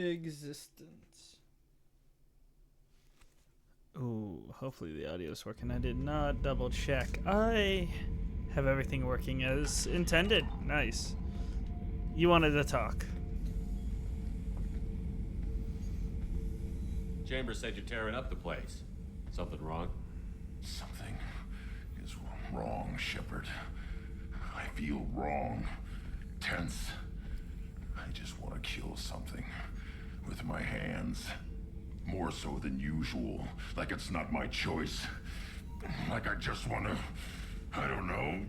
Existence. Ooh, hopefully the audio's working. I did not double check. I have everything working as intended. Nice. You wanted to talk. Chambers said you're tearing up the place. Something wrong? Something is wrong, Shepard. I feel wrong. Tense. I just want to kill something. With my hands. More so than usual. Like it's not my choice. Like I just want to... I don't know.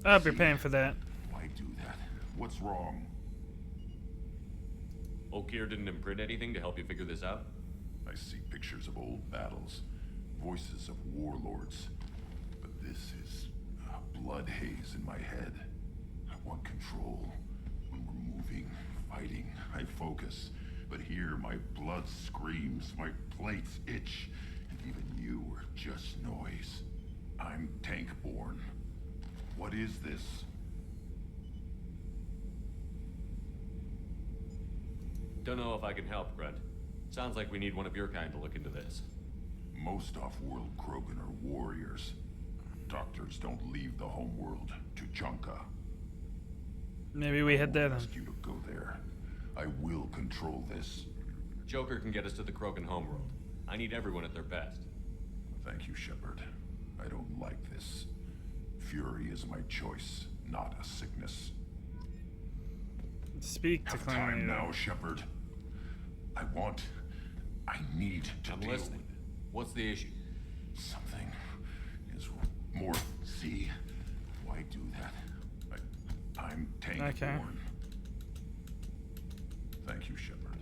I hope you're paying for that. Why do that? What's wrong? Okier didn't imprint anything to help you figure this out? I see pictures of old battles. Voices of warlords. But this is a blood haze in my head. I want control. When we're moving, fighting, I focus. But here, my blood screams, my plates itch, and even you are just noise. I'm tank-born. What is this? Don't know if I can help, Grunt. Sounds like we need one of your kind to look into this. Most off-world Krogan are warriors. Doctors don't leave the homeworld to Junka. Maybe we head there then. I ask you to go there. I will control this. Joker can get us to the Krogan homeworld. I need everyone at their best. Thank you, Shepard. I don't like this. Fury is my choice, not a sickness. Speak to Have time Clan. now, Shepard. I need to I'm deal listening. with it. What's the issue? Something is more. See? Why do that? I'm tank-born. Okay. Thank you, Shepard.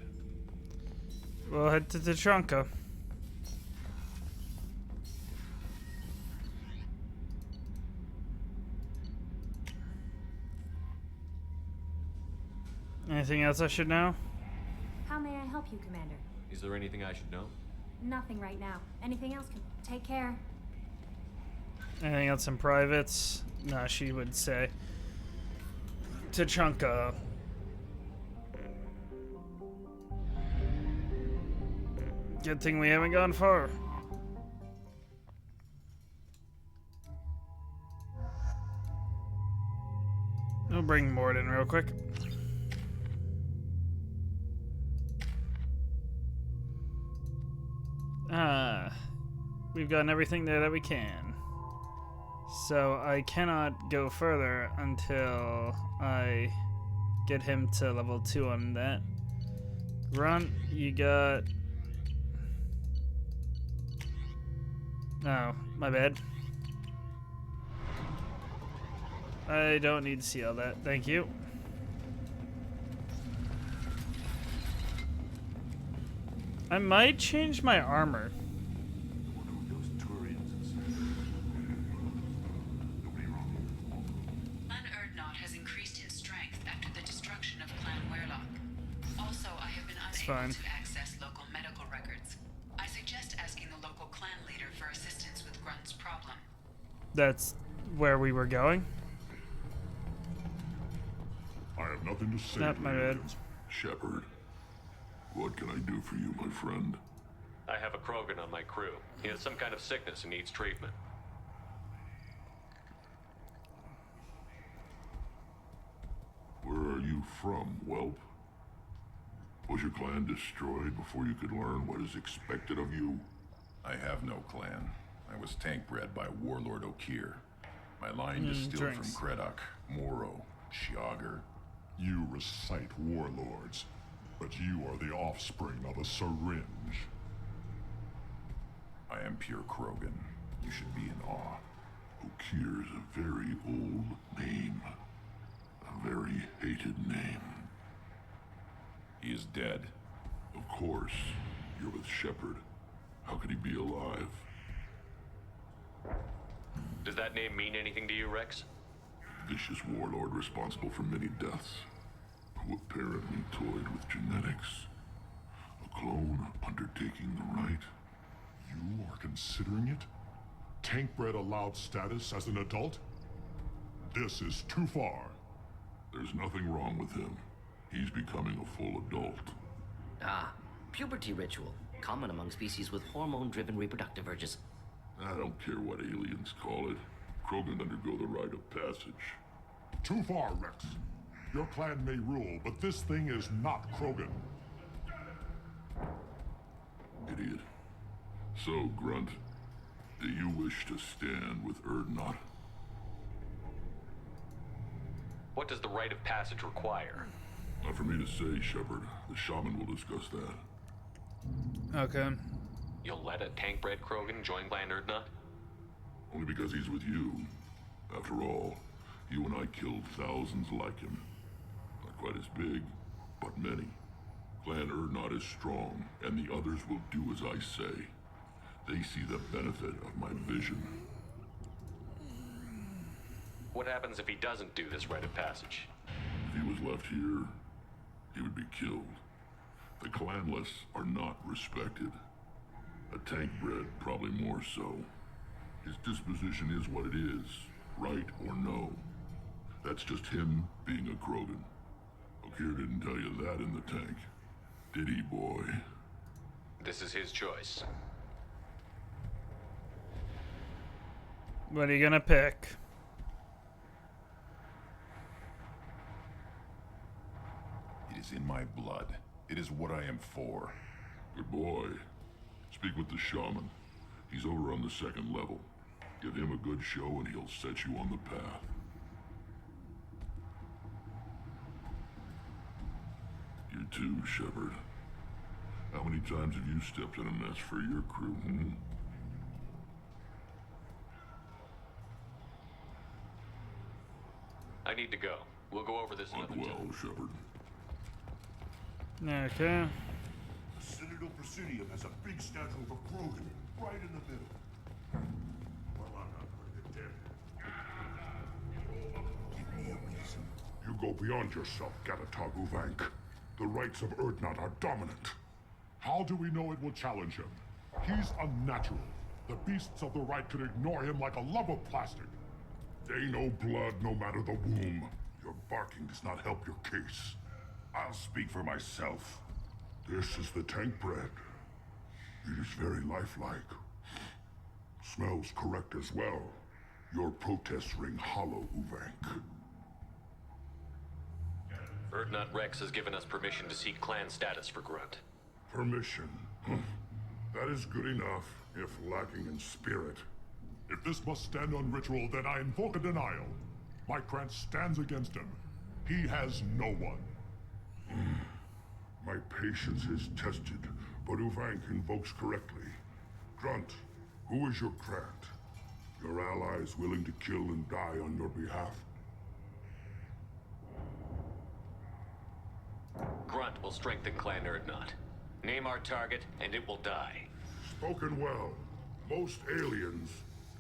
We'll head to Tachanka. Anything else I should know? How may I help you, Commander? Is there anything I should know? Nothing right now. Anything else can take care. Anything else in privates? No, she would say. Tachanka. Good thing we haven't gone far. We'll bring Mord in real quick. We've gotten everything there that we can. So I cannot go further until I get him to level 2 on that. Grunt, you got... Oh, my bad. I don't need to see all that. Thank you. I might change my armor. Clan Erdnot has increased in strength after the destruction of Clan Werlock. Also, I have been unable to access local medical records. I suggest asking the local clan leader for assistance with Grunt's problem. That's where we were going. I have nothing to say. Not my bad. Shepard, what can I do for you, my friend? I have a Krogan on my crew. He has some kind of sickness and needs treatment. Where are you from, whelp? Was your clan destroyed before you could learn what is expected of you? I have no clan. I was tank bred by Warlord Okier. My line distilled from Kredok, Moro, Shiagar. You recite warlords, but you are the offspring of a syringe. I am pure Krogan. You should be in awe. Okier is a very old name. A very hated name. He is dead. Of course. You're with Shepard. How could he be alive? Does that name mean anything to you, Rex? Vicious warlord responsible for many deaths. Who apparently toyed with genetics. A clone undertaking the right. You are considering it? Tank-bred allowed status as an adult? This is too far. There's nothing wrong with him. He's becoming a full adult. Ah, puberty ritual. Common among species with hormone-driven reproductive urges. I don't care what aliens call it. Krogan undergo the rite of passage. Too far, Rex. Your clan may rule, but this thing is not Krogan. Idiot. So, Grunt, do you wish to stand with Erdnot? What does the rite of passage require? Not for me to say, Shepard. The shaman will discuss that. Okay. You'll let a tank-bred Krogan join Clan Erdnot? Only because he's with you. After all, you and I killed thousands like him. Not quite as big, but many. Clan Erdnot is strong, and the others will do as I say. They see the benefit of my vision. What happens if he doesn't do this rite of passage? If he was left here, he would be killed. The clanless are not respected. A tank bred, probably more so. His disposition is what it is, right or no. That's just him being a Krogan. Okir didn't tell you that in the tank. Did he, boy? This is his choice. What are you gonna pick? It is in my blood. It is what I am for. Good boy. Speak with the shaman. He's over on the second level. Give him a good show and he'll set you on the path. You too, Shepard. How many times have you stepped in a mess for your crew, hmm? I need to go. We'll go over this another Hunt well, time. Shepard. Okay. The Citadel Presidium has a big statue of a Krogan right in the middle. Well, I'm not going to dim. Give me a reason. You go beyond yourself, Gatatog Uvank. The rights of Erdnot are dominant. How do we know it will challenge him? He's unnatural. The beasts of the right could ignore him like a lump of plastic. They know blood no matter the womb. Your barking does not help your case. I'll speak for myself. This is the tank bread. It is very lifelike. Smells correct as well. Your protests ring hollow, Uvank. Erdnot Rex has given us permission to seek clan status for Grunt. Permission. That is good enough, if lacking in spirit. If this must stand on ritual, then I invoke a denial. My clan stands against him. He has no one. My patience is tested, but Uvank invokes correctly. Grunt, who is your clan? Your allies willing to kill and die on your behalf? Grunt will strengthen Clan Erdnot. Name our target, and it will die. Spoken well. Most aliens,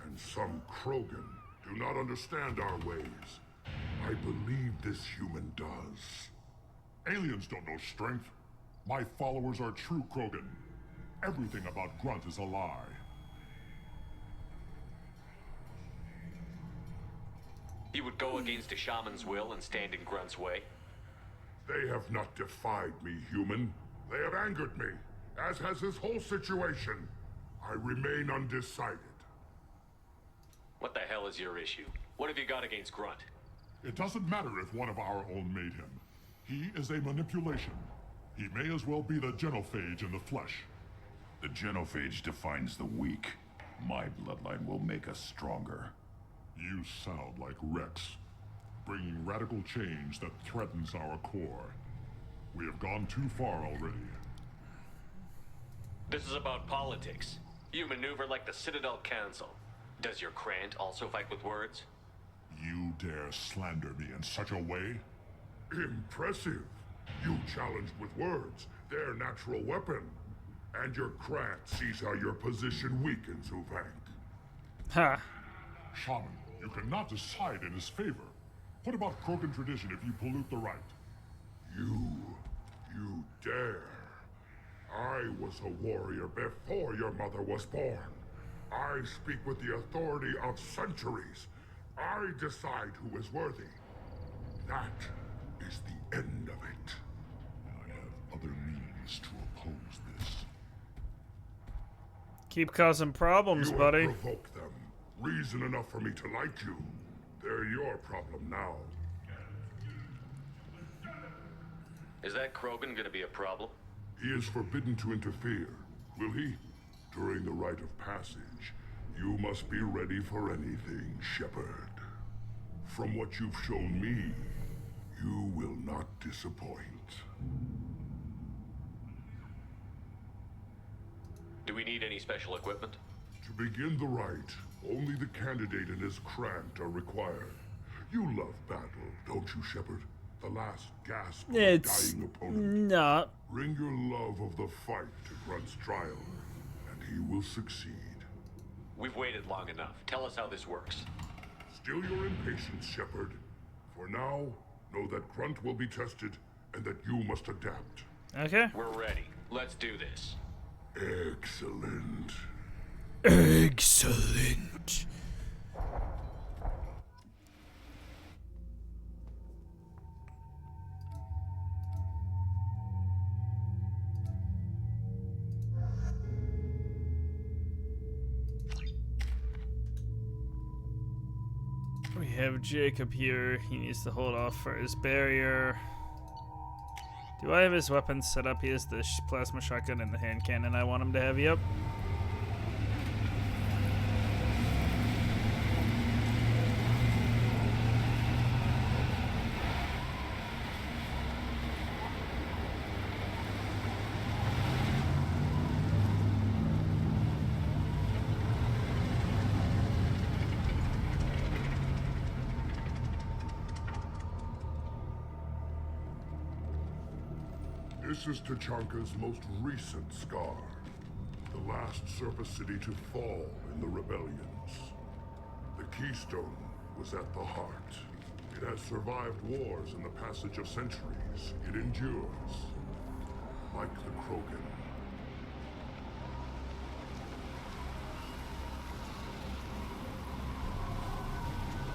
and some Krogan, do not understand our ways. I believe this human does. Aliens don't know strength. My followers are true Krogan. Everything about Grunt is a lie. He would go against a shaman's will and stand in Grunt's way? They have not defied me, human. They have angered me, as has this whole situation. I remain undecided. What the hell is your issue? What have you got against Grunt? It doesn't matter if one of our own made him. He is a manipulation. He may as well be the genophage in the flesh. The genophage defines the weak. My bloodline will make us stronger. You sound like Rex, bringing radical change that threatens our core. We have gone too far already. This is about politics. You maneuver like the Citadel Council. Does your Krant also fight with words? You dare slander me in such a way? Impressive. You challenged with words, their natural weapon. And your Krant sees how your position weakens, Uvank. Ha. Shaman, you cannot decide in his favor. What about Krogan tradition if you pollute the rite? You dare. I was a warrior before your mother was born. I speak with the authority of centuries. I decide who is worthy. That is the end of it. Keep causing problems, You buddy. have provoked them. Reason enough for me to like you. They're your problem now. Is that Krogan gonna be a problem? He is forbidden to interfere, will he? During the rite of passage, you must be ready for anything, Shepard. From what you've shown me, you will not disappoint. Do we need any special equipment? To begin the rite, only the candidate and his Krant are required. You love battle, don't you, Shepard? The last gasp of a It's dying opponent. not. Bring your love of the fight to Grunt's trial, and he will succeed. We've waited long enough. Tell us how this works. Still your impatience, Shepard. For now, know that Grunt will be tested, and that you must adapt. Okay. We're ready. Let's do this. Excellent. Excellent. We have Jacob here. He needs to hold off for his barrier. Do I have his weapons set up? He has the plasma shotgun and the hand cannon I want him to have. Yep. This is Tachanka's most recent scar. The last surface city to fall in the rebellions. The Keystone was at the heart. It has survived wars and the passage of centuries. It endures. Like the Krogan.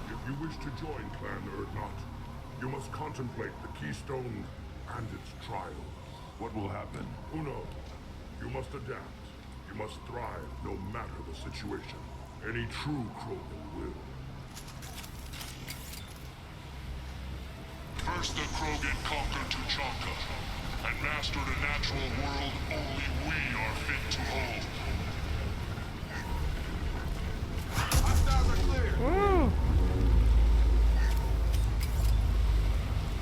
If you wish to join Clan Urdnot, you must contemplate the Keystone and its trial. What will happen? Who knows? You must adapt. You must thrive no matter the situation. Any true Krogan will. First the Krogan conquered Tuchanka, and mastered a natural world only we are fit to hold. Hostiles are clear! Woo!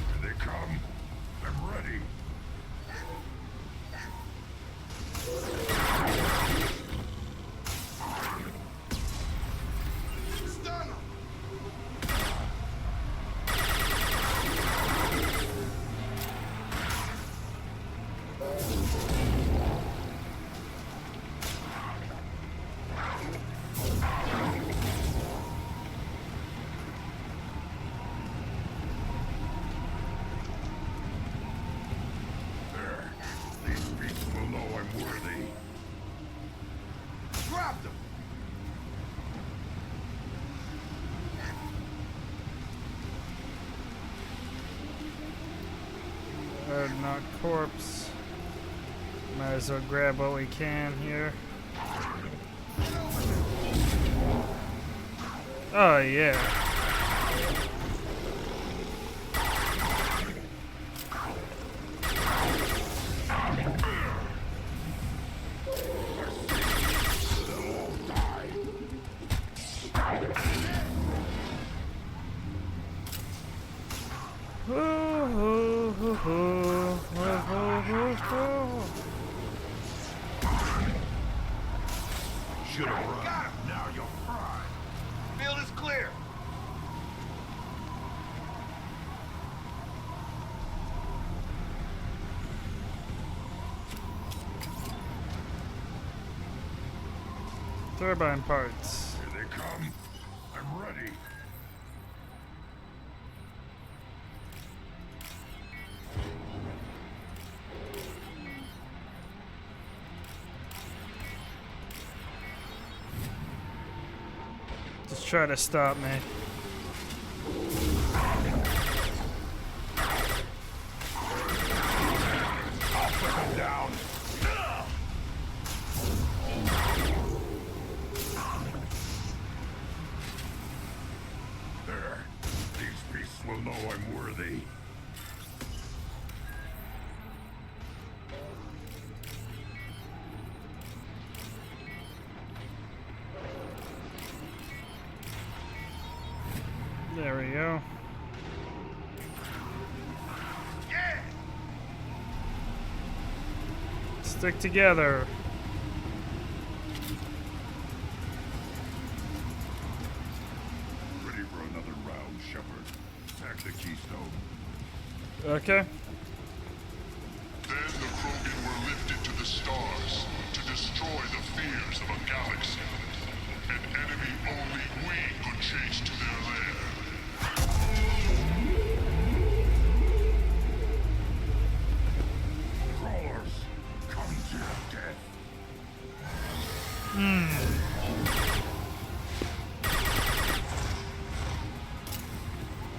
Here they come. I'm ready. Stun 'em! There. These beasts will know I'm worthy. Grab them! Not corpse. Might as well grab what we can here. Oh yeah. Should have run. Got him! Now you're fried. Field is clear. Turbine parts. Here they come. I'm ready. Just try to stop me. I'll put them down. There we go. Stick together. Ready for another round, Shepard. Pack the keystone. Okay. Then the Krogan were lifted to the stars to destroy the fears of a galaxy. An enemy only we could chase to their lair. Crawlers, come to your death.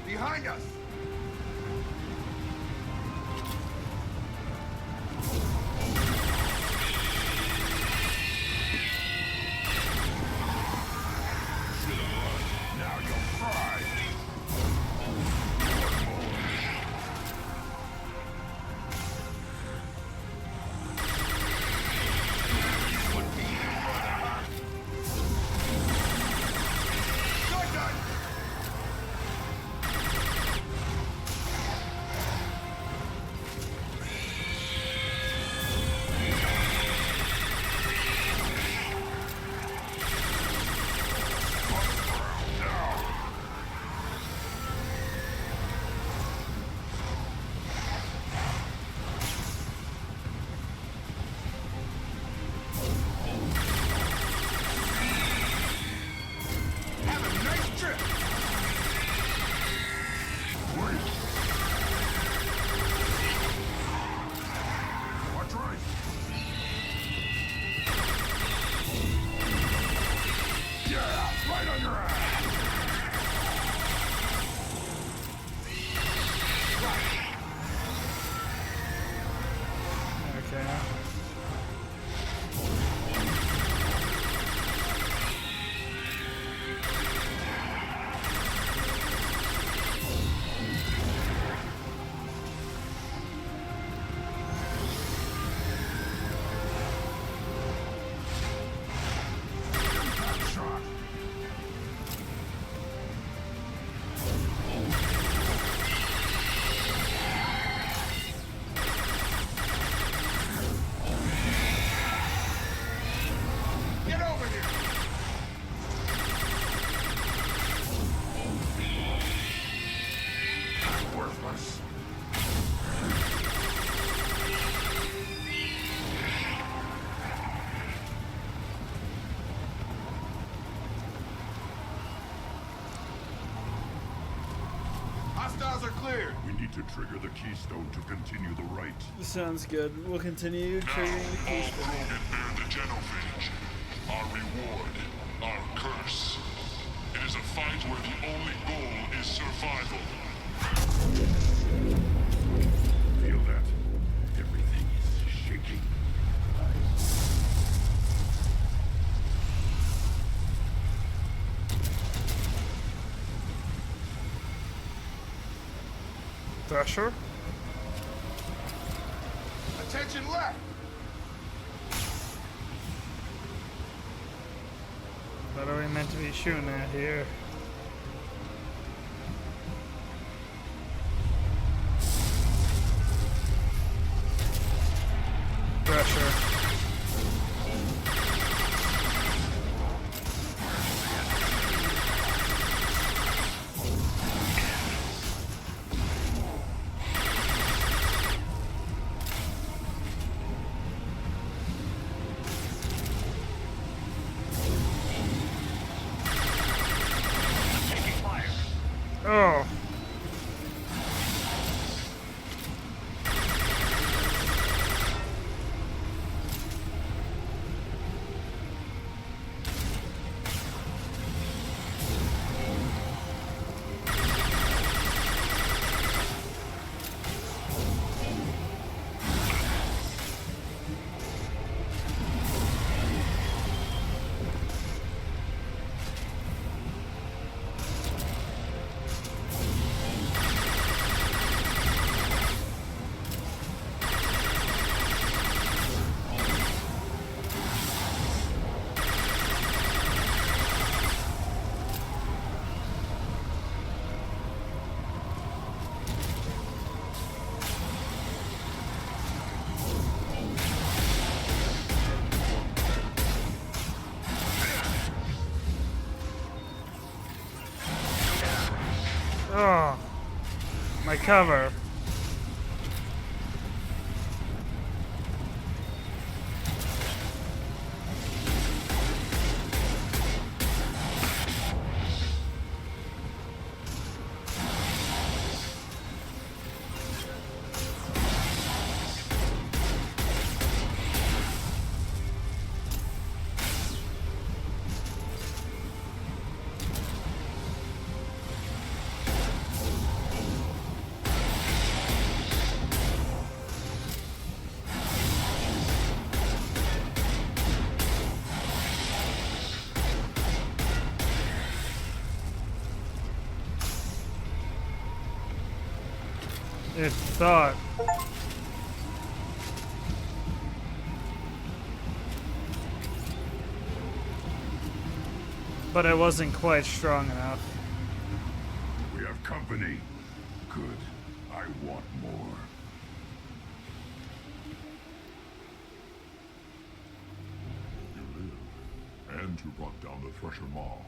Behind us! Now you'll cry! Hostiles are cleared. We need to trigger the keystone to continue the right. Sounds good. We'll continue Now, triggering the all keystone. Krogan bear the genophage. Our reward, our curse. It is a fight where the only goal is survival. Feel that? Everything is shaking. Thresher? Attention left. What are we meant to be shooting at here? Thresher. Oh. Oh, my cover. It thought. But it wasn't quite strong enough. We have company. Good. I want more. You live, and you brought down the Thresher Maw.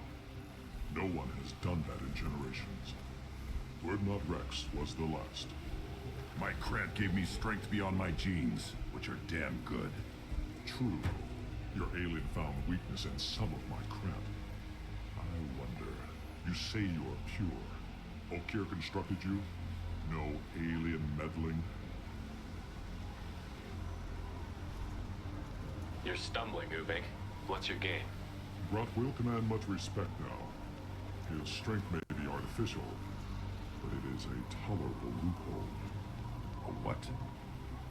No one has done that in generations. Wordnot Rex was the last. My Krant gave me strength beyond my genes, which are damn good. True. Your alien found weakness in some of my Krant. I wonder. You say you are pure. Okir constructed you? No alien meddling? You're stumbling, Ubik. What's your game? Grunt will command much respect now. His strength may be artificial, but it is a tolerable loophole. A what?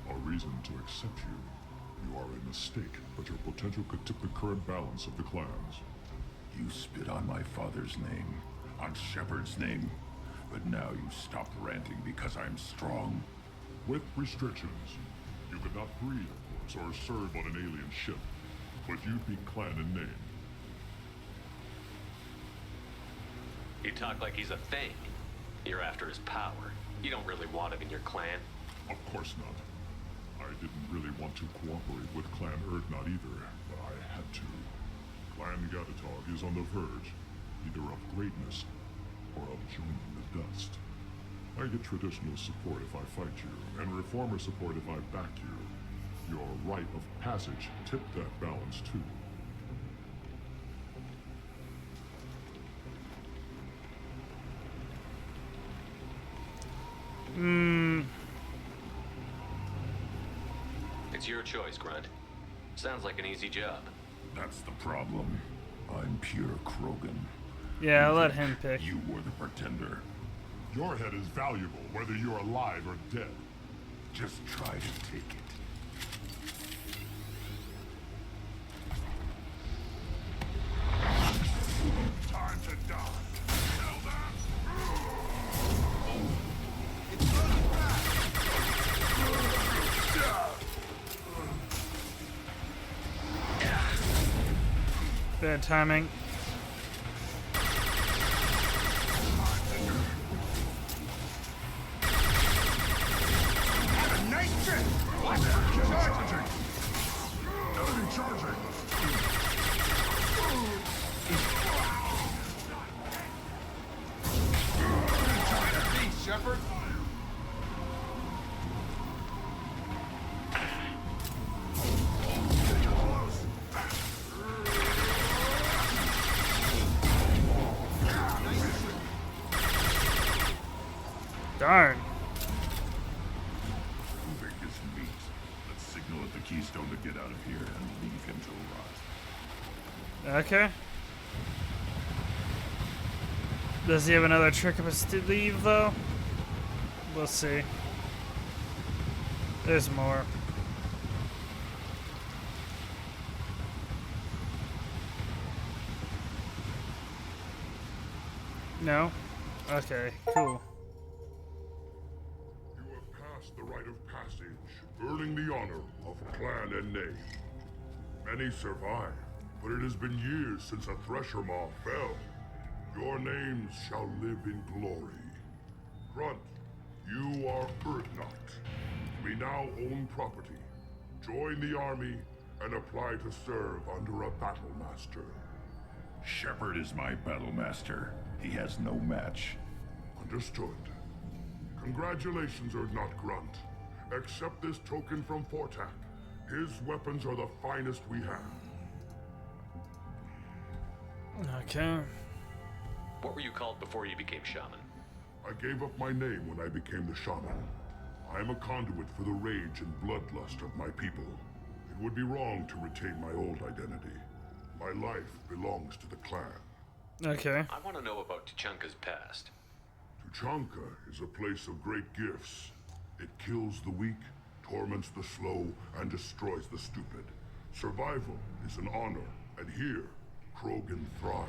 A reason to accept you. You are a mistake, but your potential could tip the current balance of the clans. You spit on my father's name, on Shepard's name, but now you stopped ranting because I'm strong. With restrictions. You could not breed, of course, or serve on an alien ship, but you'd be clan in name. You talk like he's a thing. You're after his power. You don't really want him in your clan. Of course not. I didn't really want to cooperate with Clan Urdnot either, but I had to. Clan Gatatog is on the verge, either of greatness or of joining the dust. I get traditional support if I fight you, and reformer support if I back you. Your rite of passage tipped that balance too. It's your choice, Grunt. Sounds like an easy job. That's the problem. I'm pure Krogan. Yeah, I'll let him pick. You were the pretender. Your head is valuable, whether you're alive or dead. Just try to take it. Time to die. Bad timing. Nice trick! Charging! Enemy charging! Shepard? Darn. Ubik is meat. Let's signal at the Keystone to get out of here and leave him to rot. Okay. Does he have another trick up his sleeve, though? We'll see. There's more. No? Okay, cool. You have passed the rite of passage, earning the honor of clan and name. Many survive, but it has been years since a Thresher Maw fell. Your names shall live in glory. Grunt, you are Urdnot. We now own property. Join the army and apply to serve under a battle master. Shepard is my battle master. He has no match. Understood. Congratulations, Urdnot Grunt. Accept this token from Fortak. His weapons are the finest we have. Okay. What were you called before you became shaman? I gave up my name when I became the shaman. I am a conduit for the rage and bloodlust of my people. It would be wrong to retain my old identity. My life belongs to the clan. Okay. I want to know about Tuchanka's past. Tuchanka is a place of great gifts. It kills the weak, torments the slow, and destroys the stupid. Survival is an honor, and here, Krogan thrive.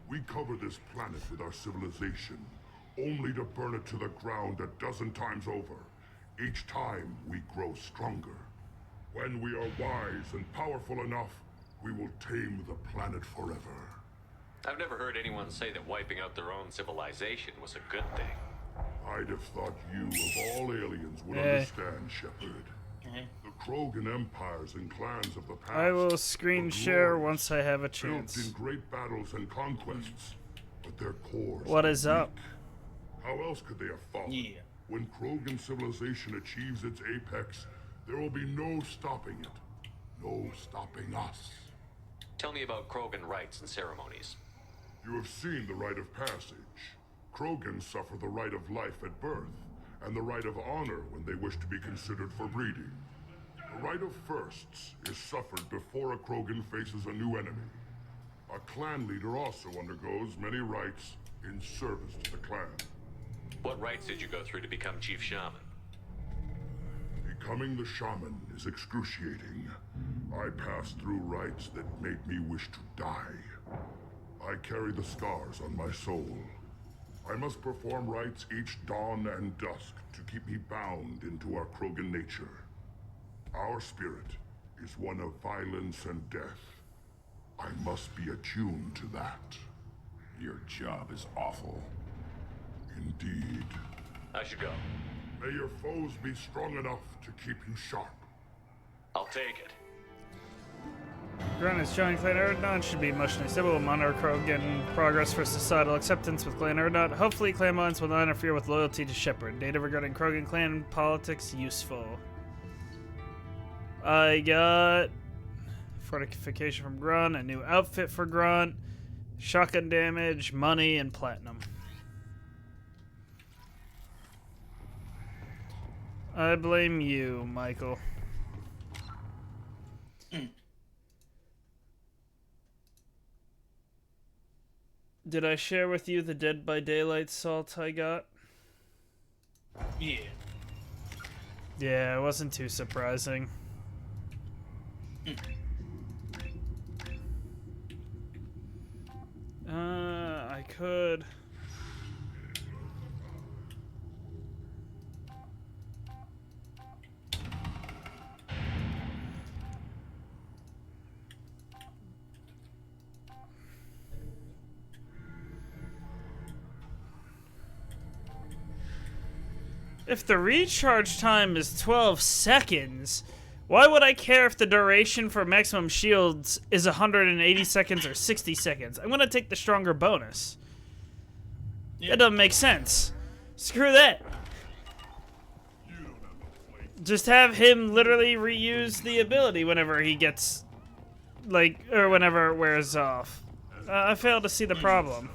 We cover this planet with our civilization, only to burn it to the ground a dozen times over. Each time, we grow stronger. When we are wise and powerful enough, we will tame the planet forever. I've never heard anyone say that wiping out their own civilization was a good thing. I'd have thought you, of all aliens, would understand, Shepard. The Krogan empires and clans of the past. I will screen were share glorious, once I have a built chance. in great battles and conquests, but their cores What are is up? weak. How else could they have fallen? Yeah. When Krogan civilization achieves its apex, there will be no stopping it. No stopping us. Tell me about Krogan rites and ceremonies. You have seen the rite of passage. Krogans suffer the rite of life at birth, and the rite of honor when they wish to be considered for breeding. The rite of firsts is suffered before a Krogan faces a new enemy. A clan leader also undergoes many rites in service to the clan. What rites did you go through to become Chief Shaman? Becoming the shaman is excruciating. I passed through rites that made me wish to die. I carry the scars on my soul. I must perform rites each dawn and dusk to keep me bound into our Krogan nature. Our spirit is one of violence and death. I must be attuned to that. Your job is awful. Indeed. I should go. May your foes be strong enough to keep you sharp. I'll take it. Grunt is joining Clan Urdnot should be emotionally stable. Monitor Krogan progress for societal acceptance with Clan Urdnot. Hopefully, clan bonds will not interfere with loyalty to Shepard. Data regarding Krogan clan politics useful. I got fortification from Grunt, a new outfit for Grunt, shotgun damage, money, and platinum. I blame you, Michael. Did I share with you the Dead by Daylight salt I got? Yeah. Yeah, it wasn't too surprising. I could... If the recharge time is 12 seconds, why would I care if the duration for maximum shields is 180 seconds or 60 seconds? I'm gonna take the stronger bonus. That doesn't make sense. Screw that. Just have him literally reuse the ability whenever he gets, like, or whenever it wears off. I fail to see the problem.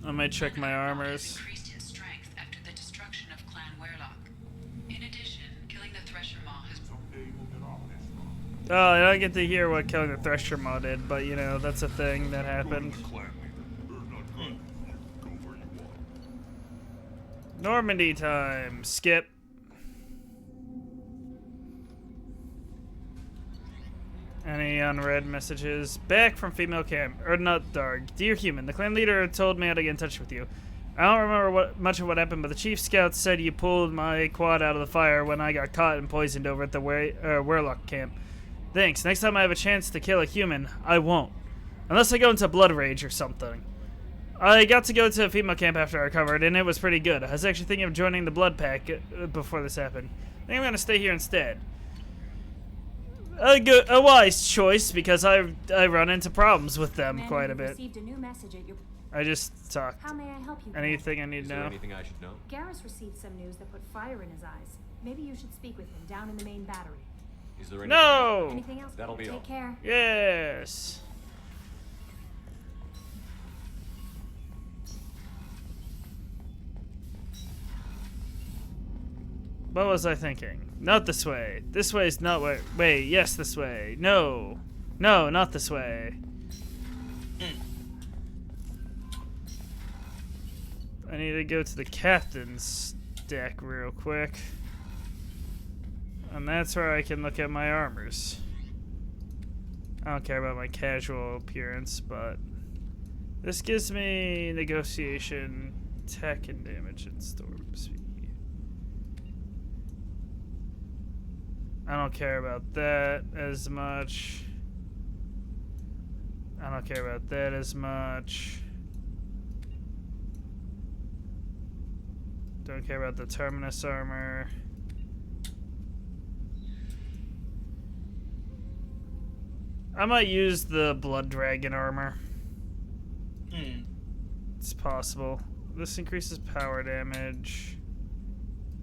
I might check my armors. Increased in strength after the destruction of Clan Werlock. In addition, killing the Thresher Maw has Oh, I don't get to hear what killing the Thresher Maw did, but you know, that's a thing that happened. Normandy time. Skip. Any unread messages? Back from female camp. Urdnot Darg. Dear human, the clan leader told me how to get in touch with you. I don't remember much of what happened, but the chief scout said you pulled my quad out of the fire when I got caught and poisoned over at the Werlock camp. Thanks. Next time I have a chance to kill a human, I won't. Unless I go into blood rage or something. I got to go to a female camp after I recovered, and it was pretty good. I was actually thinking of joining the blood pack before this happened. I think I'm going to stay here instead. a wise choice because I run into problems with them Commander, quite a you've bit. received a new message at your... I just talked. How may I help you? Anything I need Is to there know? anything I should know? Garrus received some news that put fire in his eyes. Maybe you should speak with him down in the main battery. Is there anything No! Anything else? That'll be all. Take care. Yes. What was I thinking? Not this way. This way is not where. Wait, yes, this way. No. No, not this way. I need to go to the captain's deck real quick. And that's where I can look at my armors. I don't care about my casual appearance, but this gives me negotiation, tech, and damage and storm speed. I don't care about that as much. I don't care about that as much. Don't care about the Terminus armor. I might use the Blood Dragon armor. It's possible. This increases power damage,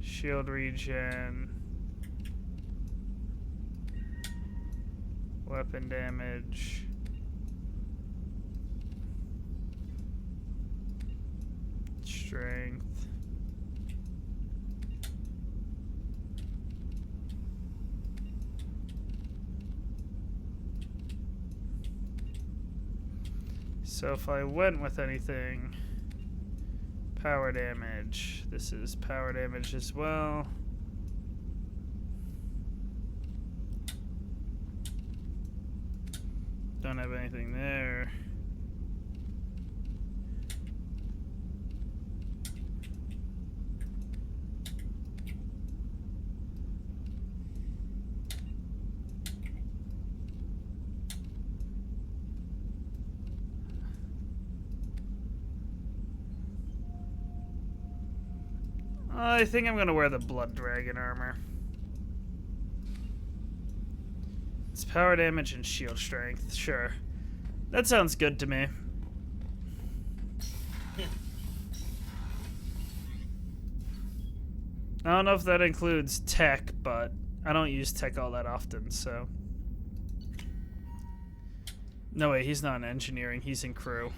shield regen, weapon damage, strength. So if I went with anything, power damage. This is power damage as well. Don't have anything there. I think I'm gonna wear the Blood Dragon armor. It's power damage and shield strength, sure. That sounds good to me. I don't know if that includes tech, but I don't use tech all that often, so. No way, he's not in engineering, he's in crew.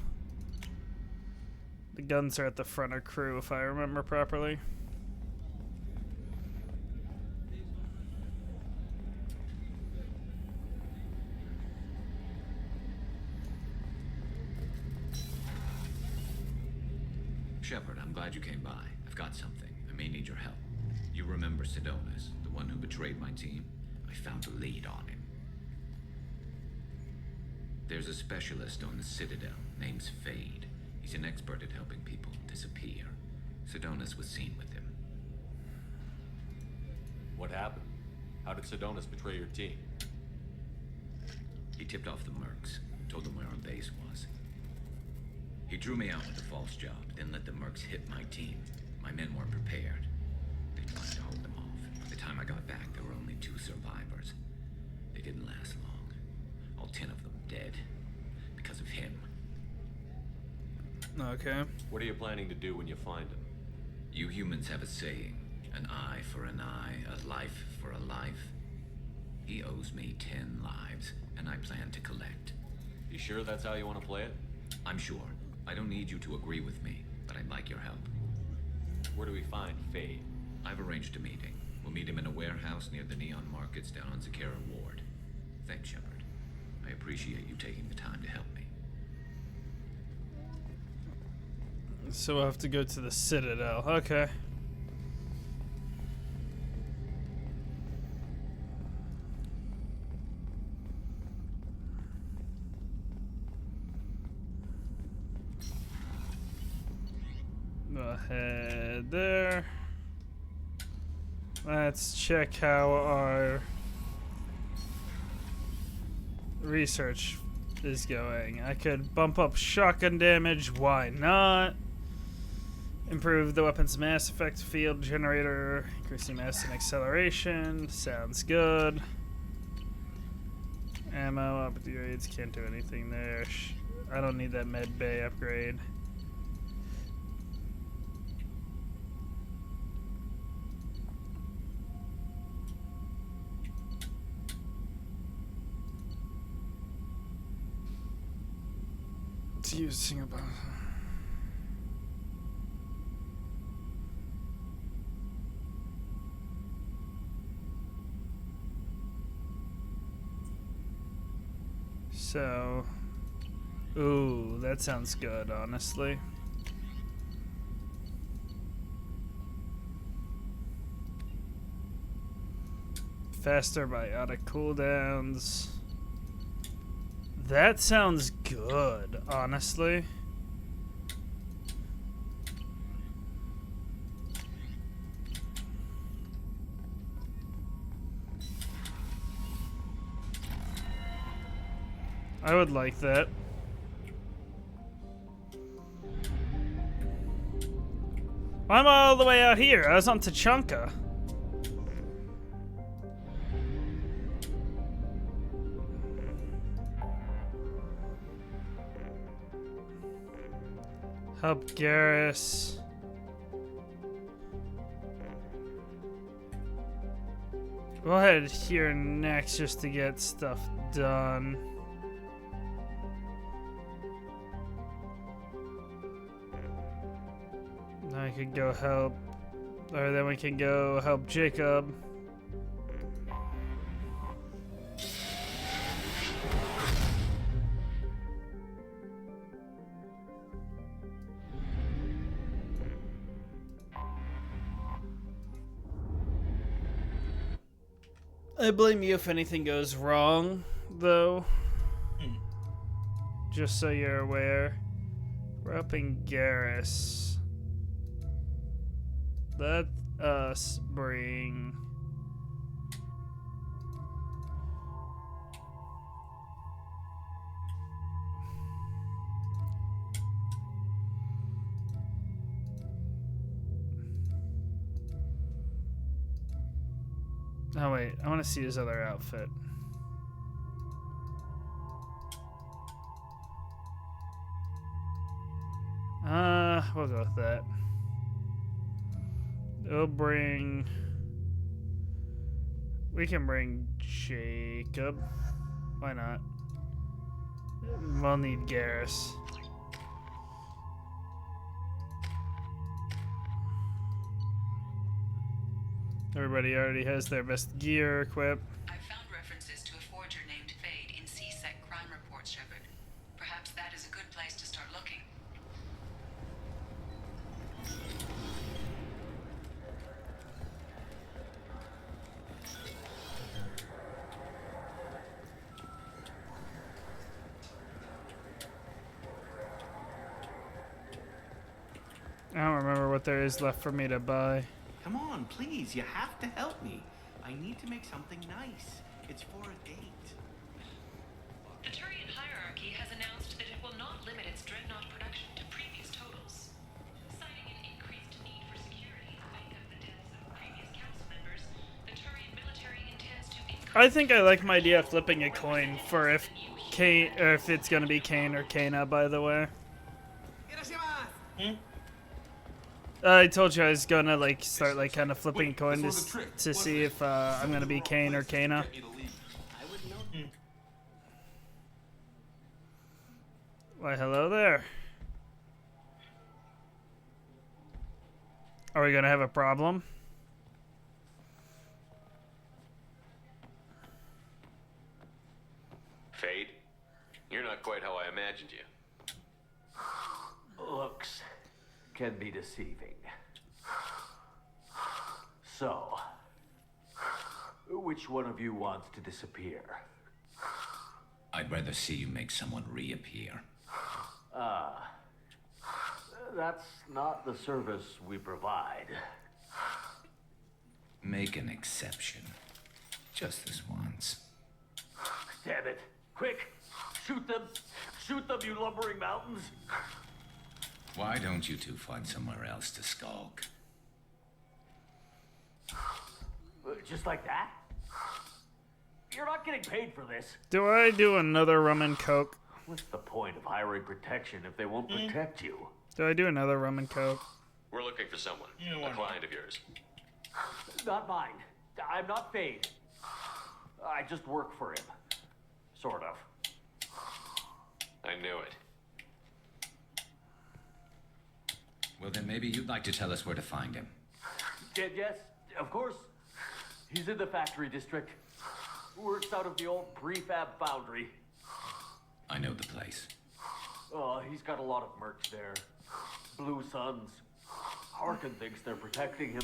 The guns are at the front of crew, if I remember properly. Shepard, I'm glad you came by. I've got something. I may need your help. You remember Sidonus, the one who betrayed my team? I found a lead on him. There's a specialist on the Citadel, name's Fade. He's an expert at helping people disappear. Sidonus was seen with him. What happened? How did Sidonus betray your team? He tipped off the mercs, told them where our base was. He drew me out with a false job, then let the mercs hit my team. My men weren't prepared. They tried to hold them off. By the time I got back, there were only 2 survivors. They didn't last long. All 10 of them dead. Because of him. Okay. What are you planning to do when you find him? You humans have a saying. An eye for an eye, a life for a life. He owes me 10 lives, and I plan to collect. You sure that's how you want to play it? I'm sure. I don't need you to agree with me, but I'd like your help. Where do we find Fade? I've arranged a meeting. We'll meet him in a warehouse near the Neon Markets down on Zakera Ward. Thanks, Shepard. I appreciate you taking the time to help me. So we'll have to go to the Citadel. Okay. Go ahead there. Let's check how our research is going. I could bump up shotgun damage, why not? Improve the weapon's mass effect field generator, increasing mass and acceleration, sounds good. Ammo upgrades, can't do anything there. I don't need that med bay upgrade. Let's use single bomb. So, ooh, that sounds good, honestly. Faster biotic cooldowns. That sounds good, honestly. I would like that. I'm all the way out here. I was on Tachanka. Help Garrus. Go ahead here next just to get stuff done. Now I could go help, or then we can go help Jacob. I blame you if anything goes wrong, though. Just so you're aware. We're up in Garrus. Let us bring... Oh wait, I want to see his other outfit. We'll go with that. We'll bring... We can bring Jacob. Why not? We'll need Garrus. Everybody already has their best gear equipped. I found references to a forger named Fade in C-Sec crime reports, Shepard. Perhaps that is a good place to start looking. I don't remember what there is left for me to buy. Come on, please, you have to help me. I need to make something nice. It's for a date. The Turian hierarchy has announced that it will not limit its dreadnought production to previous totals. Citing an increased need for security in the wake of the deaths of previous council members, the Turian military intends to increase... I think I like my idea of flipping a coin for if Kane, or if it's gonna be Kane or Kana, by the way. I told you I was gonna like start like kind of flipping a coin to see if I'm gonna be Kane or Kana. Why, hello there. Are we gonna have a problem? Fade, you're not quite how I imagined you. Looks can be deceiving. So, which one of you wants to disappear? I'd rather see you make someone reappear. That's not the service we provide. Make an exception. Just this once. Damn it. Quick! Shoot them! Shoot them, you lumbering mountains! Why don't you two find somewhere else to skulk? Just like that? You're not getting paid for this. Do I do another rum and coke? What's the point of hiring protection if they won't protect you? Do I do another rum and coke? We're looking for someone. A client of yours. Not mine. I'm not Fade. I just work for him. Sort of. I knew it. Well, then maybe you'd like to tell us where to find him. Yes, of course. He's in the factory district. Works out of the old prefab foundry. I know the place. Oh, he's got a lot of merch there. Blue Suns. Harkin thinks they're protecting him.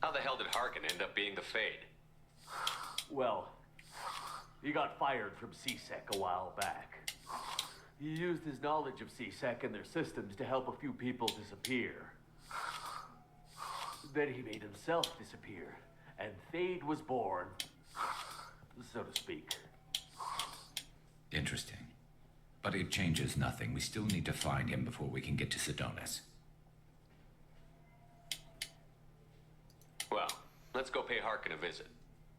How the hell did Harkin end up being the Fade? Well, he got fired from CSEC a while back. He used his knowledge of CSEC and their systems to help a few people disappear. Then he made himself disappear, and Fade was born, so to speak. Interesting. But it changes nothing. We still need to find him before we can get to Sedonis. Well, let's go pay Harkin a visit.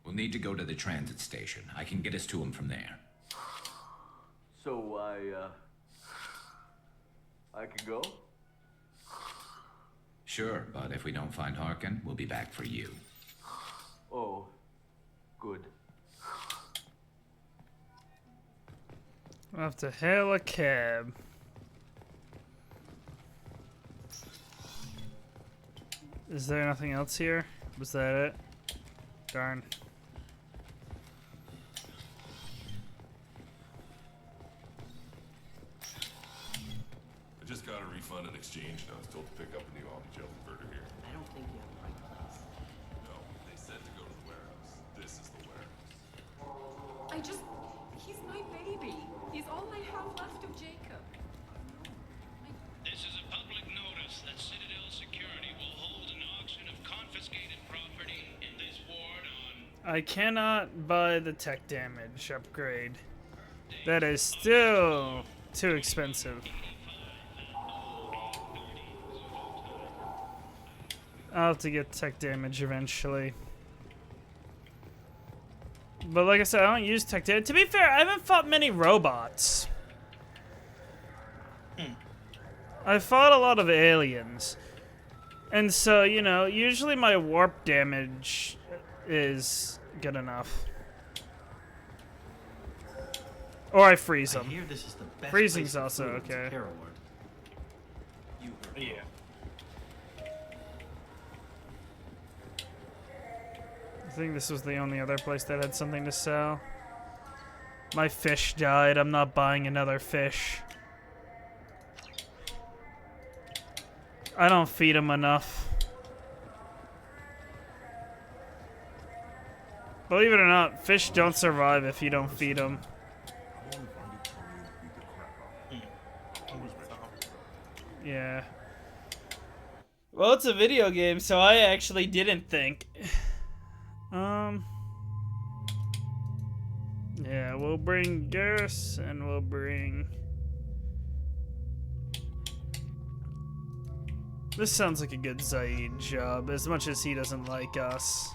We'll need to go to the transit station. I can get us to him from there. So I can go? Sure, but if we don't find Harkin, we'll be back for you. Oh, good. I'll have to hail a cab. Is there nothing else here? Was that it? Darn. I just got a refund and exchange, and I was told to pick up a new off-the-shelf inverter here. I don't think you have the right place. No, they said to go to the warehouse. This is the warehouse. He's my baby. He's all I have left of Jacob. This is a public notice that Citadel Security will hold an auction of confiscated property in this ward on... I cannot buy the tech damage upgrade. That is still too expensive. I'll have to get tech damage eventually. But like I said, I don't use tech damage. To be fair, I haven't fought many robots. I fought a lot of aliens. And so, you know, usually my warp damage is good enough. Or I freeze them. I hear this is the best Freezing's place for also food in okay. Terra Ward. You heard Yeah. I think this was the only other place that had something to sell. My fish died. I'm not buying another fish. I don't feed them enough. Believe it or not, fish don't survive if you don't feed them. Yeah. Well, it's a video game, so I actually didn't think. Yeah, we'll bring Garrus and we'll bring... This sounds like a good Zaid job, as much as he doesn't like us.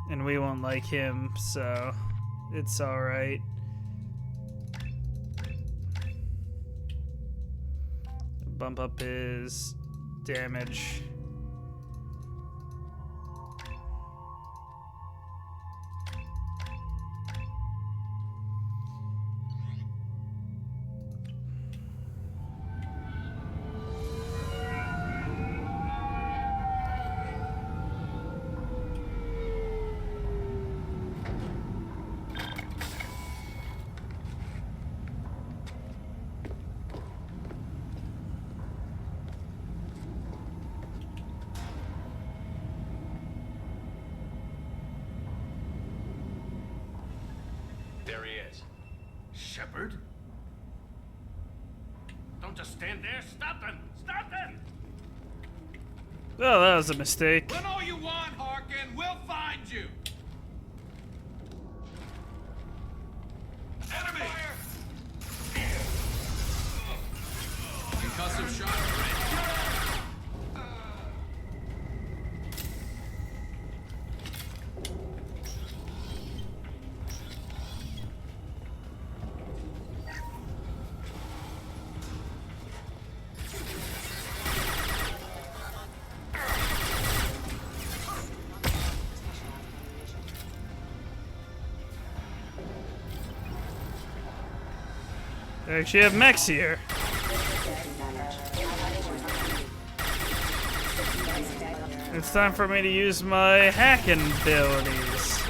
And we won't like him, so it's alright. Bump up his damage. There he is. Shepard? Don't just stand there. Stop him! Stop him! Oh, that was a mistake. Run all you want, Harkin. We'll find you. Enemy! Concussive shot. They actually have mechs here. It's time for me to use my hacking abilities.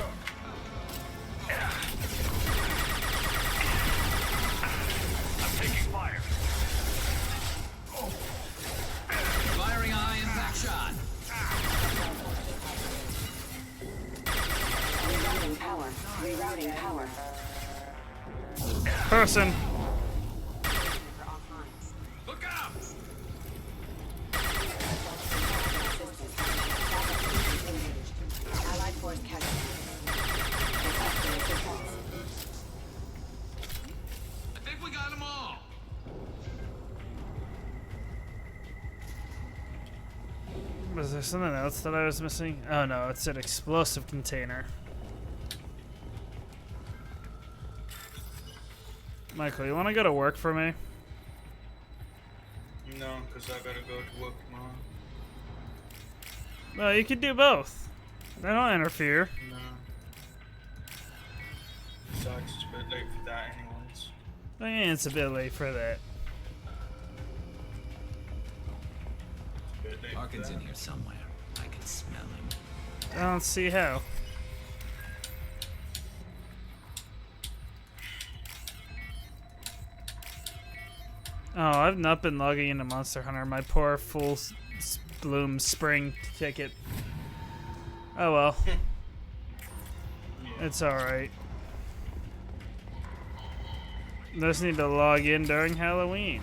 I'm taking fire. Firing eye and back shot. Rerouting power. Rerouting power. Person. Look out! Allied force casualty. I think we got them all. Was there something else that I was missing? Oh no, it's an explosive container. Michael, you want to go to work for me? No, because I gotta go to work tomorrow. Well, you could do both. They don't interfere. No. Besides, it's a bit late for that anyways. Yeah, it's a bit late for that. Arkin's in here somewhere. I can smell him. I don't see how. Oh, I've not been logging into Monster Hunter. My poor full bloom spring ticket. Oh well. It's alright. Just need to log in during Halloween.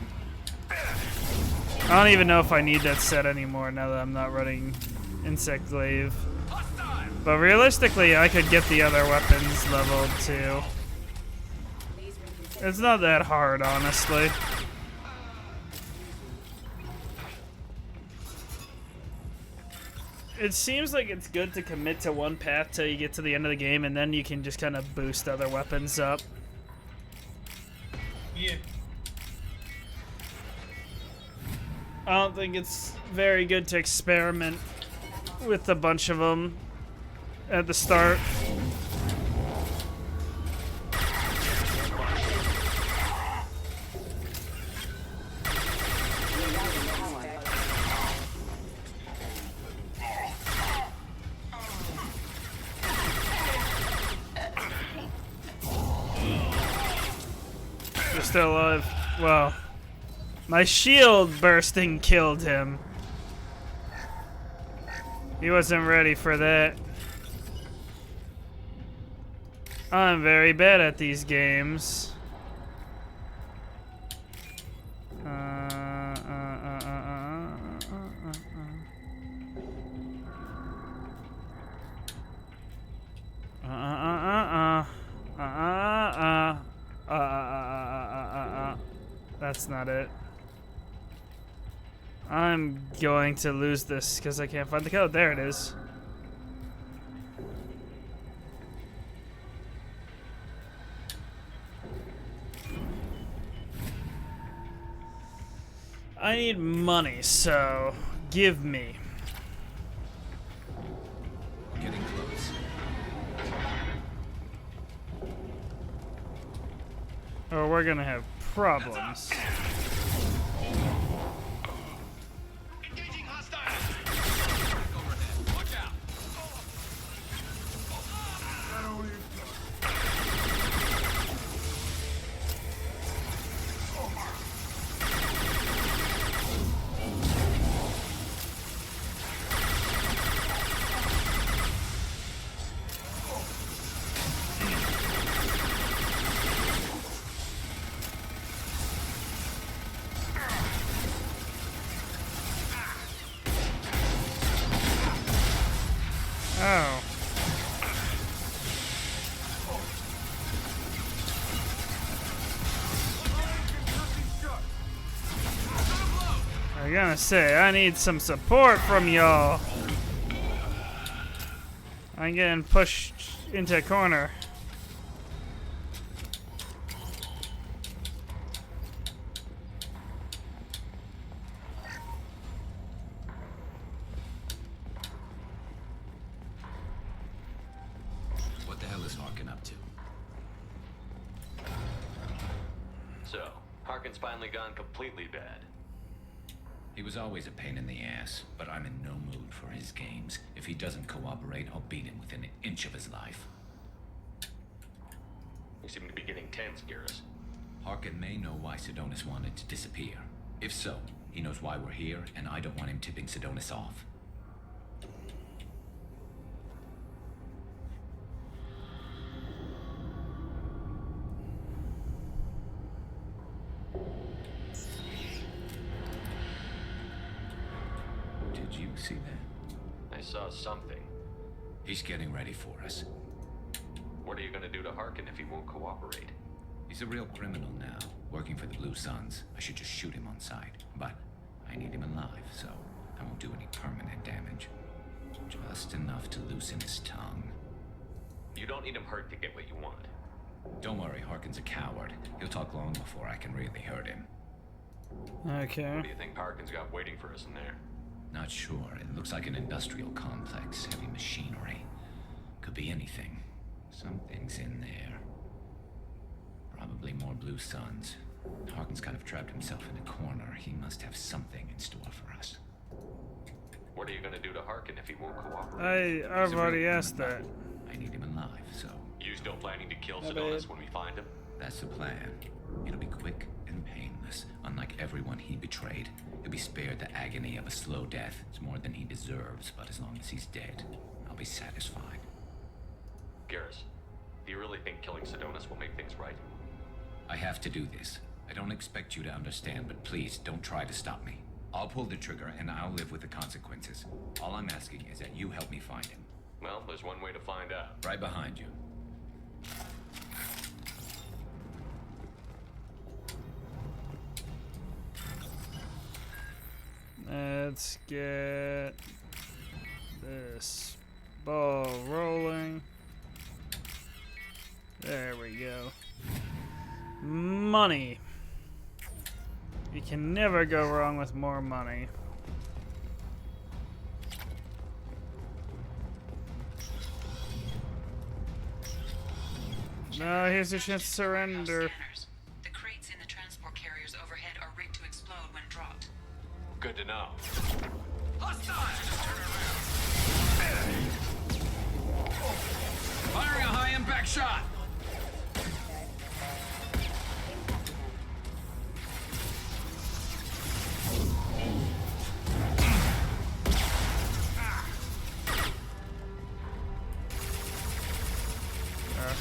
I don't even know if I need that set anymore now that I'm not running Insect Glaive. But realistically, I could get the other weapons leveled too. It's not that hard, honestly. It seems like it's good to commit to one path till you get to the end of the game, and then you can just kind of boost other weapons up. Yeah. I don't think it's very good to experiment with a bunch of them at the start. You're still alive. Well, my shield bursting killed him. He wasn't ready for that. I'm very bad at these games. That's not it. I'm going to lose this because I can't find the code. There it is. I need money, so give me. Getting close. Or we're gonna have problems. Engaging hostiles. Overhead. Watch out. Oh. I gotta say, I need some support from y'all. I'm getting pushed into a corner. What the hell is Harkin up to? So, Harkin's finally gone completely bad. He was always a pain in the ass, but I'm in no mood for his games. If he doesn't cooperate, I'll beat him within an inch of his life. You seem to be getting tense, Garrus. Harkin may know why Sidonis wanted to disappear. If so, he knows why we're here, and I don't want him tipping Sidonis off. Did you see that? I saw something. He's getting ready for us. What are you gonna do to Harkin if he won't cooperate? He's a real criminal now, working for the Blue Suns. I should just shoot him on sight, but I need him alive, so I won't do any permanent damage. Just enough to loosen his tongue. You don't need him hurt to get what you want. Don't worry, Harkin's a coward. He'll talk long before I can really hurt him. Okay. What do you think Harkin's got waiting for us in there? Not sure. It looks like an industrial complex, heavy machinery. Could be anything. Something's in there. Probably more Blue Suns. Harkin's kind of trapped himself in a corner. He must have something in store for us. What are you gonna do to Harkin if he won't cooperate? I've already asked that. I need him alive, so... You still planning to kill Sidonis when we find him? That's the plan. It'll be quick and painless. Unlike everyone he betrayed, he'll be spared the agony of a slow death. It's more than he deserves, but as long as he's dead, I'll be satisfied. Garrus, do you really think killing Sidonis will make things right? I have to do this. I don't expect you to understand, but please don't try to stop me. I'll pull the trigger and I'll live with the consequences. All I'm asking is that you help me find him. Well, there's one way to find out. Right behind you. Let's get this ball rolling. There we go. Money. You can never go wrong with more money. No, here's your chance to surrender. The crates in the transport carriers overhead are rigged to explode when dropped. Good to know. Firing a high-impact shot!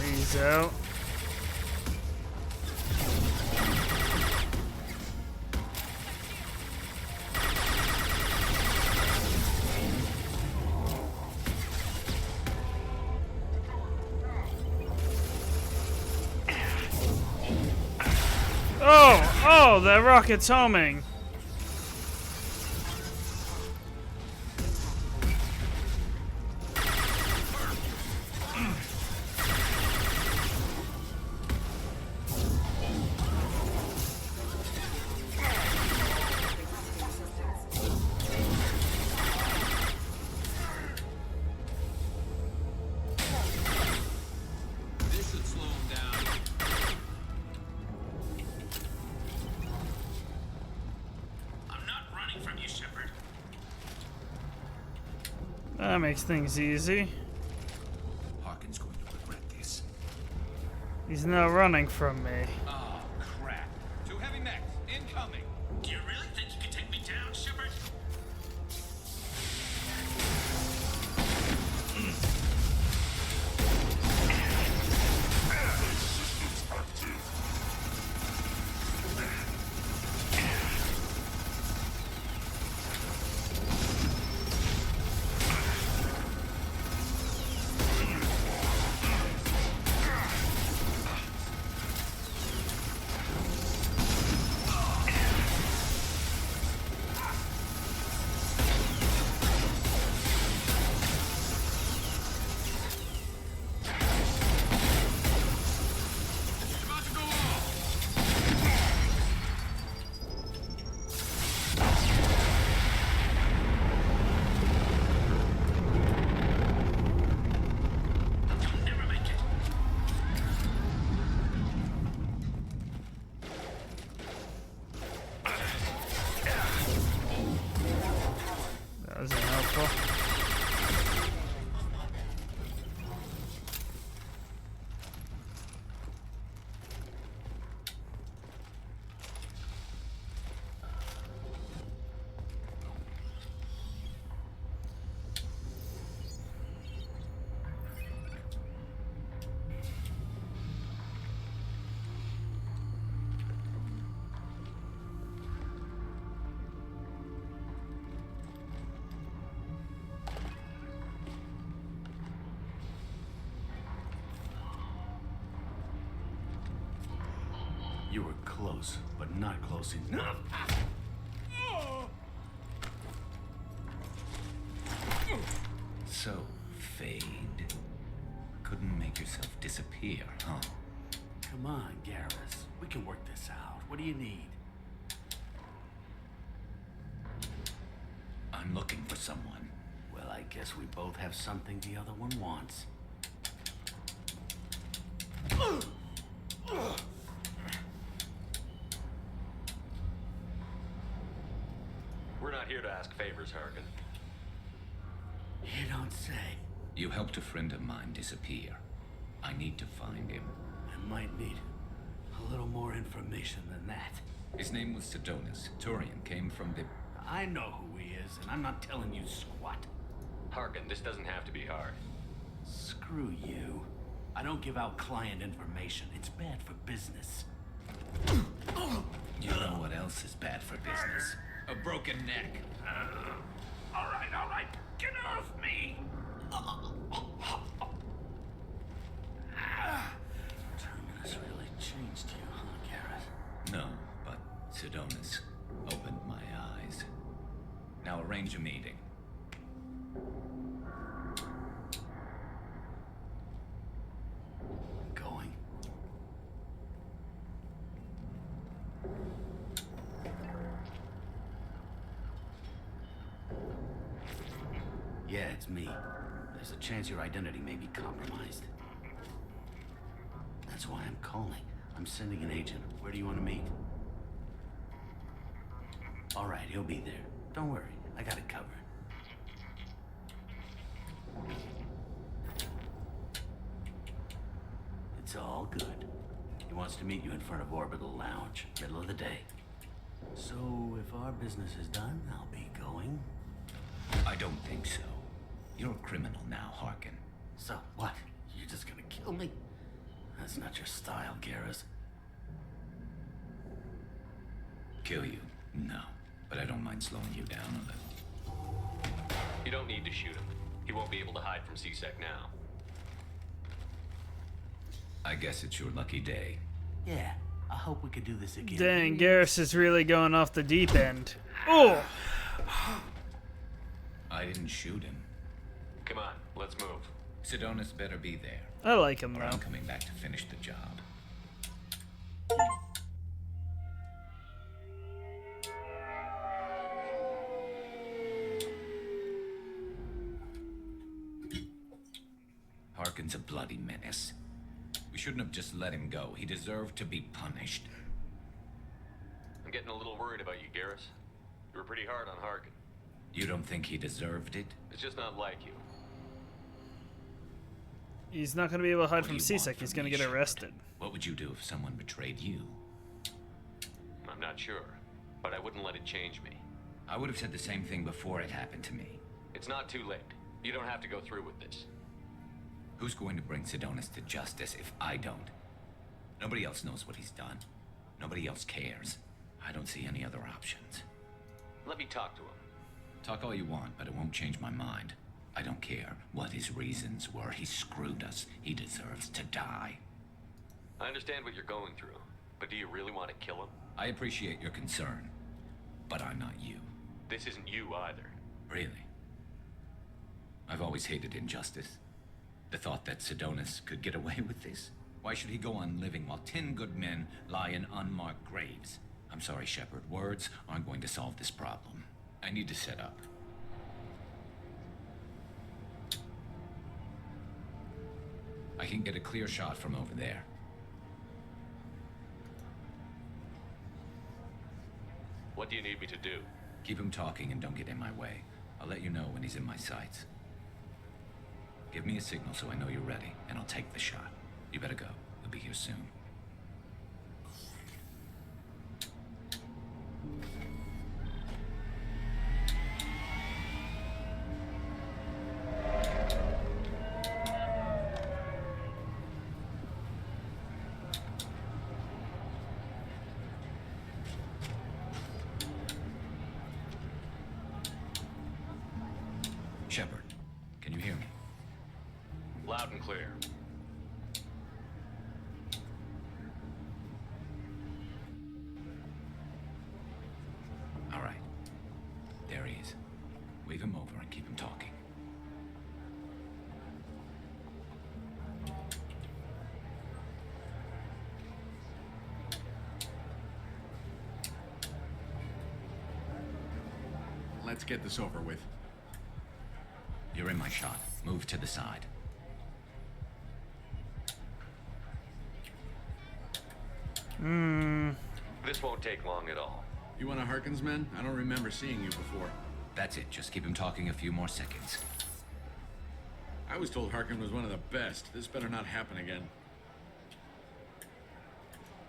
He's out. Oh, that rocket's homing. That makes things easy. Harkin's going to regret this. He's not running from me. Oh, crap. Two heavy mechs, incoming. Do you really think you can take me down, Shepard? helpful. You were close, but not close enough. So, Fade. Couldn't make yourself disappear, huh? Come on, Garrus. We can work this out. What do you need? I'm looking for someone. Well, I guess we both have something the other one wants. We're not here to ask favors, Harkin. You don't say. You helped a friend of mine disappear. I need to find him. I might need a little more information than that. His name was Sidonis. Turian came from the... I know who he is, and I'm not telling you squat. Harkin, this doesn't have to be hard. Screw you. I don't give out client information. It's bad for business. You know what else is bad for business? A broken neck. All right. Get off me! Terminus really changed you, huh, Garrett? No, but Sidonis opened my eyes. Now arrange a meeting. Going. Yeah, it's me. There's a chance your identity may be compromised. That's why I'm calling. I'm sending an agent. Where do you want to meet? All right, he'll be there. Don't worry, I got it covered. It's all good. He wants to meet you in front of Orbital Lounge, middle of the day. So, if our business is done, I'll be going. I don't think so. You're a criminal now, Harkin. So, what? You're just gonna kill me? That's not your style, Garrus. Kill you? No. But I don't mind slowing you down a little. You don't need to shoot him. He won't be able to hide from C-Sec now. I guess it's your lucky day. Yeah, I hope we could do this again. Dang, Garrus is really going off the deep end. Oh! I didn't shoot him. Come on, let's move. Sidonis better be there. I like him, or though. I'm coming back to finish the job. Harkin's a bloody menace. We shouldn't have just let him go. He deserved to be punished. I'm getting a little worried about you, Garrus. You were pretty hard on Harkin. You don't think he deserved it? It's just not like you. He's not going to be able to hide What do from you C-Sec. want He's from going to me, get Shepard? arrested. What would you do if someone betrayed you? I'm not sure, but I wouldn't let it change me. I would have said the same thing before it happened to me. It's not too late. You don't have to go through with this. Who's going to bring Sidonis to justice if I don't? Nobody else knows what he's done. Nobody else cares. I don't see any other options. Let me talk to him. Talk all you want, but it won't change my mind. I don't care what his reasons were. He screwed us. He deserves to die. I understand what you're going through, but do you really want to kill him? I appreciate your concern, but I'm not you. This isn't you either. Really? I've always hated injustice. The thought that Sidonis could get away with this. Why should he go on living while 10 good men lie in unmarked graves? I'm sorry, Shepard. Words aren't going to solve this problem. I need to set up. I can get a clear shot from over there. What do you need me to do? Keep him talking and don't get in my way. I'll let you know when he's in my sights. Give me a signal so I know you're ready, and I'll take the shot. You better go. He'll be here soon. Shepard, can you hear me? Loud and clear. All right. There he is. Wave him over and keep him talking. Let's get this over with. You're in my shot. Move to the side. This won't take long at all. You want a Harkins, man? I don't remember seeing you before. That's it. Just keep him talking a few more seconds. I was told Harkin was one of the best. This better not happen again.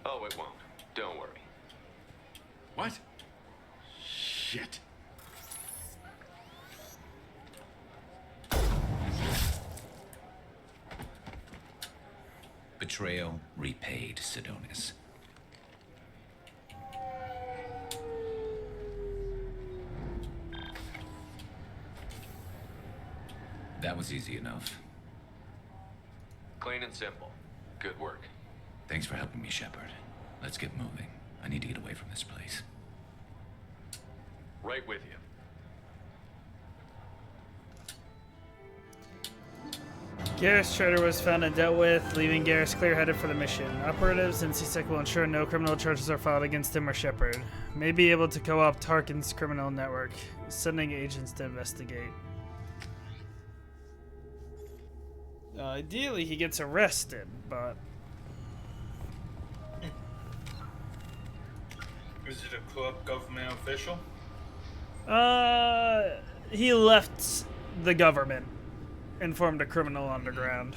Oh, it won't. Don't worry. What? Shit. Betrayal repaid, Sidonis. That was easy enough. Clean and simple. Good work. Thanks for helping me, Shepard. Let's get moving. I need to get away from this place. Right with you. Garrus Trader was found and dealt with, leaving Garrus clear-headed for the mission. Operatives in CSEC will ensure no criminal charges are filed against him or Shepard. May be able to co-opt Tarkin's criminal network, sending agents to investigate. Ideally, he gets arrested, but... Is it a corrupt government official? He left the government and formed a criminal underground.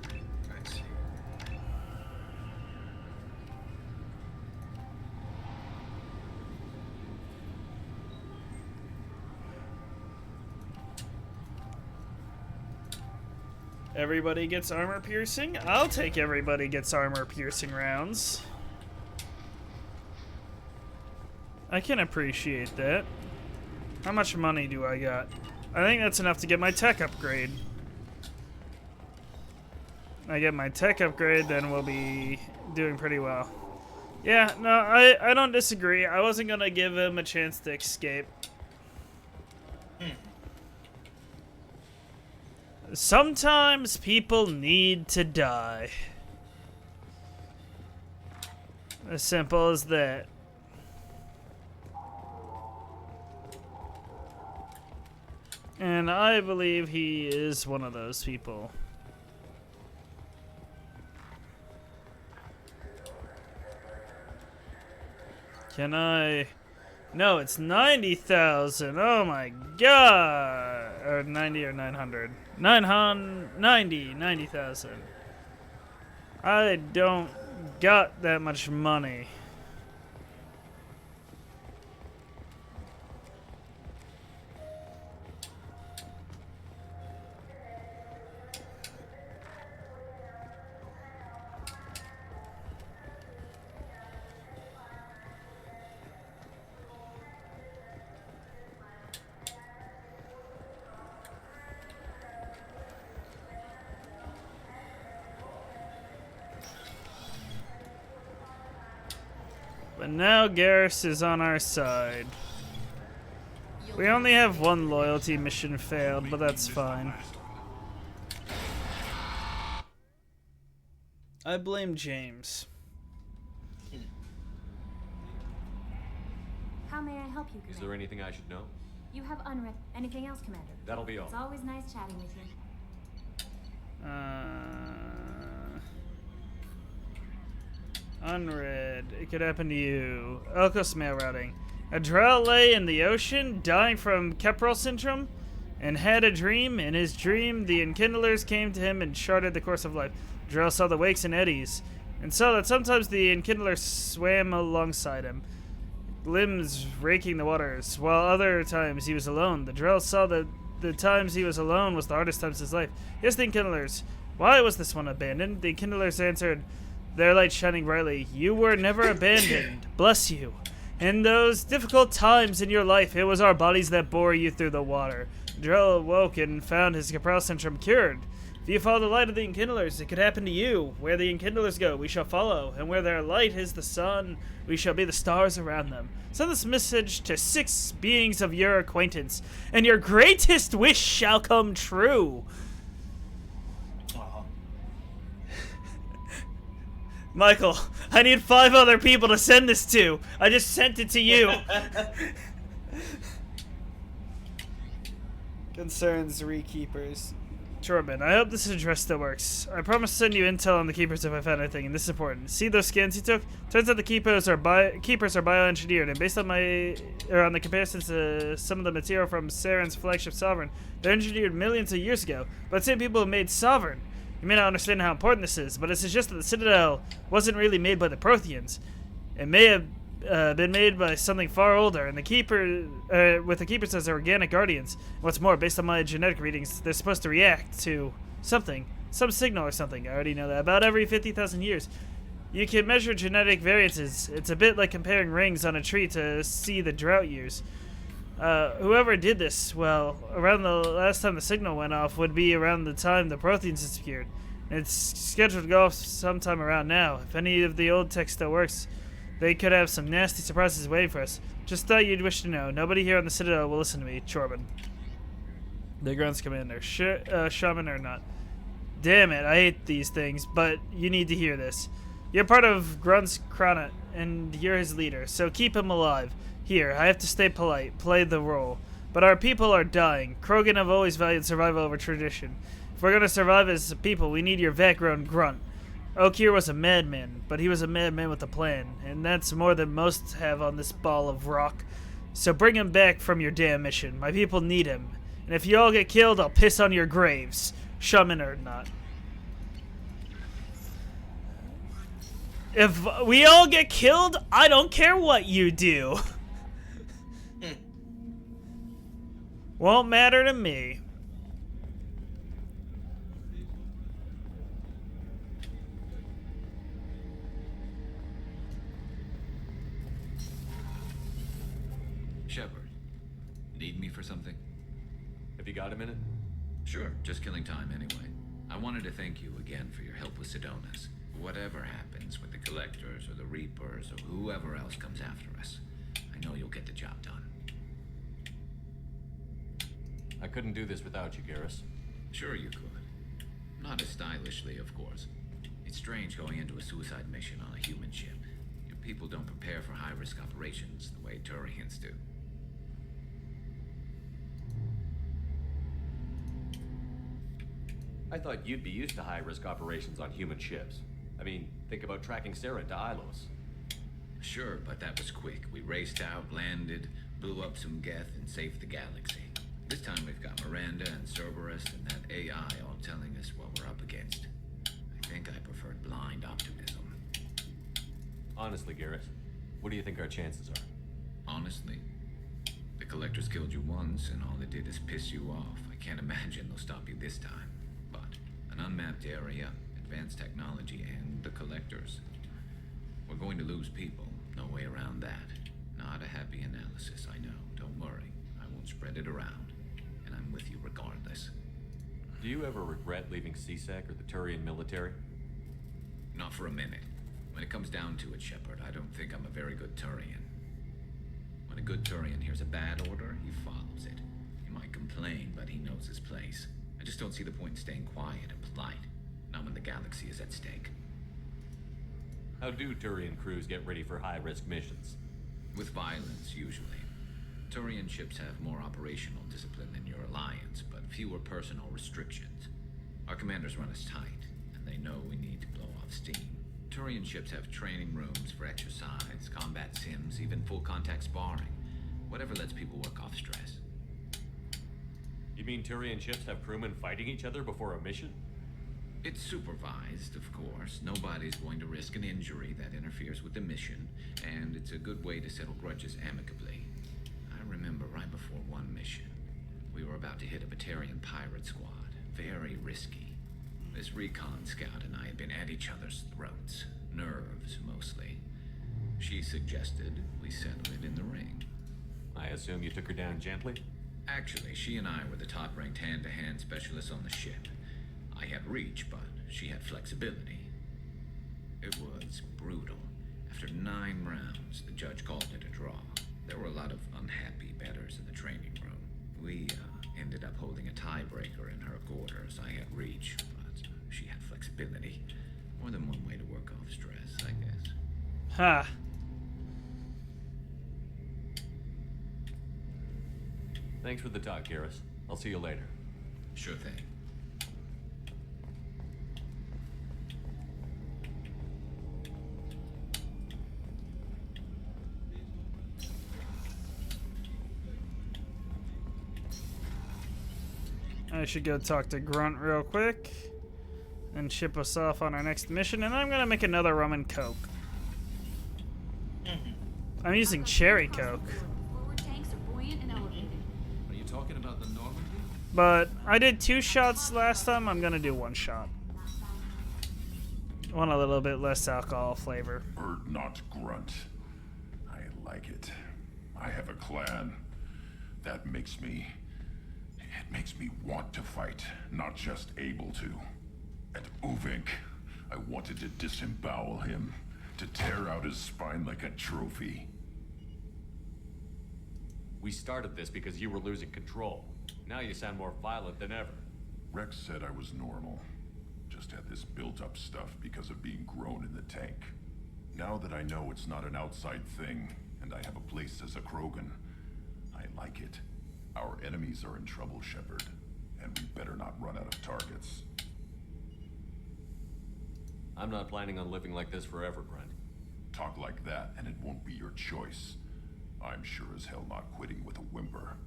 I see. Everybody gets armor piercing? I'll take everybody gets armor piercing rounds. I can appreciate that. How much money do I got? I think that's enough to get my tech upgrade. I get my tech upgrade, then we'll be doing pretty well. Yeah, no, I don't disagree. I wasn't gonna give him a chance to escape. Sometimes people need to die. As simple as that. And I believe he is one of those people. Can I... No, it's 90,000. Oh my god. Or 90 or 900. 90,000. I don't got that much money. But now Garrus is on our side. We only have one loyalty mission failed, but that's fine. I blame James. How may I help you, Commander? Is there anything I should know? You have unread. Anything else, Commander? That'll be all. It's always nice chatting with you. Unread. It could happen to you. Elkos mail routing. A drow lay in the ocean, dying from Keprel syndrome, and had a dream. In his dream, the enkindlers came to him and charted the course of life. Drow saw the wakes and eddies, and saw that sometimes the enkindlers swam alongside him, limbs raking the waters, while other times he was alone. The drow saw that the times he was alone was the hardest times of his life. Yes, the enkindlers. Why was this one abandoned? The enkindlers answered, their light shining brightly. You were never abandoned. Bless you. In those difficult times in your life, it was our bodies that bore you through the water. Drell awoke and found his Keprel syndrome cured. If you follow the light of the enkindlers, it could happen to you. Where the enkindlers go, we shall follow, and where their light is the sun, we shall be the stars around them. Send this message to 6 beings of your acquaintance, and your greatest wish shall come true. Michael, I need 5 other people to send this to. I just sent it to you. Concerns Rekeepers. Chorban, I hope this address still works. I promise to send you intel on the Keepers if I find anything, and this is important. See those scans you took? Turns out the Keepers are bioengineered, and based on on the comparisons to some of the material from Saren's flagship Sovereign, they're engineered millions of years ago. But same people who made Sovereign. You may not understand how important this is, but it suggests that the Citadel wasn't really made by the Protheans. It may have been made by something far older, and the with the Keepers as organic guardians. What's more, based on my genetic readings, they're supposed to react to something, some signal or something. I already know that. About every 50,000 years. You can measure genetic variances. It's a bit like comparing rings on a tree to see the drought years. Whoever did this, well, around the last time the signal went off would be around the time the Protheans disappeared. And it's scheduled to go off sometime around now. If any of the old tech still works, they could have some nasty surprises waiting for us. Just thought you'd wish to know. Nobody here on the Citadel will listen to me, Chorban. The Grunt's commander. Shaman or not. Damn it, I hate these things, but you need to hear this. You're part of Grunt's Kronut, and you're his leader, so keep him alive. Here, I have to stay polite, play the role. But our people are dying. Krogan have always valued survival over tradition. If we're gonna survive as a people, we need your vat-grown Grunt. Okir was a madman, but he was a madman with a plan, and that's more than most have on this ball of rock. So bring him back from your damn mission. My people need him. And if you all get killed, I'll piss on your graves. Shaman or not. If we all get killed, I don't care what you do. Won't matter to me. Shepard, need me for something? Have you got a minute? Sure, just killing time anyway. I wanted to thank you again for your help with Sidonis. Whatever happens with the Collectors or the Reapers or whoever else comes after us, I know you'll get the job done. I couldn't do this without you, Garrus. Sure you could. Not as stylishly, of course. It's strange going into a suicide mission on a human ship. Your people don't prepare for high-risk operations the way Turians do. I thought you'd be used to high-risk operations on human ships. I mean, think about tracking Sarah to Ilos. Sure, but that was quick. We raced out, landed, blew up some Geth, and saved the galaxy. This time we've got Miranda and Cerberus and that AI all telling us what we're up against. I think I preferred blind optimism. Honestly, Garrus, what do you think our chances are? Honestly, the Collectors killed you once, and all they did is piss you off. I can't imagine they'll stop you this time. But an unmapped area, advanced technology, and the Collectors. We're going to lose people. No way around that. Not a happy analysis, I know. Don't worry. I won't spread it around. And I'm with you regardless. Do you ever regret leaving CSEC or the Turian military? Not for a minute. When it comes down to it, Shepard, I don't think I'm a very good Turian. When a good Turian hears a bad order, he follows it. He might complain, but he knows his place. I just don't see the point in staying quiet and polite. Not when the galaxy is at stake. How do Turian crews get ready for high-risk missions? With violence, usually. Turian ships have more operational discipline than your alliance, but fewer personal restrictions. Our commanders run us tight, and they know we need to blow off steam. Turian ships have training rooms for exercise, combat sims, even full-contact sparring. Whatever lets people work off stress. You mean Turian ships have crewmen fighting each other before a mission? It's supervised, of course. Nobody's going to risk an injury that interferes with the mission, and it's a good way to settle grudges amicably. I remember right before one mission, we were about to hit a Batarian pirate squad. Very risky. This recon scout and I had been at each other's throats. Nerves, mostly. She suggested we settle it in the ring. I assume you took her down gently? Actually, she and I were the top-ranked hand-to-hand specialists on the ship. I had reach, but she had flexibility. It was brutal. After 9 rounds, the judge called it a draw. There were a lot of unhappy bettors in the training room. We ended up holding a tiebreaker in her quarters. I had reach, but she had flexibility. More than one way to work off stress, I guess. Ha. Thanks for the talk, Garrus. I'll see you later. Sure thing. I should go talk to Grunt real quick and ship us off on our next mission, and I'm gonna make another rum and coke. I'm using cherry coke. Forward tanks are buoyant and elevated. Are you talking about the Normandy? But I did 2 shots last time. I'm gonna do 1 shot. I want a little bit less alcohol flavor. Bird not grunt. I like it. I have a clan. That makes me... It makes me want to fight, not just able to. At Uvink, I wanted to disembowel him, to tear out his spine like a trophy. We started this because you were losing control. Now you sound more violent than ever. Rex said I was normal. Just had this built-up stuff because of being grown in the tank. Now that I know it's not an outside thing, and I have a place as a Krogan, I like it. Our enemies are in trouble, Shepard, and we better not run out of targets. I'm not planning on living like this forever, Grunt. Talk like that, and it won't be your choice. I'm sure as hell not quitting with a whimper.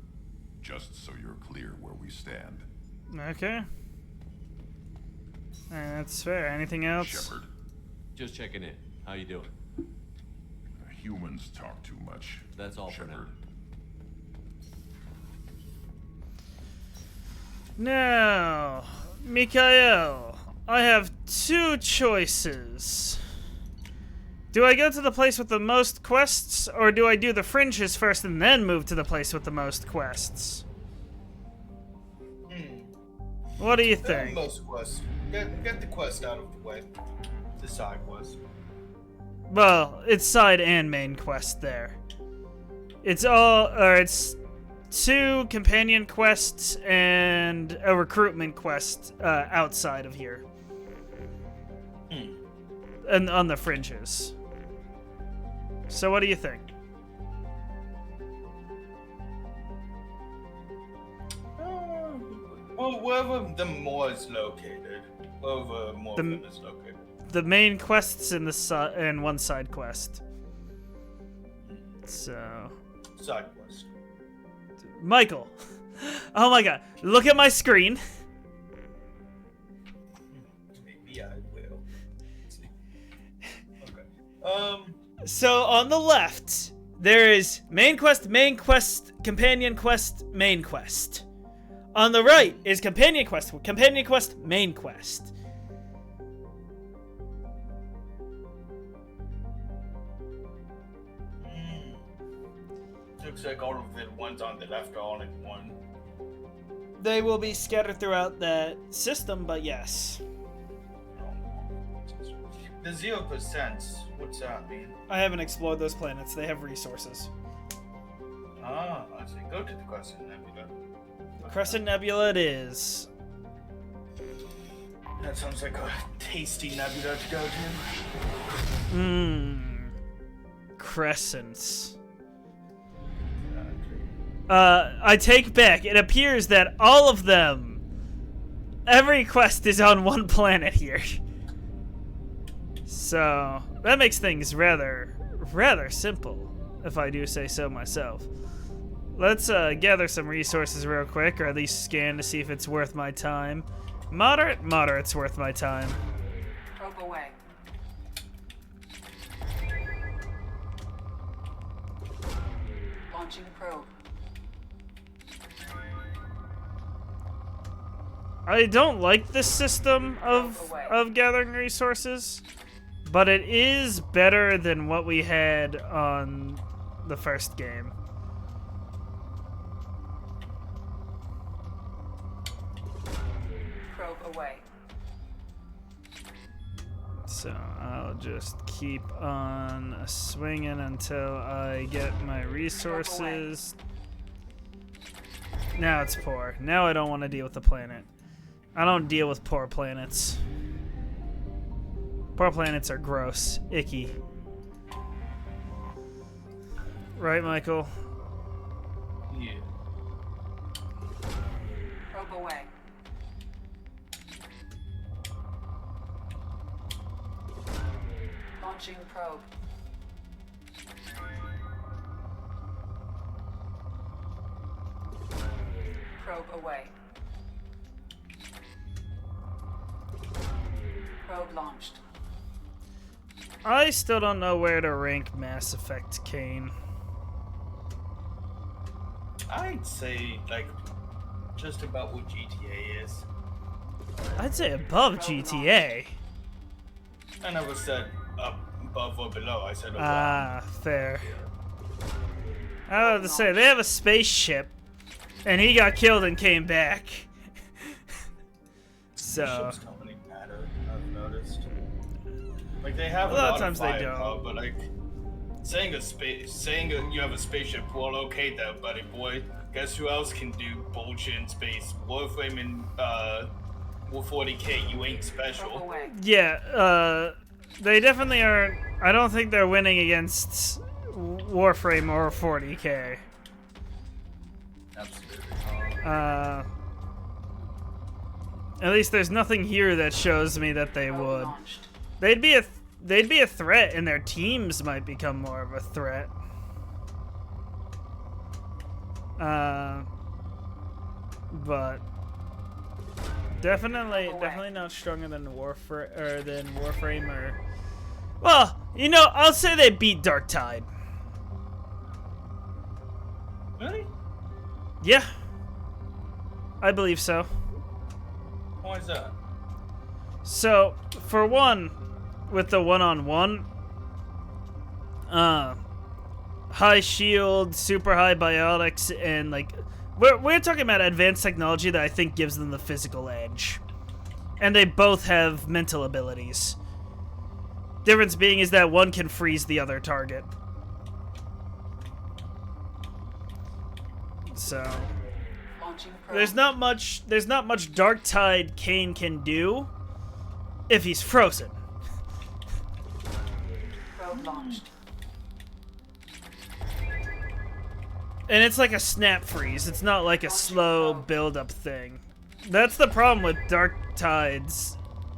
Just so you're clear where we stand. Okay. That's fair. Anything else? Shepard. Just checking in. How you doing? Humans talk too much. That's all Shepard. for now. Now, Mikhail, I have 2 choices. Do I go to the place with the most quests, or do I do the fringes first and then move to the place with the most quests? What do you think? Most quests. Get the quest out of the way. The side quest. Well, it's side and main quest there. It's all, or it's 2 companion quests and a recruitment quest outside of here. And on the fringes. So what do you think? Well, wherever the moor is located. Wherever more of them is located. The main quests in the and 1 side quest. So... Side quest. Michael! Oh my god. Look at my screen. Maybe I will. Okay. So on the left, there is main quest, companion quest, main quest. On the right is companion quest, main quest. Looks like all of the ones on the left are all in one. They will be scattered throughout the system, but yes. The 0%, what's that mean? I haven't explored those planets. They have resources. Ah, I see. Go to the Crescent Nebula. Crescent Nebula it is. That sounds like a tasty nebula to go to. Crescents. I take back. It appears that all of them, every quest is on 1 planet here. So that makes things rather simple, if I do say so myself. Let's gather some resources real quick, or at least scan to see if it's worth my time. Moderate's worth my time. Probe away. Launching probe. I don't like this system of gathering resources, but it is better than what we had on the first game. Probe away. So I'll just keep on swinging until I get my resources. Now it's poor. Now I don't want to deal with the planet. I don't deal with poor planets. Poor planets are gross. Icky. Right, Michael? Yeah. Probe away. Launching probe. Probe away. Probe launched. I still don't know where to rank Mass Effect Kane. I'd say, like, just about what GTA is. I'd say above GTA. I never said above or below, I said above. Ah, fair. I was to say, they have a spaceship, and he got killed and came back. So... Spaceships don't really matter, I've noticed. Like, they have a lot of of times they firepower, don't. but like, saying you have a spaceship, well, okay there, buddy boy. Guess who else can do bullshit in space? Warframe and, 40k, you ain't special. Yeah, they definitely aren't. I don't think they're winning against Warframe or 40k. Absolutely. At least there's nothing here that shows me that they would. They'd be a threat, and their teams might become more of a threat. But definitely not stronger than Warframe or. Well, you know, I'll say they beat Darktide. Really? Yeah, I believe so. Why is that? So, for one, with the one-on-one, high shield, super high biotics, and like, we're talking about advanced technology that I think gives them the physical edge. And they both have mental abilities. Difference being is that one can freeze the other target. So there's not much Darktide Kane can do if he's frozen. Probe launched. And it's like a snap freeze. It's not like a slow build-up thing. That's the problem with Darktide's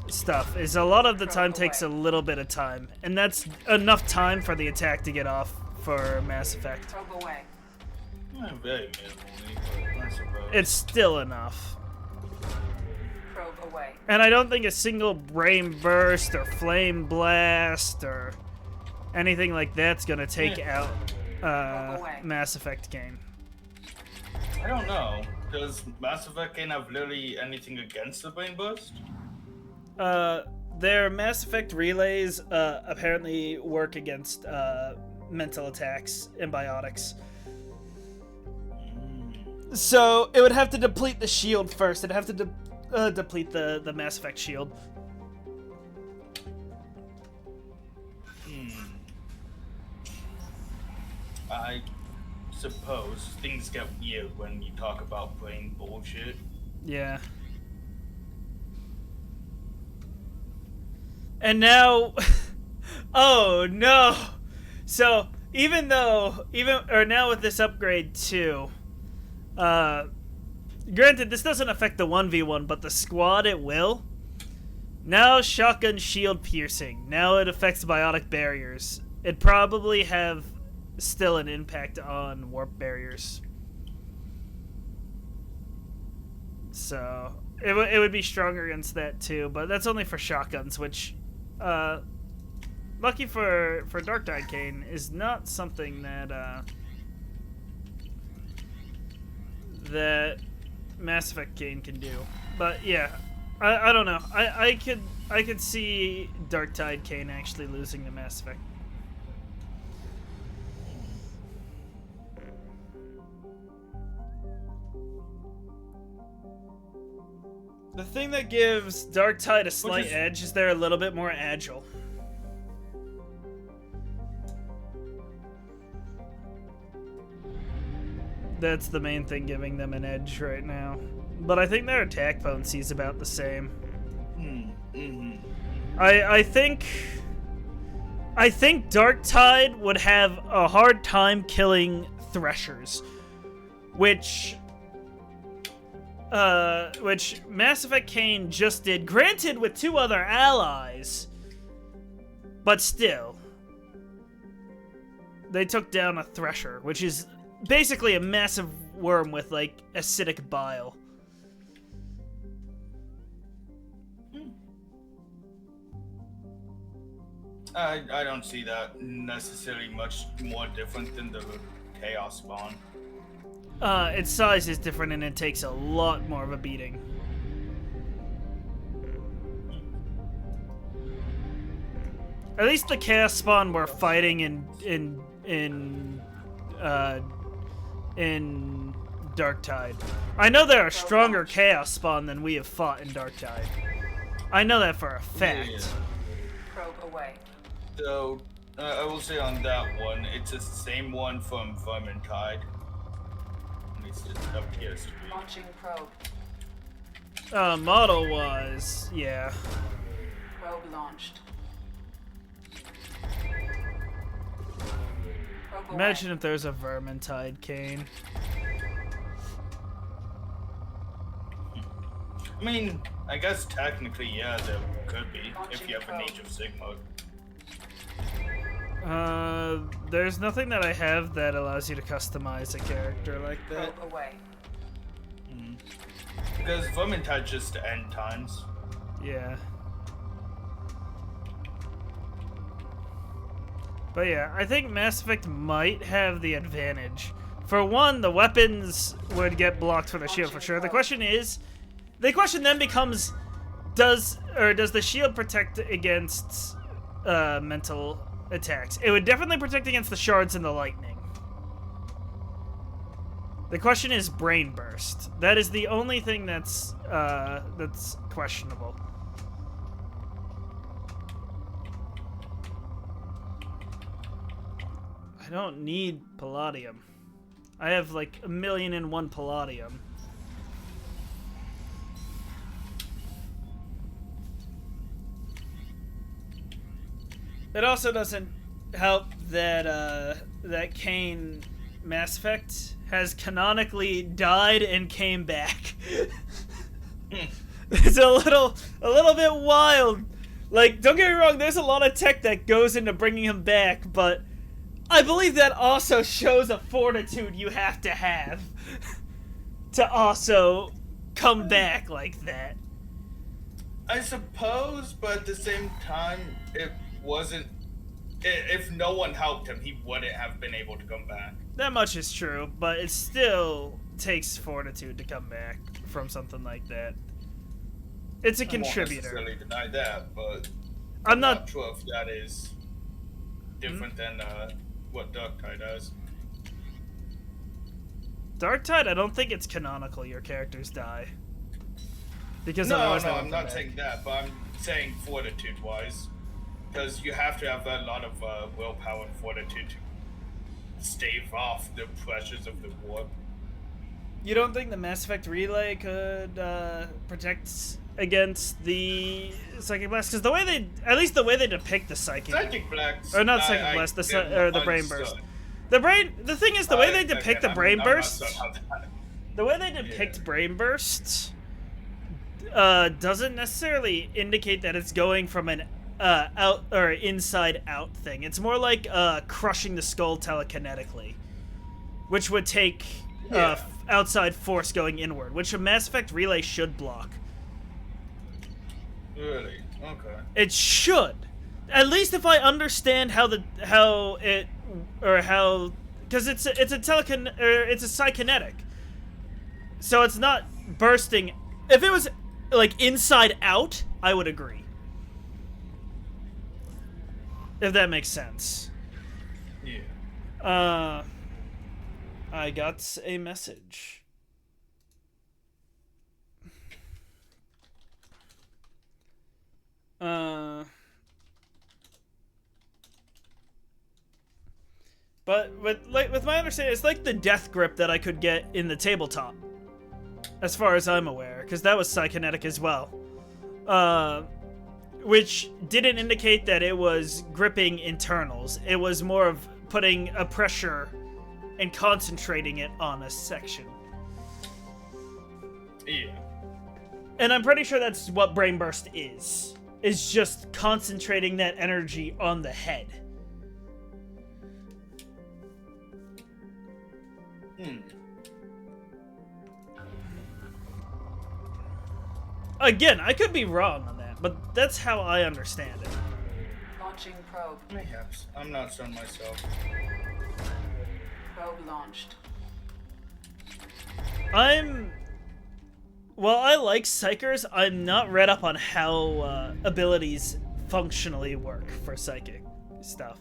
stuff, is a lot of the time takes a little bit of time. And that's enough time for the attack to get off for Mass Effect. Probe away. Very minimally, but not surprised. It's still enough. Probe away. And I don't think a single brain burst or flame blast or anything like that's gonna take out Mass Effect Kane. I don't know. Does Mass Effect Kane have literally anything against the brain burst? Their Mass Effect relays apparently work against mental attacks and biotics. So it would have to deplete the shield first. It'd have to deplete the Mass Effect shield. I suppose things get weird when you talk about brain bullshit. Yeah. And now, oh no! So now with this upgrade too, granted this doesn't affect the 1v1, but the squad it will. Now shotgun shield piercing. Now it affects biotic barriers. It'd probably have still an impact on warp barriers. So it would be stronger against that too, but that's only for shotguns, which lucky for Dark Tide Kane is not something that that Mass Effect Kane can do. But yeah, I don't know. I could see Dark Tide Kane actually losing the Mass Effect. The thing that gives Dark Tide a slight edge is they're a little bit more agile. That's the main thing giving them an edge right now. But I think their attack potency is about the same. I think Dark Tide would have a hard time killing Threshers, which Mass Effect Kane just did, granted with 2 other allies, but still. They took down a Thresher, which is basically a massive worm with, like, acidic bile. I don't see that necessarily much more different than the Chaos Spawn. Its size is different and it takes a lot more of a beating. At least the Chaos Spawn were fighting in Dark Tide. I know there are stronger Chaos Spawn than we have fought in Dark Tide. I know that for a fact. Yeah. Probe away. So, I will say on that one, it's the same one from Vermintide. At least it appears to be. Launching probe. Model-wise, yeah. Probe launched. Probe away. Imagine if there's a Vermintide Kane. I mean, I guess technically, yeah, there could be, if you have an Age of Sigmar. There's nothing that I have that allows you to customize a character like that. Probe away. Because Vermintide just end times. Yeah. But yeah, I think Mass Effect might have the advantage. For one, the weapons would get blocked for the shield for sure. The question then becomes, does the shield protect against mental attacks? It would definitely protect against the shards and the lightning. The question is brain burst. That is the only thing that's questionable. I don't need palladium. I have like 1,000,001 palladium. It also doesn't help that that Kane Mass Effect has canonically died and came back. It's a little bit wild. Like, don't get me wrong, there's a lot of tech that goes into bringing him back, but I believe that also shows a fortitude you have to also come back like that. I suppose, but at the same time, it wasn't. If no one helped him, he wouldn't have been able to come back. That much is true, but it still takes fortitude to come back from something like that. It's a contributor. I won't necessarily deny that, but I'm not sure if that is different than what Dark Tide does. Dark Tide, I don't think it's canonical. Your characters die. Because no, I'm not saying that, but I'm saying fortitude-wise. Because you have to have a lot of willpower and fortitude to stave off the pressures of the warp. You don't think the Mass Effect Relay could protect against the Psychic Blast? Because the way they, at least the way they depict the Psychic Blast, or not Psychic Blast, the Brain Burst. The thing is, the way they depict the Brain Burst, the way they depict Brain Bursts, doesn't necessarily indicate that it's going from an out or inside out thing. It's more like crushing the skull telekinetically, which would take outside force going inward, which a Mass Effect relay should block. Really? Okay. It should. At least if I understand how because it's a it's a psykinetic. So it's not bursting. If it was like inside out, I would agree. If that makes sense. Yeah. I got a message. But with my understanding, it's like the death grip that I could get in the tabletop, as far as I'm aware, because that was psykinetic as well. Which didn't indicate that it was gripping internals. It was more of putting a pressure and concentrating it on a section. Yeah. And I'm pretty sure that's what Brain Burst is. Is just concentrating that energy on the head. Again, I could be wrong on that, but that's how I understand it. Launching probe. Mayhaps. I'm not sure myself. Probe launched. While I like Psychers, I'm not read up on how abilities functionally work for psychic stuff.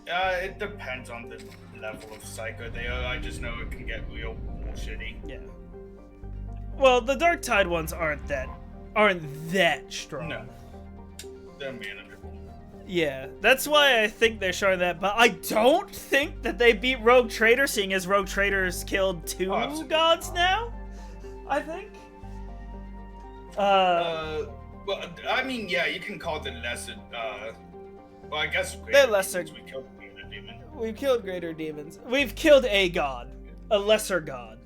It depends on the level of Psycho they are. I just know it can get real bullshitty. Yeah. Well, the Dark Tide ones aren't that strong. No. They're manageable. Yeah, that's why I think they're showing that, but I don't think that they beat Rogue Trader, seeing as Rogue Trader's killed 2 gods now, I think. Well, I mean, yeah, you can call the lesser, well, I guess they're lesser. We killed greater demon. We've killed greater demons. We've killed a god. A lesser god.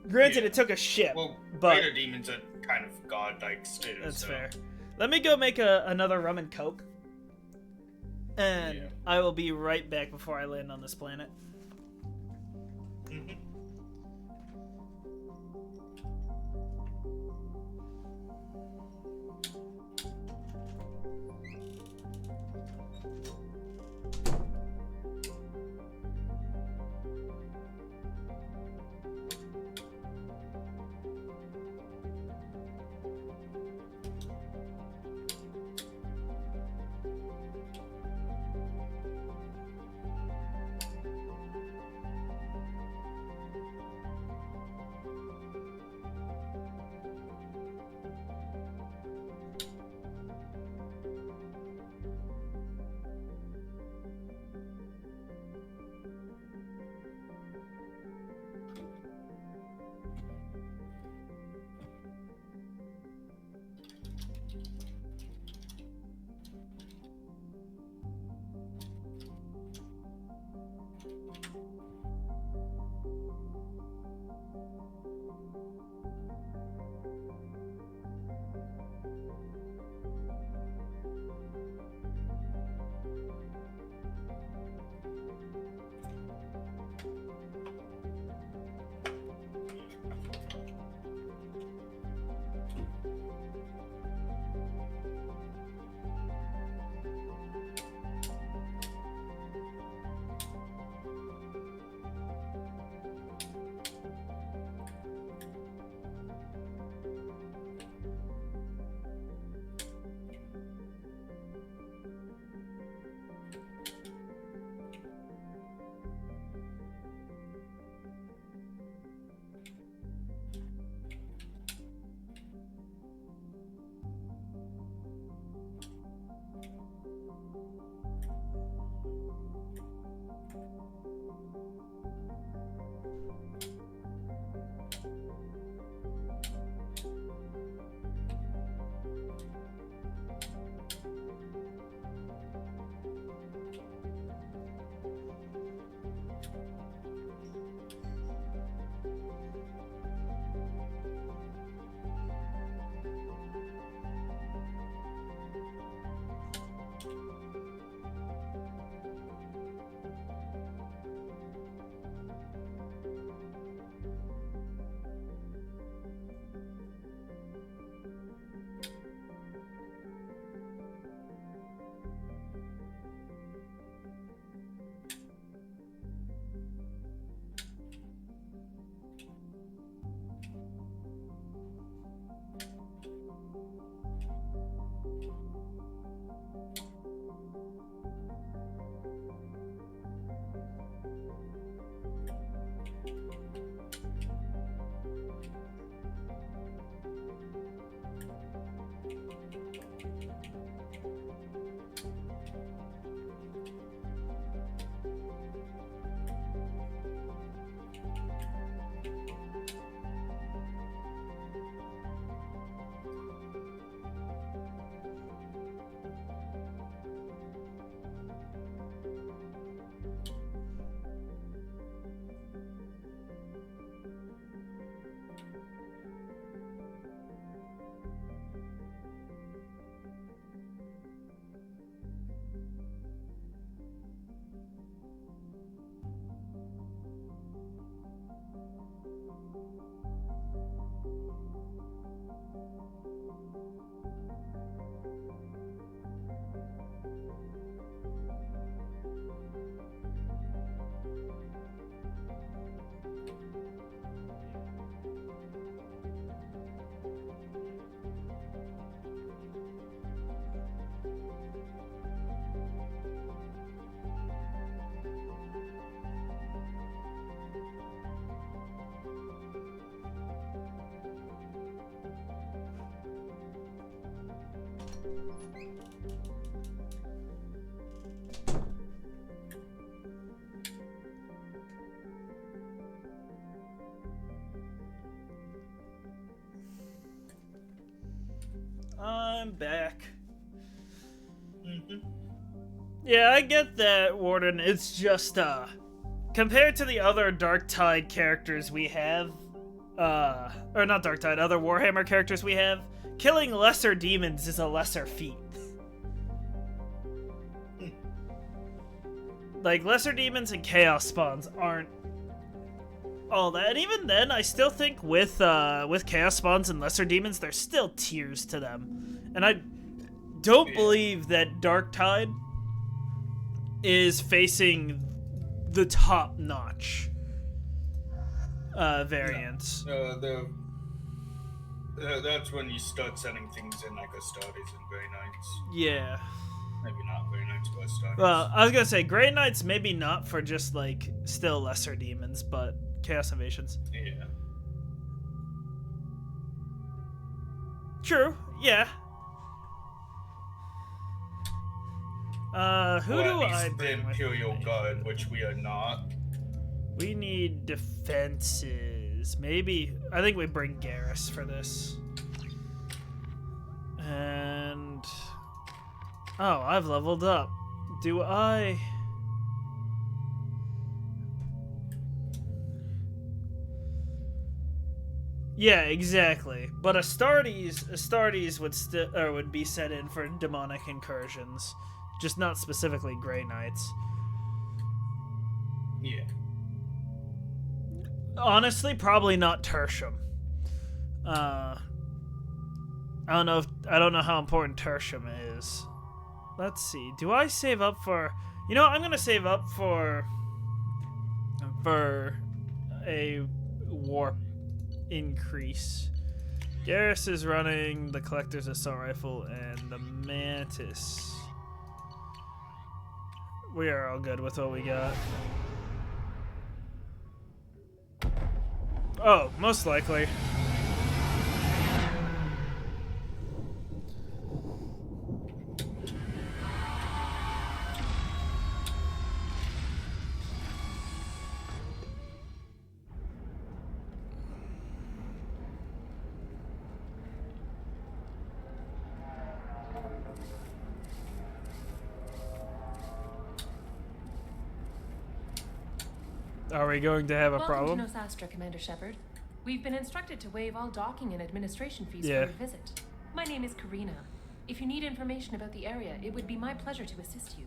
Granted, it took a ship, well, but... greater demons are kind of god-like too. That's fair. Let me go make another rum and coke. And I will be right back before I land on this planet. I'm back. Yeah, I get that, Warden. It's just, compared to the other Dark Tide characters we have, or not Dark Tide, other Warhammer characters we have, killing lesser demons is a lesser feat. Like, lesser demons and chaos spawns aren't all that. And even then, I still think with chaos spawns and lesser demons, there's still tiers to them. And I don't believe that Dark Tide is facing the top-notch variants. That's when you start setting things in like Astartes and Grey Knights. Yeah. Maybe not Grey Knights, but Astartes. Well, I was gonna say Grey Knights maybe not for just like still lesser demons, but Chaos Invasions. Yeah. True. Yeah. Who or do at least I the bring with Imperial me? Guard, which we are not. We need defenses. Maybe I think we bring Garrus for this. And oh, I've leveled up. Do I? Yeah, exactly. But Astartes would be set in for demonic incursions, just not specifically Grey Knights. Yeah. Honestly, probably not Tertium. I don't know how important Tertium is. Let's see. Do I save up for? You know, I'm gonna save up for a warp increase. Garrus is running the Collector's Assault Rifle and the Mantis. We are all good with what we got. Oh, most likely. Are we going to have a problem? Welcome to Nosastra, Commander Shepard. We've been instructed to waive all docking and administration fees for Yeah. your visit. My name is Karina. If you need information about the area, it would be my pleasure to assist you.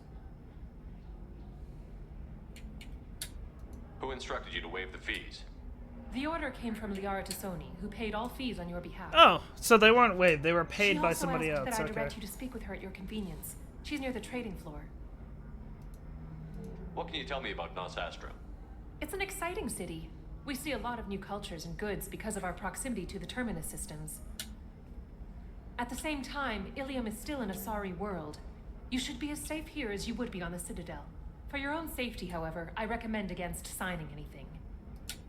Who instructed you to waive the fees? The order came from Liara Tassoni, who paid all fees on your behalf. Oh, so they weren't waived. They were paid by somebody She also else. asked that I Okay. direct you to speak with her at your convenience. She's near the trading floor. What can you tell me about Nosastra? It's an exciting city. We see a lot of new cultures and goods because of our proximity to the Terminus systems. At the same time, Ilium is still an Asari world. You should be as safe here as you would be on the Citadel. For your own safety, however, I recommend against signing anything.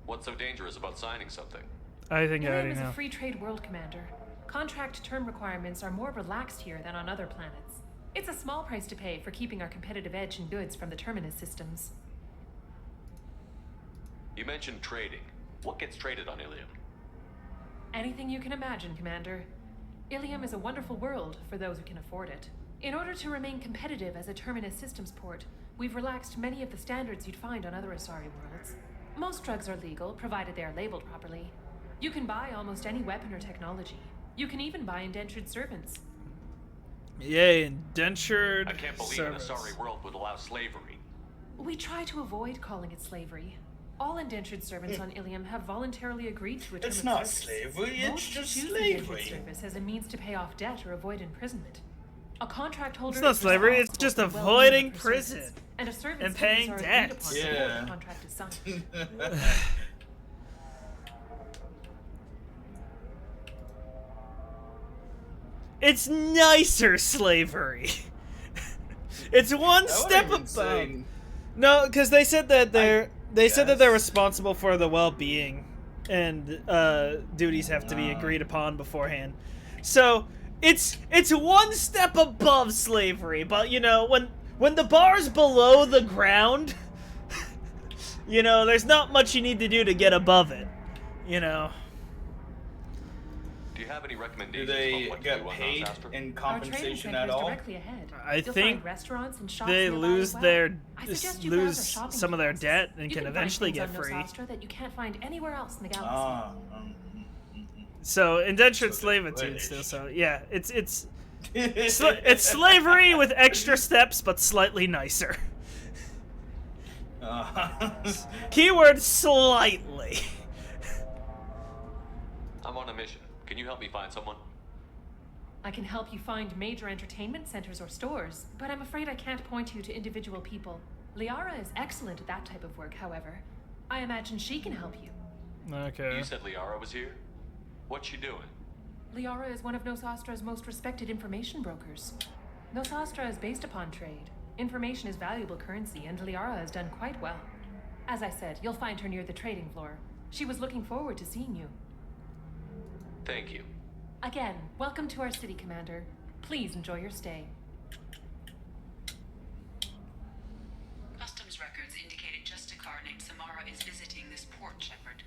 What's so dangerous about signing something? I think I Ilium already is know. a free trade world, Commander. Contract term requirements are more relaxed here than on other planets. It's a small price to pay for keeping our competitive edge in goods from the Terminus systems. You mentioned trading. What gets traded on Ilium? Anything you can imagine, Commander. Ilium is a wonderful world for those who can afford it. In order to remain competitive as a Terminus systems port, we've relaxed many of the standards you'd find on other Asari worlds. Most drugs are legal, provided they are labeled properly. You can buy almost any weapon or technology. You can even buy indentured servants. Yay, indentured I can't believe service. an Asari world would allow slavery. We try to avoid calling it slavery. All indentured servants on Ilium have voluntarily agreed to a term It's of not service. slavery, it's Most just choose slavery. indentured service as a means to pay off debt or avoid imprisonment. A contract holder It's not is slavery, it's responsible just for the well-being avoiding of her prison servants, and a servant's and paying duties are agreed debts. upon before Yeah. the contract is signed. It's nicer slavery. It's one That step would've been above. insane. No, because they said that they're guess. responsible for the well-being, and duties have to be agreed upon beforehand. So it's one step above slavery. But you know, when the bar's below the ground, you know, there's not much you need to do to get above it. You know. Do Do you have any Do recommendations they about what to get do on paid those, Astra? in Our training compensation center at is all? directly ahead. I You'll think find restaurants and shops they nearby lose as well. their I suggest you browse our lose shopping some of their kiosks. debt and You can find eventually things get on free. Nostastra that you can't find anywhere else in the galaxy. So indentured slavitude still. So yeah, it's it's slavery with extra steps, but slightly nicer. Keyword slightly. I'm on a mission. Can you help me find someone? I can help you find major entertainment centers or stores, but I'm afraid I can't point you to individual people. Liara is excellent at that type of work, however. I imagine she can help you. Okay. You said Liara was here? What's she doing? Liara is one of Nosastra's most respected information brokers. Nosastra is based upon trade. Information is valuable currency, and Liara has done quite well. As I said, you'll find her near the trading floor. She was looking forward to seeing you. Thank you. Again, welcome to our city, Commander. Please enjoy your stay. Customs records indicated just a car named Samara is visiting this port, Shepard.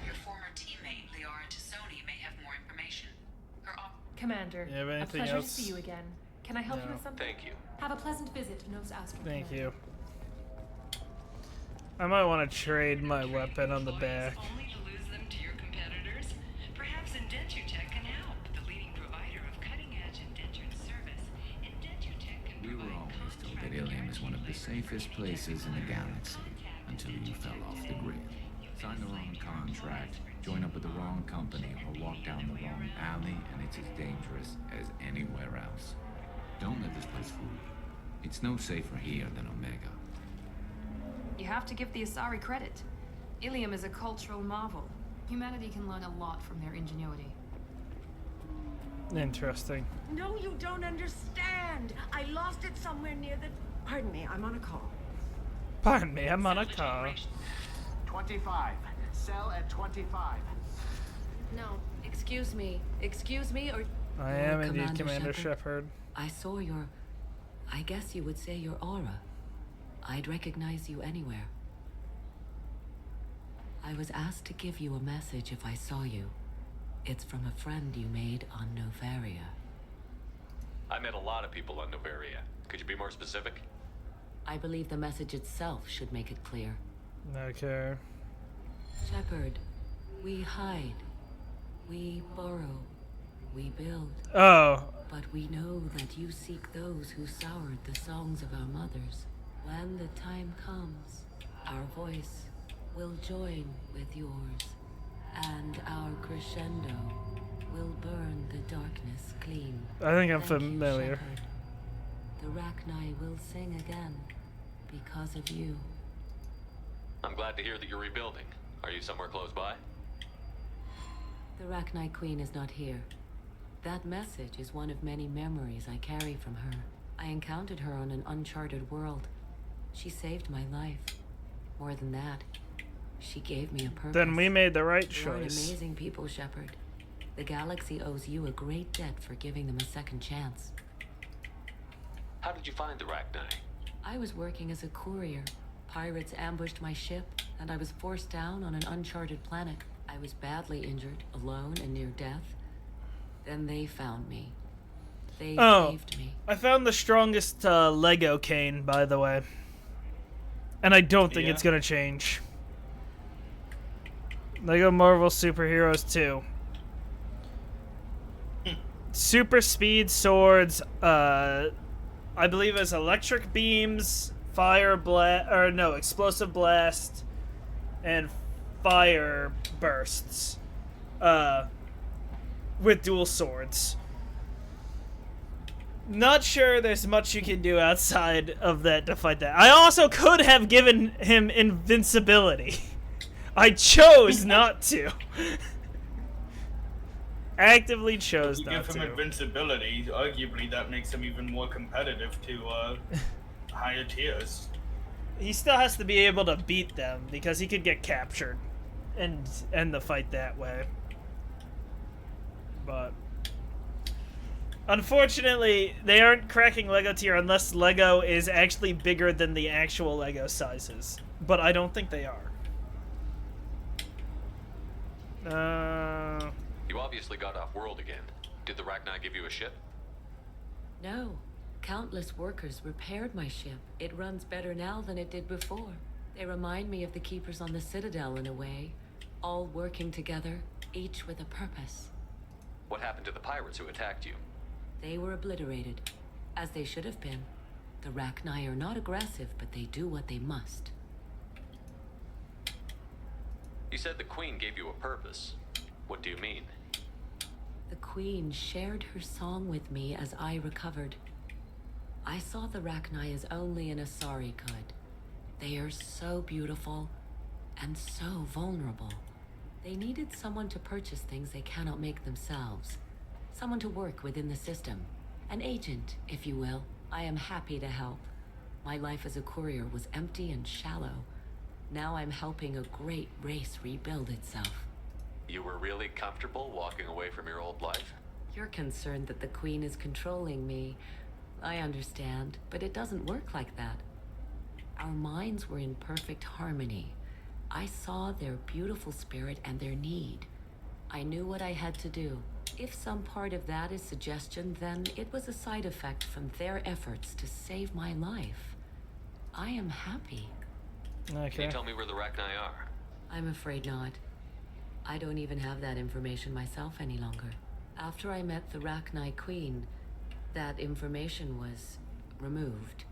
Your former teammate, Liara Tassoni, may have more information. Commander, You have a anything pleasure else? to see you again. Can I help you No. with something? Thank you. Have a pleasant visit to Nos Astra. Thank Commander. you. I might want to trade my weapon on the back. Only to lose them to your competitors? Perhaps Indentutech can help. The leading provider of cutting-edge indentured service. Indentutech can We were always told that Ilium is one of the safest places in the galaxy until you fell off the grid. Sign the wrong contract, join up with the wrong company, or walk down the wrong alley, and it's as dangerous as anywhere else. Don't let this place fool you. It's no safer here than Omega. You have to give the Asari credit. Ilium is a cultural marvel. Humanity can learn a lot from their ingenuity. Interesting. No, you don't understand. I lost it somewhere near the... Pardon me, I'm on a call. Pardon me, I'm on a call. 25. Sell at 25. No, excuse me, or... I am indeed Commander Shepard. I saw your... I guess you would say your aura. I'd recognize you anywhere. I was asked to give you a message if I saw you. It's from a friend you made on Novaria. I met a lot of people on Novaria. Could you be more specific? I believe the message itself should make it clear. Okay. Shepard, we hide. We borrow. We build. Oh. But we know that you seek those who soured the songs of our mothers. When the time comes, our voice will join with yours, and our crescendo will burn the darkness clean. I think I'm Thank you, familiar. Shepard. The Rachni will sing again because of you. I'm glad to hear that you're rebuilding. Are you somewhere close by? The Rachni Queen is not here. That message is one of many memories I carry from her. I encountered her on an uncharted world. She saved my life. More than that, she gave me a purpose. Then we made the right You're an choice. amazing people, Shepard. The galaxy owes you a great debt for giving them a second chance. How did you find the Rachni? I was working as a courier. Pirates ambushed my ship, and I was forced down on an uncharted planet. I was badly injured, alone and near death. Then they found me. They saved me. I found the strongest Lego cane, by the way. And I don't think it's gonna change. Lego Marvel Superheroes 2. Super speed swords, I believe it's electric beams, explosive blast, and fire bursts. With dual swords. Not sure there's much you can do outside of that to fight that. I also could have given him invincibility. I chose not to. Actively chose not Give him to. invincibility. Arguably, that makes him even more competitive to higher tiers. He still has to be able to beat them because he could get captured and end the fight that way. But unfortunately, they aren't cracking Lego tier unless Lego is actually bigger than the actual Lego sizes. But I don't think they are. You obviously got off world again. Did the Rachni give you a ship? No. Countless workers repaired my ship. It runs better now than it did before. They remind me of the Keepers on the Citadel in a way. All working together, each with a purpose. What happened to the pirates who attacked you? They were obliterated, as they should have been. The Rachni are not aggressive, but they do what they must. You said the Queen gave you a purpose. What do you mean? The Queen shared her song with me as I recovered. I saw the Rachni as only an Asari could. They are so beautiful and so vulnerable. They needed someone to purchase things they cannot make themselves. Someone to work within the system. An agent, if you will. I am happy to help. My life as a courier was empty and shallow. Now I'm helping a great race rebuild itself. You were really comfortable walking away from your old life? You're concerned that the Queen is controlling me. I understand, but it doesn't work like that. Our minds were in perfect harmony. I saw their beautiful spirit and their need. I knew what I had to do. If some part of that is suggestion, then it was a side effect from their efforts to save my life. I am happy. Okay. Can you tell me where the Rachni are? I'm afraid not. I don't even have that information myself any longer. After I met the Rachni Queen, that information was removed.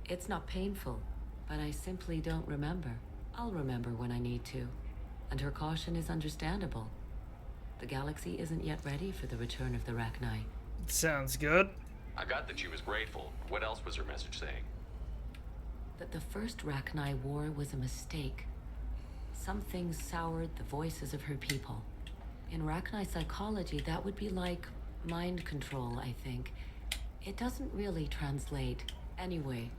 It's not painful, but I simply don't remember. I'll remember when I need to, and her caution is understandable. The galaxy isn't yet ready for the return of the Rachni. Sounds good. I got that she was grateful. What else was her message saying? That the first Rachni war was a mistake. Something soured the voices of her people. In Rachni psychology, that would be like mind control, I think. It doesn't really translate. Anyway,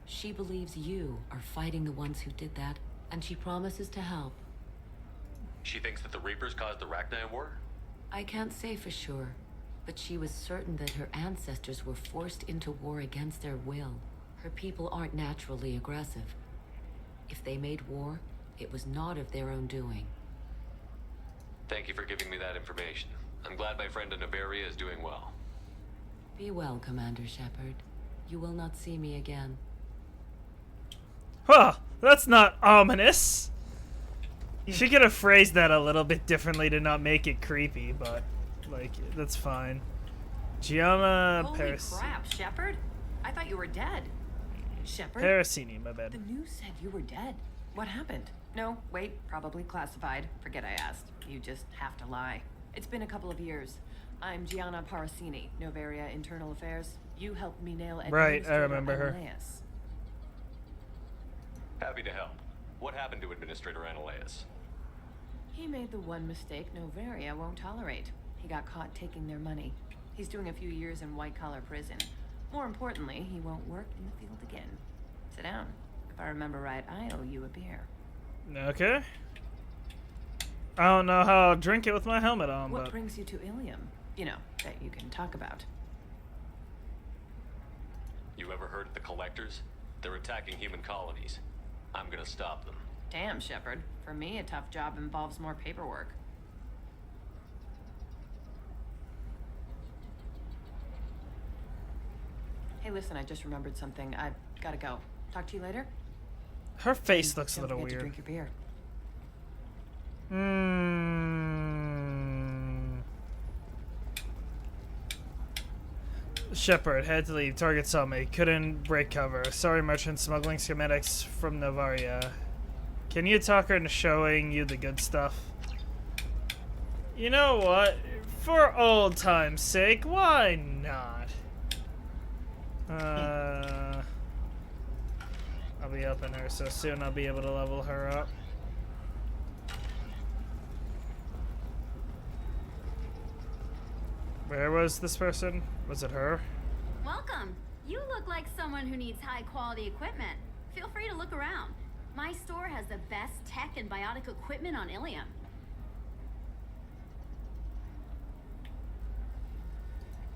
she believes you are fighting the ones who did that, and she promises to help. She thinks that the Reapers caused the Rachni war? I can't say for sure, but she was certain that her ancestors were forced into war against their will. Her people aren't naturally aggressive. If they made war, it was not of their own doing. Thank you for giving me that information. I'm glad my friend in Noveria is doing well. Be well, Commander Shepard. You will not see me again. Huh, that's not ominous. She could have phrased that a little bit differently to not make it creepy, but, like, that's fine. Gianna Holy crap, Shepard! I thought you were dead. Shepard? Parasini, my bad. The news said you were dead. What happened? No, wait, probably classified. Forget I asked. You just have to lie. It's been a couple of years. I'm Gianna Parasini, Noveria Internal Affairs. You helped me nail Right, I remember her. Ananias. Happy to help. What happened to Administrator Ananias? He made the one mistake Noveria won't tolerate. He got caught taking their money. He's doing a few years in white-collar prison. More importantly, he won't work in the field again. Sit down. If I remember right, I owe you a beer. Okay. I don't know how I'll drink it with my helmet on, What but... brings you to Ilium? You know, that you can talk about. You ever heard of the Collectors? They're attacking human colonies. I'm gonna stop them. Damn, Shepard. For me, a tough job involves more paperwork. Hey, listen, I just remembered something. I've gotta go. Talk to you later? Her face looks a Don't little forget to weird. drink your beer. Shepard had to leave. Target saw me. Couldn't break cover. Sorry, merchant smuggling schematics from Noveria. Can you talk her into showing you the good stuff? You know what? For old time's sake, why not? I'll be helping her, so soon I'll be able to level her up. Where was this person? Was it her? Welcome. You look like someone who needs high-quality equipment. Feel free to look around. My store has the best tech and biotic equipment on Ilium.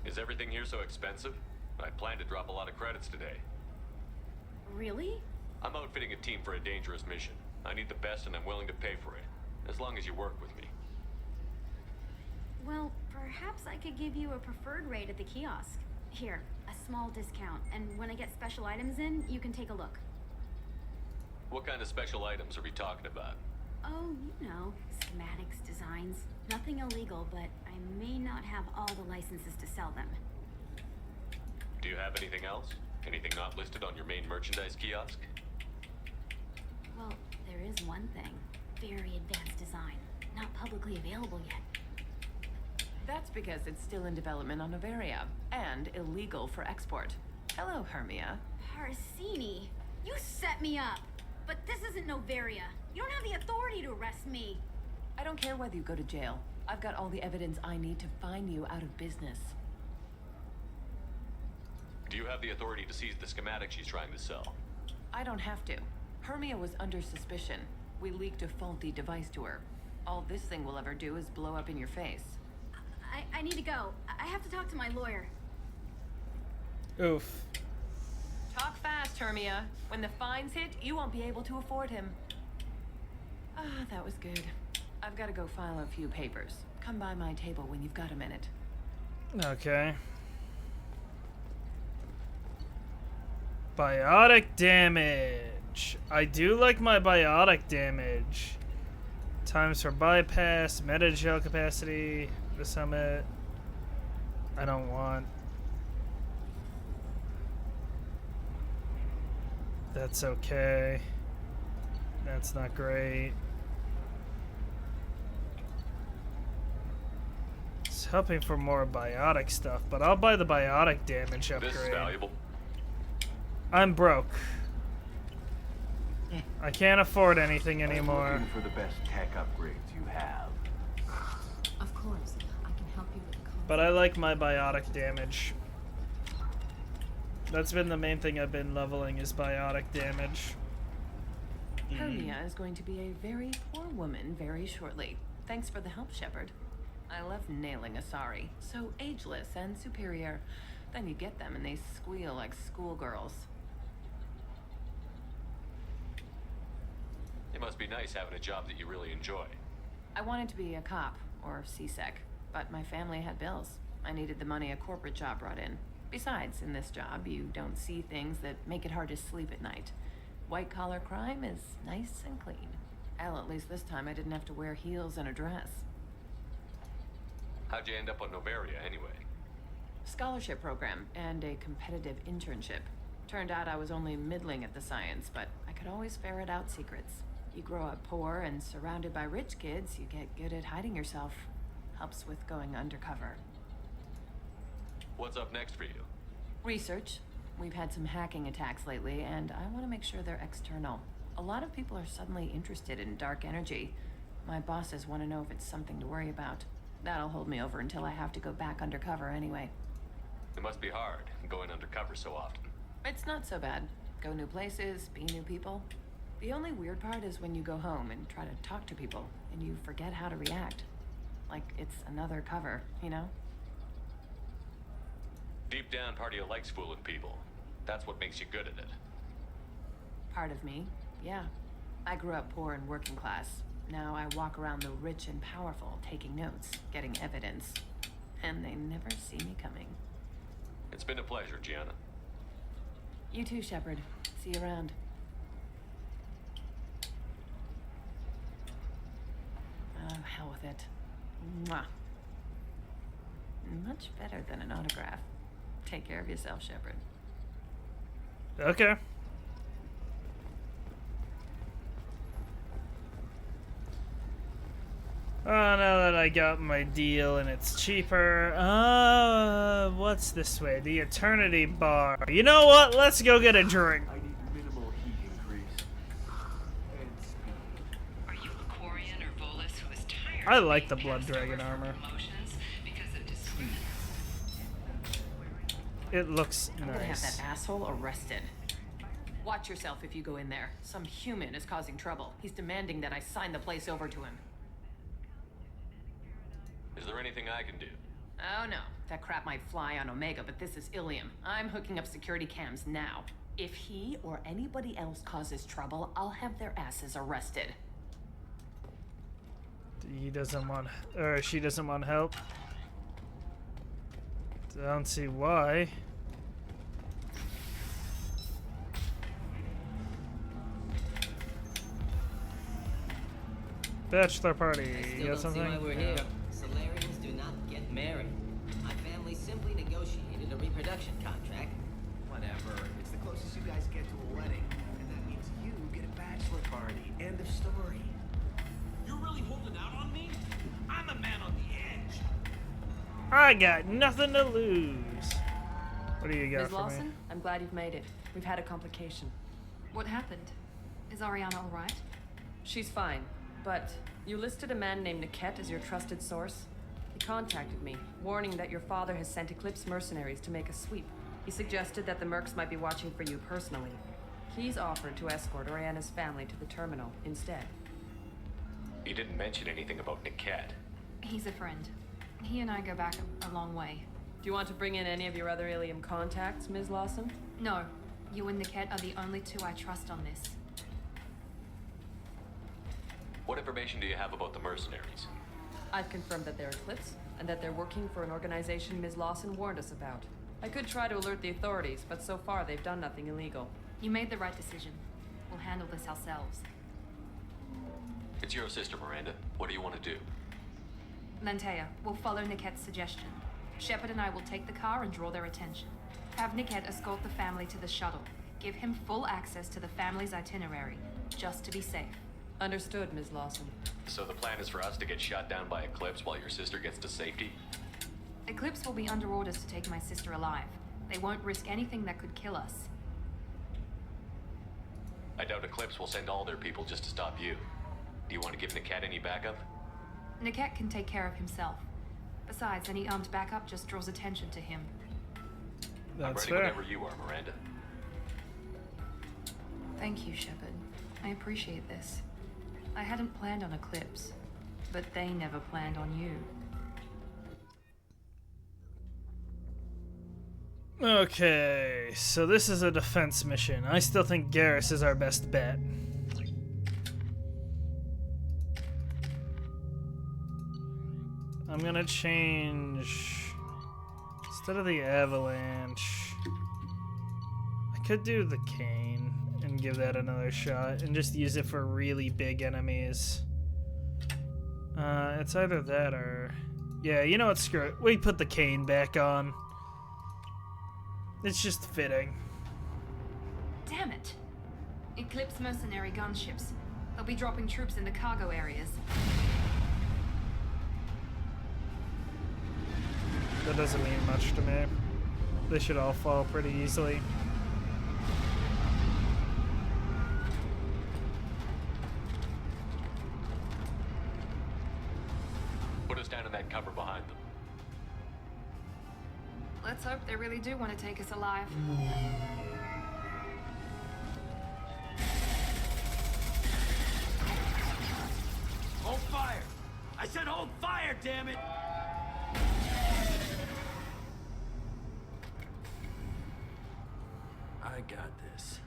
Is everything here so expensive? I plan to drop a lot of credits today. Really? I'm outfitting a team for a dangerous mission. I need the best and I'm willing to pay for it. As long as you work with me. Well, perhaps I could give you a preferred rate at the kiosk. Here, a small discount, and when I get special items in, you can take a look. What kind of special items are we talking about? Oh, you know, schematics, designs. Nothing illegal, but I may not have all the licenses to sell them. Do you have anything else? Anything not listed on your main merchandise kiosk? Well, there is one thing. Very advanced design. Not publicly available yet. That's because it's still in development on Noveria, and illegal for export. Hello, Hermia. Parsini, you set me up. But this isn't Noveria. You don't have the authority to arrest me. I don't care whether you go to jail. I've got all the evidence I need to find you out of business. Do you have the authority to seize the schematic she's trying to sell? I don't have to. Hermia was under suspicion. We leaked a faulty device to her. All this thing will ever do is blow up in your face. I need to go. I have to talk to my lawyer. Oof. Talk fast, Hermia. When the fines hit, you won't be able to afford him. Ah, that was good. I've got to go file a few papers. Come by my table when you've got a minute. Okay. Biotic damage. I do like my biotic damage. Times for bypass, meta gel capacity, the summit. I don't want. That's okay. That's not great. It's hoping for more biotic stuff, but I'll buy the biotic damage upgrade. This is valuable. I'm broke. I can't afford anything anymore. I'm looking for the best tech upgrades you have. Of course, I can help you with the cost. But I like my biotic damage. That's been the main thing I've been leveling is biotic damage. Hermia is going to be a very poor woman very shortly. Thanks for the help, Shepard. I love nailing Asari. So ageless and superior. Then you get them and they squeal like schoolgirls. It must be nice having a job that you really enjoy. I wanted to be a cop, or CSEC, but my family had bills. I needed the money a corporate job brought in. Besides, in this job, you don't see things that make it hard to sleep at night. White-collar crime is nice and clean. Hell, at least this time I didn't have to wear heels and a dress. How'd you end up on Noveria, anyway? Scholarship program and a competitive internship. Turned out I was only middling at the science, but I could always ferret out secrets. You grow up poor and surrounded by rich kids, you get good at hiding yourself. Helps with going undercover. What's up next for you? Research. We've had some hacking attacks lately, and I want to make sure they're external. A lot of people are suddenly interested in dark energy. My bosses want to know if it's something to worry about. That'll hold me over until I have to go back undercover anyway. It must be hard, going undercover so often. It's not so bad. Go new places, be new people. The only weird part is when you go home and try to talk to people, and you forget how to react. Like it's another cover, you know? Deep down, part of you likes fooling people. That's what makes you good at it. Part of me, yeah. I grew up poor and working class. Now I walk around the rich and powerful, taking notes, getting evidence. And they never see me coming. It's been a pleasure, Gianna. You too, Shepard. See you around. Oh, hell with it. Mwah. Much better than an autograph. Take care of yourself, Shepard. Okay. Oh, now that I got my deal and it's cheaper, what's this way? The Eternity Bar. You know what? Let's go get a drink. I need minimal heat increase. And speed. Are you a Quarian or Volus who is tired I of like the being Blood passed Dragon over for armor. promotions because of discrimination? It looks I'm gonna have nice. that asshole arrested. Watch yourself if you go in there. Some human is causing trouble. He's demanding that I sign the place over to him. Is there anything I can do? Oh no, that crap might fly on Omega, but this is Ilium. I'm hooking up security cams now. If he or anybody else causes trouble, I'll have their asses arrested. He doesn't want, or she doesn't want help. I don't see why. Bachelor party. You got something? Why we're here. Solarians do not get married. My family simply negotiated a reproduction contract. Whatever. It's the closest you guys get to a wedding. And that means you get a bachelor party. End of story. You're really holding out on me? I'm a man on the edge. I got nothing to lose. What do you got Ms. for Lawson, me? I'm glad you've made it. We've had a complication. What happened? Is Ariana all right? She's fine, but you listed a man named Niket as your trusted source. He contacted me, warning that your father has sent Eclipse mercenaries to make a sweep. He suggested that the Mercs might be watching for you personally. He's offered to escort Ariana's family to the terminal instead. He didn't mention anything about Niket. He's a friend. He and I go back a long way. Do you want to bring in any of your other Ilium contacts, Ms. Lawson? No. You and Niket are the only two I trust on this. What information do you have about the mercenaries? I've confirmed that they're Eclipse, and that they're working for an organization Ms. Lawson warned us about. I could try to alert the authorities, but so far they've done nothing illegal. You made the right decision. We'll handle this ourselves. It's your sister, Miranda. What do you want to do? Lantea, we'll follow Niket's suggestion. Shepard and I will take the car and draw their attention. Have Niket escort the family to the shuttle. Give him full access to the family's itinerary, just to be safe. Understood, Ms. Lawson. So the plan is for us to get shot down by Eclipse while your sister gets to safety? Eclipse will be under orders to take my sister alive. They won't risk anything that could kill us. I doubt Eclipse will send all their people just to stop you. Do you want to give Niket any backup? Niket can take care of himself. Besides, any armed backup just draws attention to him. I'm ready whenever you are, Miranda. Thank you, Shepard. I appreciate this. I hadn't planned on Eclipse, but they never planned on you. Okay, so this is a defense mission. I still think Garrus is our best bet. I'm gonna change, instead of the avalanche, I could do the cane and give that another shot and just use it for really big enemies. It's either that or, yeah, you know what, screw it. We put the cane back on. It's just fitting. Damn it! Eclipse mercenary gunships. They'll be dropping troops in the cargo areas. That doesn't mean much to me. They should all fall pretty easily. Put us down in that cover behind them. Let's hope they really do want to take us alive. Hold fire! I said hold fire, damn it! I got this.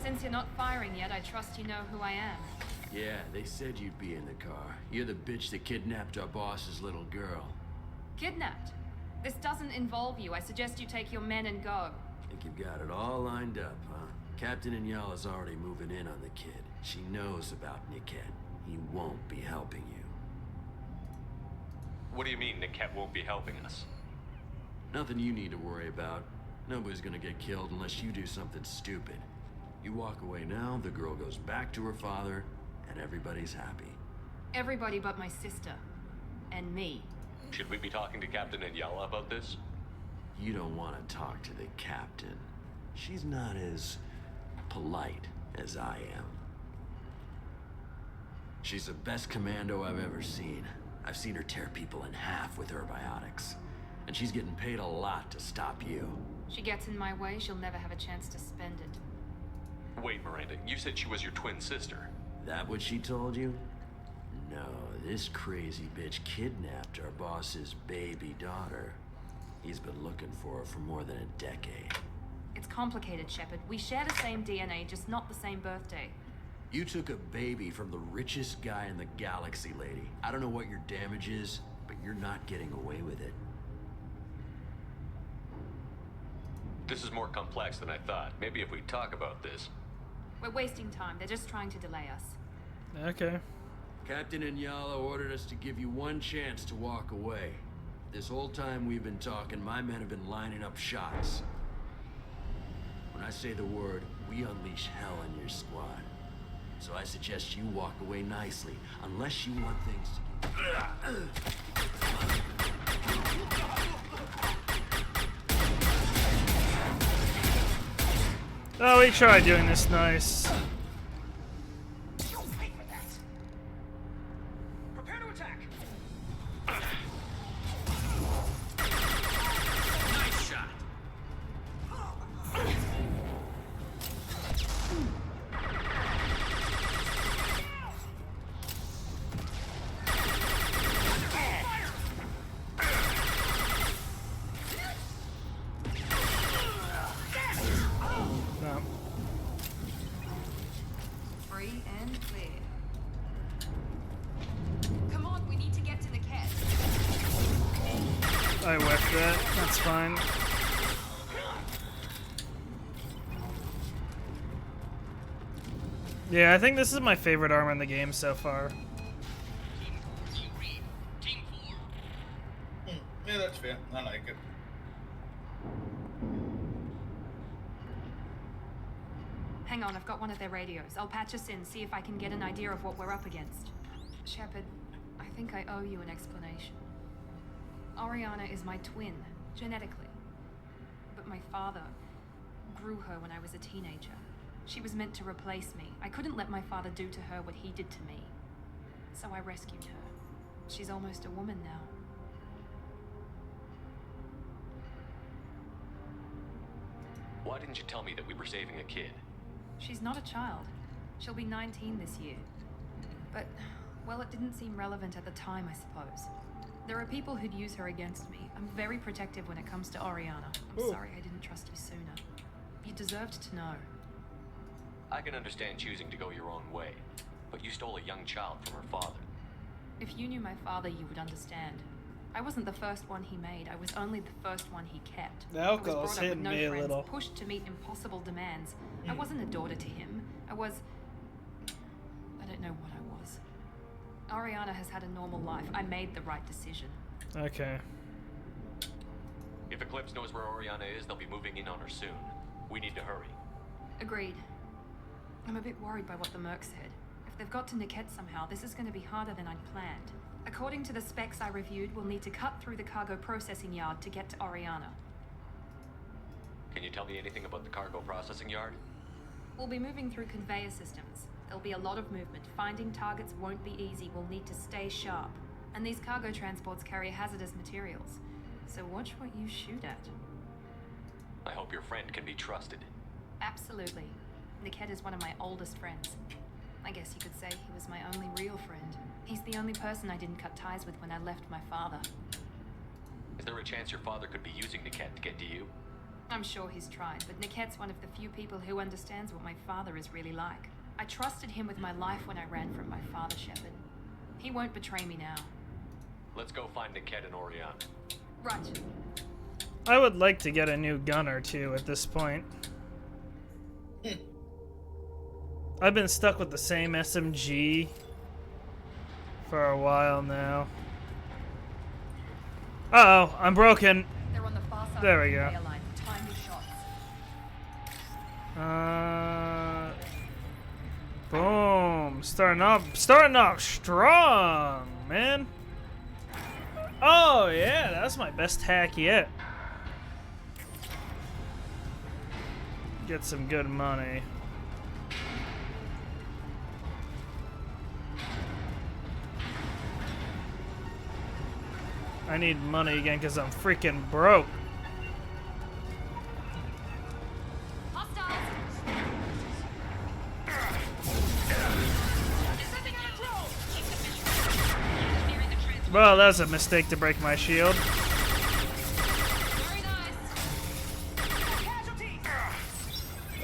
Since you're not firing yet, I trust you know who I am. Yeah, they said you'd be in the car. You're the bitch that kidnapped our boss's little girl. Kidnapped? This doesn't involve you. I suggest you take your men and go. Think you've got it all lined up, huh? Captain Inyala's already moving in on the kid. She knows about Niket. He won't be helping you. What do you mean Niket won't be helping us? Nothing you need to worry about. Nobody's gonna get killed unless you do something stupid. You walk away now, the girl goes back to her father, and everybody's happy. Everybody but my sister. And me. Should we be talking to Captain Inyala about this? You don't want to talk to the captain. She's not as polite as I am. She's the best commando I've ever seen. I've seen her tear people in half with her biotics. And she's getting paid a lot to stop you. She gets in my way, she'll never have a chance to spend it. Wait, Miranda, you said she was your twin sister. That what she told you? No, this crazy bitch kidnapped our boss's baby daughter. He's been looking for her for more than a decade. It's complicated, Shepard. We share the same DNA, just not the same birthday. You took a baby from the richest guy in the galaxy, lady. I don't know what your damage is, but you're not getting away with it. This is more complex than I thought. Maybe if we talk about this. We're wasting time. They're just trying to delay us. Okay. Captain Inyala ordered us to give you one chance to walk away. This whole time we've been talking, my men have been lining up shots. When I say the word, we unleash hell on your squad. So I suggest you walk away nicely, unless you want things to Oh, we tried doing this nice. Prepare to attack. Nice shot. No. Free and clear. Come on, we need to get to the cat. I whiffed that. That's fine. Yeah, I think this is my favorite armor in the game so far. Yeah, that's fair. I like it. Hang on, I've got one of their radios. I'll patch us in, see if I can get an idea of what we're up against. Shepard, I think I owe you an explanation. Oriana is my twin, genetically. But my father grew her when I was a teenager. She was meant to replace me. I couldn't let my father do to her what he did to me. So I rescued her. She's almost a woman now. Why didn't you tell me that we were saving a kid? She's not a child. She'll be 19 this year. But, well, it didn't seem relevant at the time, I suppose. There are people who'd use her against me. I'm very protective when it comes to Oriana. I'm sorry I didn't trust you sooner. You deserved to know. I can understand choosing to go your own way, but you stole a young child from her father. If you knew my father, you would understand. I wasn't the first one he made. I was only the first one he kept. The alcohol's hitting no me a friends, little. pushed to meet impossible demands. I wasn't a daughter to him. I don't know what I was. Oriana has had a normal life. I made the right decision. Okay. If Eclipse knows where Oriana is, they'll be moving in on her soon. We need to hurry. Agreed. I'm a bit worried by what the Merc said. If they've got to Niket somehow, this is going to be harder than I'd planned. According to the specs I reviewed, we'll need to cut through the cargo processing yard to get to Oriana. Can you tell me anything about the cargo processing yard? We'll be moving through conveyor systems. There'll be a lot of movement. Finding targets won't be easy. We'll need to stay sharp. And these cargo transports carry hazardous materials. So watch what you shoot at. I hope your friend can be trusted. Absolutely. Niket is one of my oldest friends. I guess you could say he was my only real friend. He's the only person I didn't cut ties with when I left my father. Is there a chance your father could be using Niket to get to you? I'm sure he's tried, but Niket's one of the few people who understands what my father is really like. I trusted him with my life when I ran from my father, Shepard. He won't betray me now. Let's go find Niket and Oriana. Right. I would like to get a new gun or two at this point. I've been stuck with the same SMG for a while now. Uh-oh, I'm broken. They're on the far side There of we the go. conveyor line. Time your shots. Boom. Starting off strong, man. Oh yeah, that's my best hack yet. Get some good money. I need money again because I'm freaking broke. Well, that's a mistake to break my shield.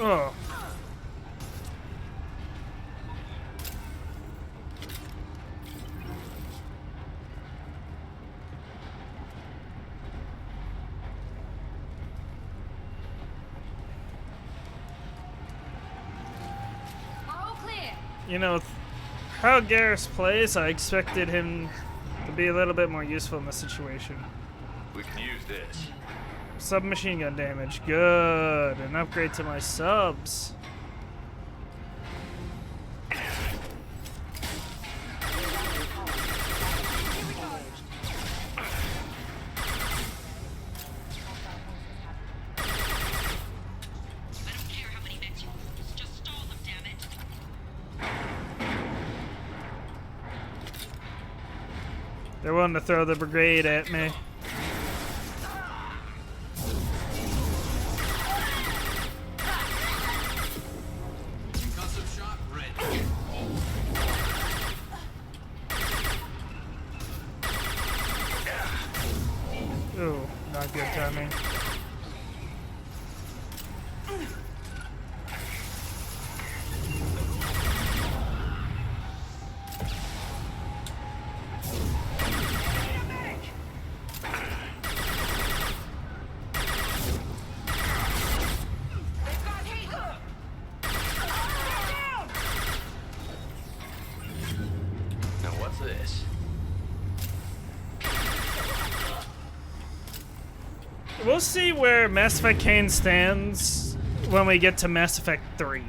Oh. All clear. You know, how Garrus plays, I expected him to be a little bit more useful in this situation. We can use this. Submachine gun damage. Good. An upgrade to my subs. They're willing to throw the brigade at me. Concussive shot ready. Ooh, not good timing. Now what's this? We'll see where Mass Effect Kane stands when we get to Mass Effect 3.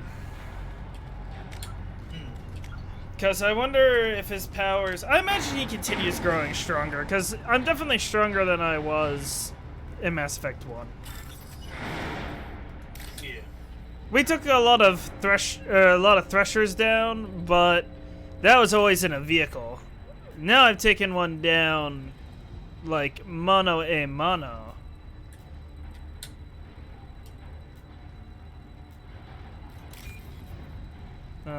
Because I wonder if his powers... I imagine he continues growing stronger, because I'm definitely stronger than I was in Mass Effect 1. Yeah. We took a lot of threshers down, but that was always in a vehicle. Now I've taken one down, like, mano a mano. There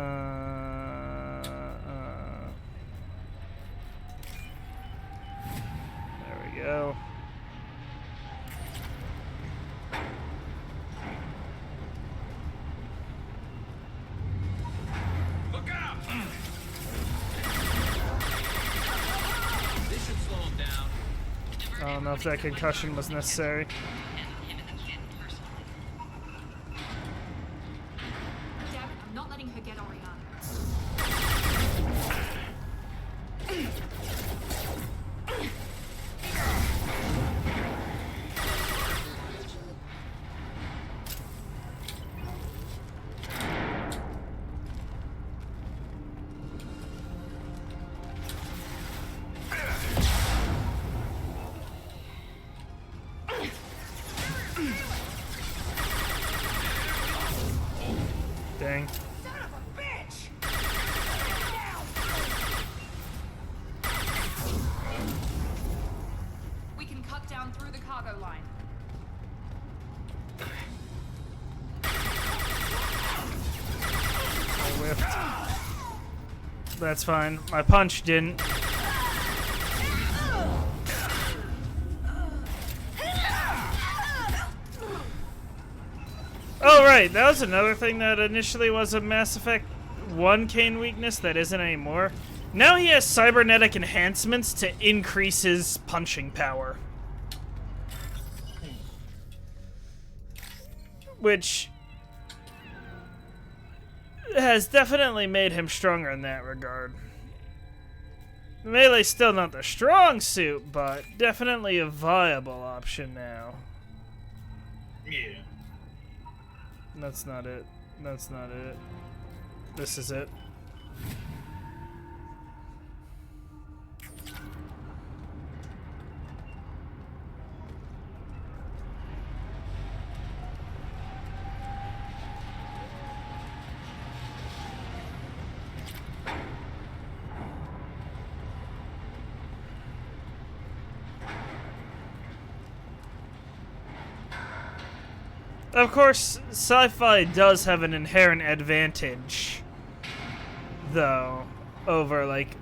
we go. Look out! This should slow him down. I don't know if that concussion was necessary. Damn it, I'm not letting her get Oriana. Dang. We can cut down through the cargo line. I whiffed. That's fine. My punch didn't. Oh, right. That was another thing that initially was a Mass Effect 1 Kane weakness that isn't anymore. Now he has cybernetic enhancements to increase his punching power. Which has definitely made him stronger in that regard. Melee's still not the strong suit, but definitely a viable option now. Yeah. That's not it. That's not it. This is it. Of course, sci-fi does have an inherent advantage, though, over, like,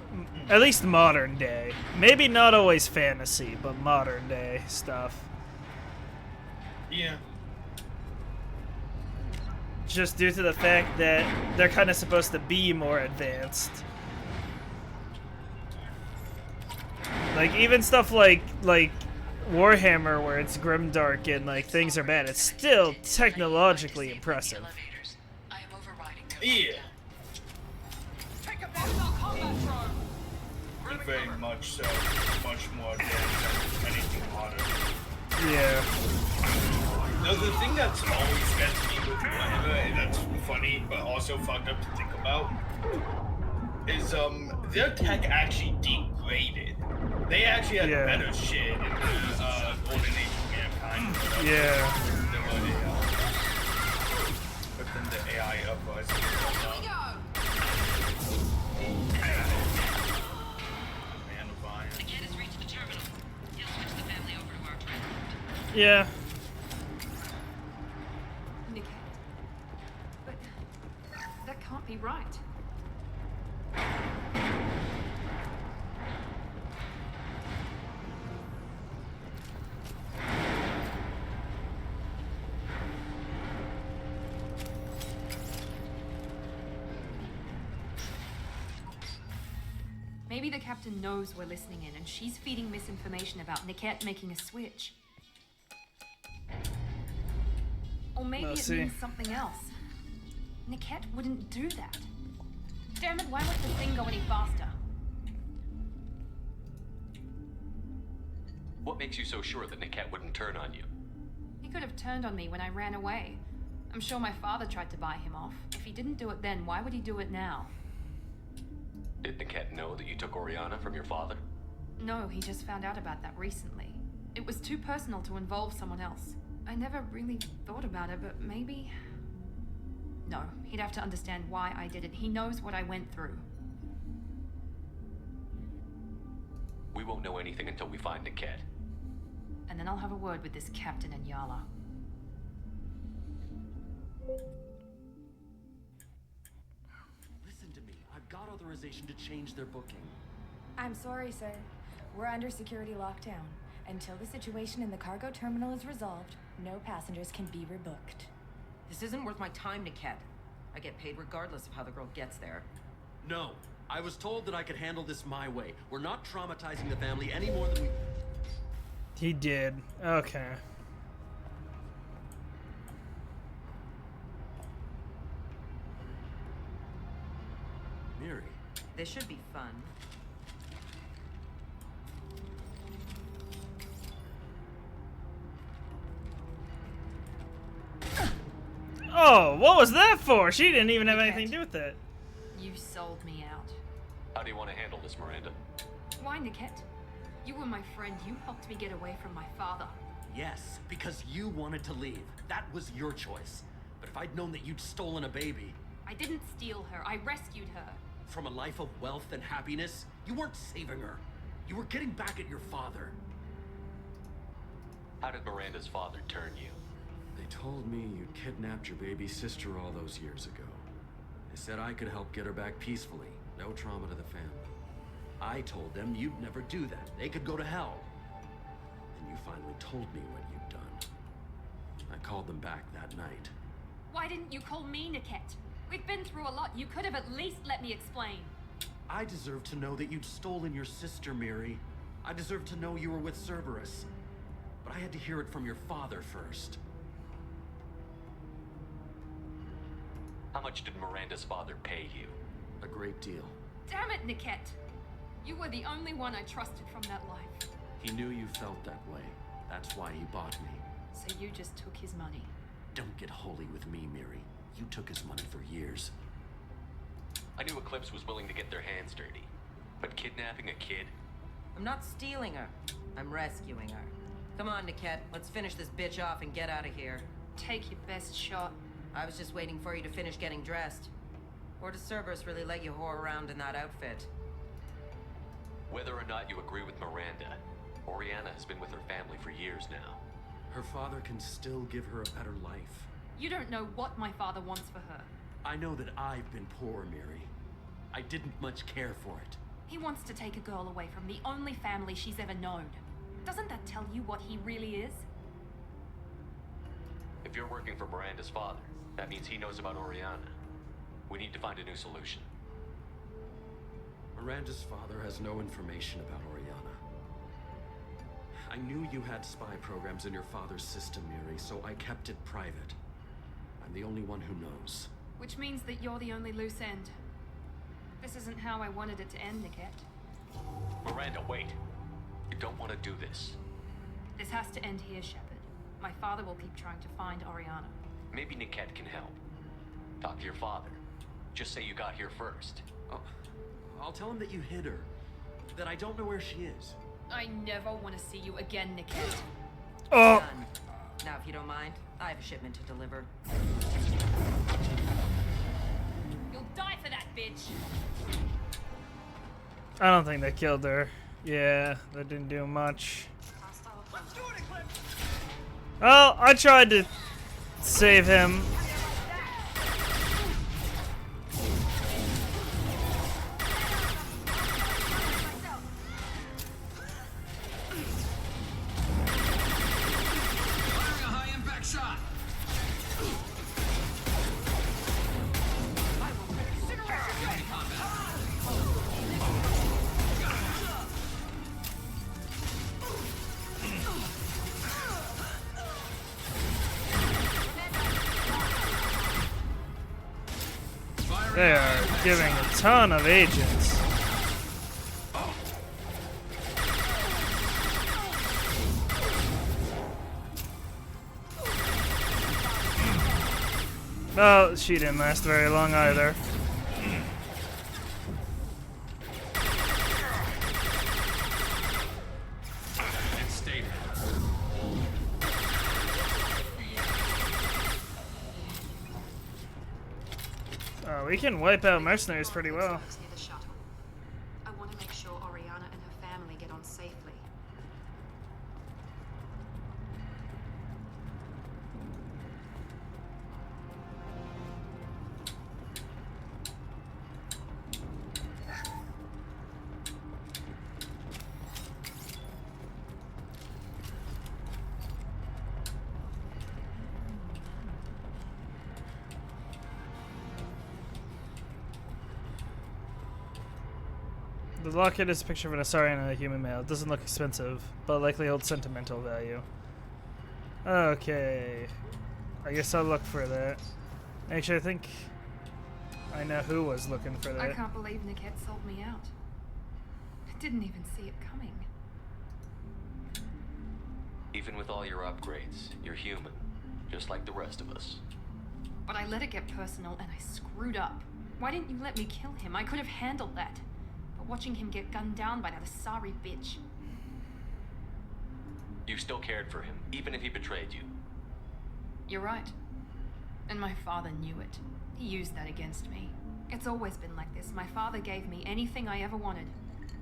at least modern day. Maybe not always fantasy, but modern day stuff. Yeah. just due to the fact that they're kind of supposed to be more advanced. Like even stuff like Warhammer, where it's grimdark and like things are bad, it's still technologically impressive. Yeah. Very much so. Much more advanced than anything modern. Yeah. No, the thing that's always gets me with Warhammer, and that's funny, but also fucked up to think about, is their tech actually degraded. They actually had better shit in the Golden Age of Mankind. Yeah. But then the AI uprise. Yeah. Nick, but that can't be right. Maybe the captain knows we're listening in, and she's feeding misinformation about Niket making a switch. Or maybe it means something else. Niket wouldn't do that. Damn it, why won't the thing go any faster? What makes you so sure that Niket wouldn't turn on you? He could have turned on me when I ran away. I'm sure my father tried to buy him off. If he didn't do it then, why would he do it now? Did Niket know that you took Oriana from your father? No, he just found out about that recently. It was too personal to involve someone else. I never really thought about it, but maybe... No, he'd have to understand why I did it. He knows what I went through. We won't know anything until we find Niket. And then I'll have a word with this captain and Yala. Listen to me. I've got authorization to change their booking. I'm sorry, sir. We're under security lockdown. Until the situation in the cargo terminal is resolved, no passengers can be rebooked. This isn't worth my time, Niket. I get paid regardless of how the girl gets there. No. I was told that I could handle this my way. We're not traumatizing the family any more than we... He did. Okay. Miri. This should be fun. Oh, what was that for? She didn't even have anything to do with it. You sold me out. How do you want to handle this, Miranda? Why, Niket? You were my friend. You helped me get away from my father. Yes, because you wanted to leave. That was your choice. But if I'd known that you'd stolen a baby... I didn't steal her. I rescued her. From a life of wealth and happiness, you weren't saving her. You were getting back at your father. How did Miranda's father turn you? They told me you kidnapped your baby sister all those years ago. They said I could help get her back peacefully. No trauma to the family. I told them you'd never do that. They could go to hell. And you finally told me what you'd done. I called them back that night. Why didn't you call me, Niket? We've been through a lot. You could have at least let me explain. I deserve to know that you'd stolen your sister, Miri. I deserve to know you were with Cerberus. But I had to hear it from your father first. How much did Miranda's father pay you? A great deal. Damn it, Niket! You were the only one I trusted from that life. He knew you felt that way. That's why he bought me. So you just took his money? Don't get holy with me, Miri. You took his money for years. I knew Eclipse was willing to get their hands dirty. But kidnapping a kid? I'm not stealing her. I'm rescuing her. Come on, Niket. Let's finish this bitch off and get out of here. Take your best shot. I was just waiting for you to finish getting dressed. Or does Cerberus really let you whore around in that outfit? Whether or not you agree with Miranda, Oriana has been with her family for years now. Her father can still give her a better life. You don't know what my father wants for her. I know that I've been poor, Miri. I didn't much care for it. He wants to take a girl away from the only family she's ever known. Doesn't that tell you what he really is? If you're working for Miranda's father, that means he knows about Oriana. We need to find a new solution. Miranda's father has no information about Oriana. I knew you had spy programs in your father's system, Miri, so I kept it private. I'm the only one who knows. Which means that you're the only loose end. This isn't how I wanted it to end, Niket. Miranda, wait. You don't want to do this. This has to end here, Shepard. My father will keep trying to find Oriana. Maybe Niket can help. Talk to your father. Just say you got here first. Oh, I'll tell him that you hid her. That I don't know where she is. I never want to see you again, Niket. Oh! Done. Now, if you don't mind, I have a shipment to deliver. You'll die for that, bitch! I don't think they killed her. Yeah, that didn't do much. Well, I tried to save him. They are giving a ton of agents. Well, she didn't last very long either. We can wipe out mercenaries pretty well. I want to make sure Oriana and her family get on safely. The locket is a picture of an Asarian and a human male. It doesn't look expensive, but likely holds sentimental value. Okay. I guess I'll look for that. Actually, I think I know who was looking for that. I can't believe Niket sold me out. I didn't even see it coming. Even with all your upgrades, you're human, just like the rest of us. But I let it get personal and I screwed up. Why didn't you let me kill him? I could have handled that. But watching him get gunned down by that Asari bitch. You still cared for him, even if he betrayed you. You're right. And my father knew it. He used that against me. It's always been like this. My father gave me anything I ever wanted.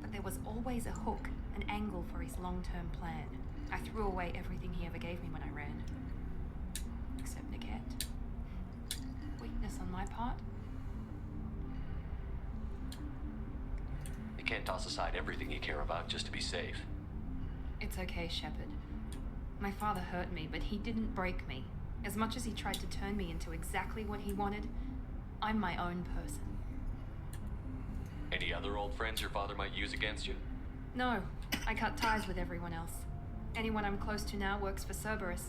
But there was always a hook, an angle for his long-term plan. I threw away everything he ever gave me when I ran. Except Niket. Weakness on my part. You can't toss aside everything you care about just to be safe. It's okay, Shepard. My father hurt me, but he didn't break me. As much as he tried to turn me into exactly what he wanted, I'm my own person. Any other old friends your father might use against you? No, I cut ties with everyone else. Anyone I'm close to now works for Cerberus.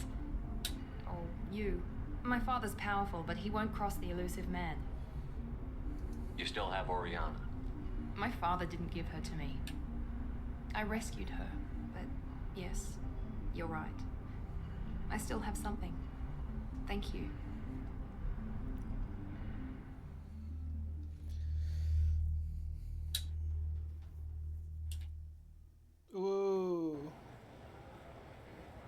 Or you. My father's powerful, but he won't cross the elusive man. You still have Oriana. My father didn't give her to me. I rescued her, but yes, you're right. I still have something. Thank you. Ooh.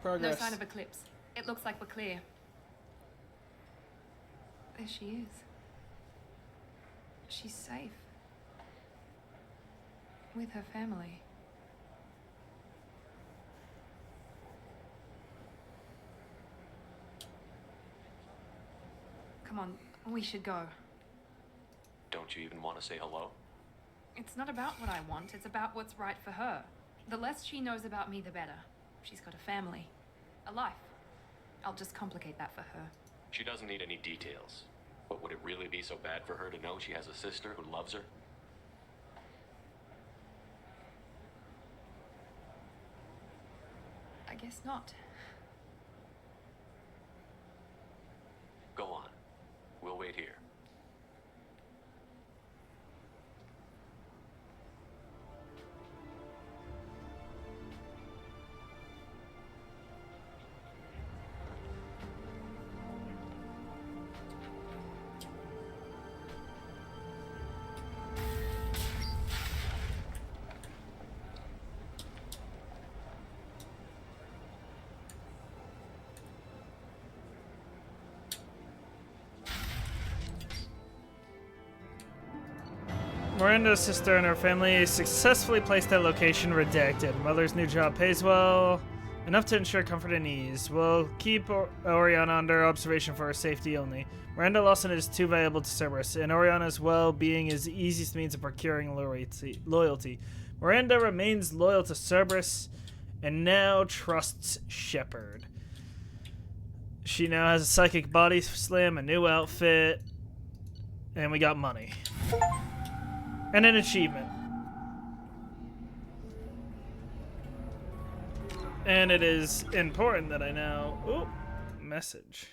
Progress. No sign of Eclipse. It looks like we're clear. There she is. She's safe. With her family. Come on, we should go. Don't you even want to say hello? It's not about what I want, it's about what's right for her. The less she knows about me, the better. She's got a family, a life. I'll just complicate that for her. She doesn't need any details. But would it really be so bad for her to know she has a sister who loves her? I guess not. Go on. We'll wait here. Miranda's sister and her family successfully placed at location redacted. Mother's new job pays well, enough to ensure comfort and ease. We'll keep Oriana under observation for her safety only. Miranda Lawson is too valuable to Cerberus, and Oriana's well-being is the easiest means of procuring loyalty. Miranda remains loyal to Cerberus, and now trusts Shepard. She now has a psychic body slam, a new outfit, and we got money. And an achievement. And it is important that I now... Ooh, message.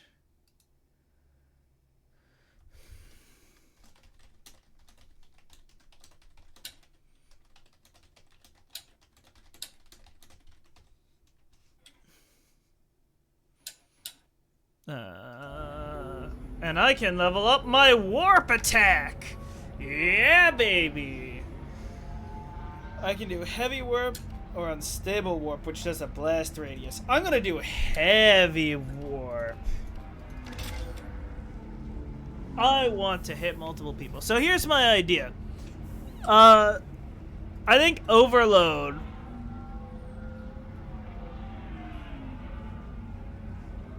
And I can level up my warp attack! Yeah, baby! I can do heavy warp or unstable warp, which does a blast radius. I'm gonna do heavy warp. I want to hit multiple people. So here's my idea. I think overload.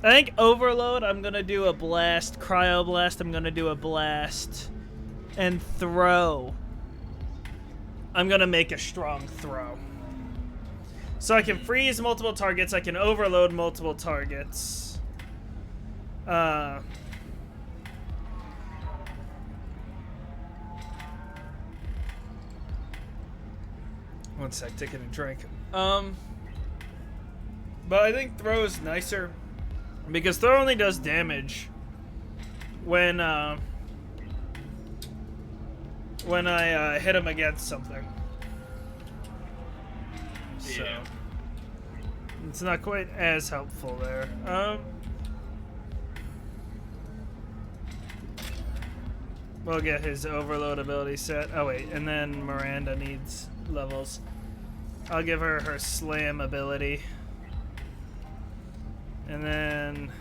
I'm gonna do a blast, cryo blast, I'm gonna do a blast. And throw. I'm gonna make a strong throw. So I can freeze multiple targets, I can overload multiple targets. One sec, taking a drink. But I think throw is nicer. Because throw only does damage when I hit him against something. So it's not quite as helpful there. We'll get his overload ability set. Oh wait, and then Miranda needs levels. I'll give her her slam ability. And then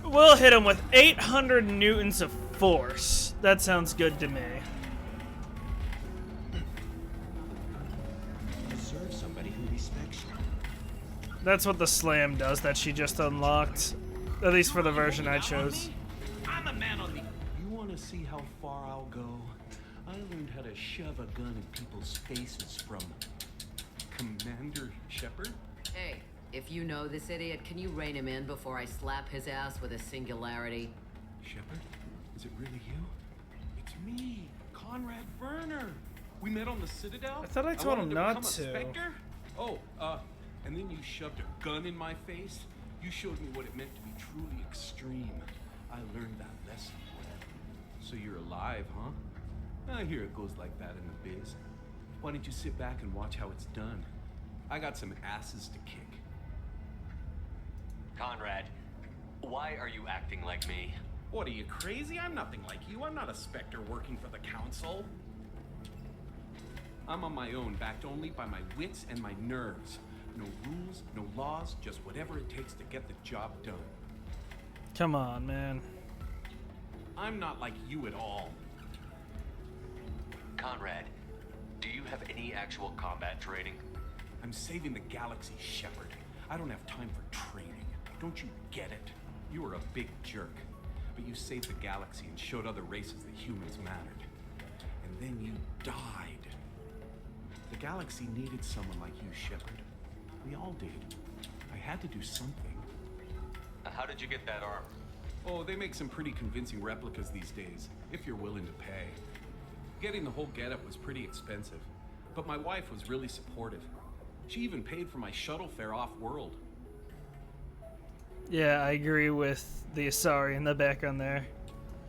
we'll hit him with 800 newtons of force. That sounds good to me. Deserve somebody who respects you. That's what the slam does that she just unlocked. At least for the version I chose. I'm a man on the... You want to see how far I'll go? I learned how to shove a gun in people's faces from Commander Shepard. Hey, if you know this idiot, can you rein him in before I slap his ass with a singularity? Shepard? Is it really you? It's me, Conrad Werner. We met on the Citadel. I thought I told him not become to. A Spectre? Oh, and then you shoved a gun in my face. You showed me what it meant to be truly extreme. I learned that lesson well. So you're alive, huh? I hear it goes like that in the biz. Why don't you sit back and watch how it's done? I got some asses to kick. Conrad, why are you acting like me? What, are you crazy? I'm nothing like you. I'm not a Spectre working for the Council. I'm on my own, backed only by my wits and my nerves. No rules, no laws, just whatever it takes to get the job done. Come on, man. I'm not like you at all. Conrad, do you have any actual combat training? I'm saving the galaxy, Shepard. I don't have time for training. Don't you get it? You were a big jerk, but you saved the galaxy and showed other races that humans mattered. And then you died. The galaxy needed someone like you, Shepard. We all did. I had to do something. How did you get that armor? Oh, they make some pretty convincing replicas these days, if you're willing to pay. Getting the whole getup was pretty expensive, but my wife was really supportive. She even paid for my shuttle fare off-world. Yeah, I agree with the Asari in the background there.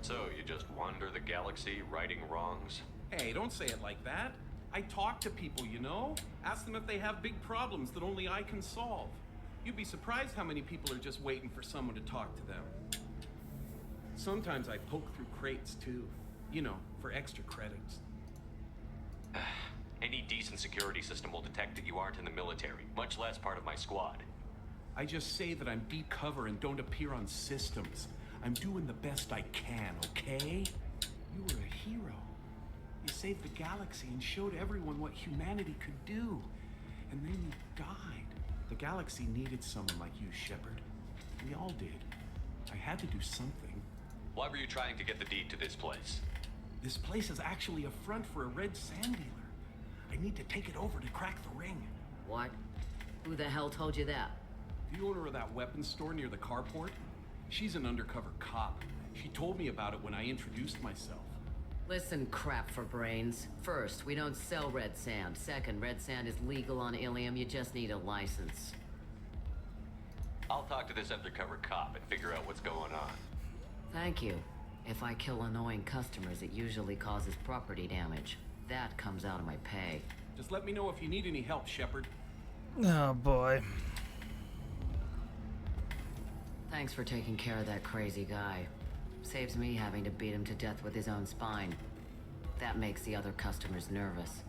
So, you just wander the galaxy, righting wrongs? Hey, don't say it like that. I talk to people, you know? Ask them if they have big problems that only I can solve. You'd be surprised how many people are just waiting for someone to talk to them. Sometimes I poke through crates, too. You know, for extra credits. Any decent security system will detect that you aren't in the military, much less part of my squad. I just say that I'm deep cover and don't appear on systems. I'm doing the best I can, okay? You were a hero. You saved the galaxy and showed everyone what humanity could do. And then you died. The galaxy needed someone like you, Shepard. We all did. I had to do something. Why were you trying to get the deed to this place? This place is actually a front for a red sand dealer. I need to take it over to crack the ring. What? Who the hell told you that? The owner of that weapons store near the carport? She's an undercover cop. She told me about it when I introduced myself. Listen, crap for brains. First, we don't sell red sand. Second, red sand is legal on Ilium. You just need a license. I'll talk to this undercover cop and figure out what's going on. Thank you. If I kill annoying customers, it usually causes property damage. That comes out of my pay. Just let me know if you need any help, Shepard. Oh boy. Thanks for taking care of that crazy guy. Saves me having to beat him to death with his own spine. That makes the other customers nervous.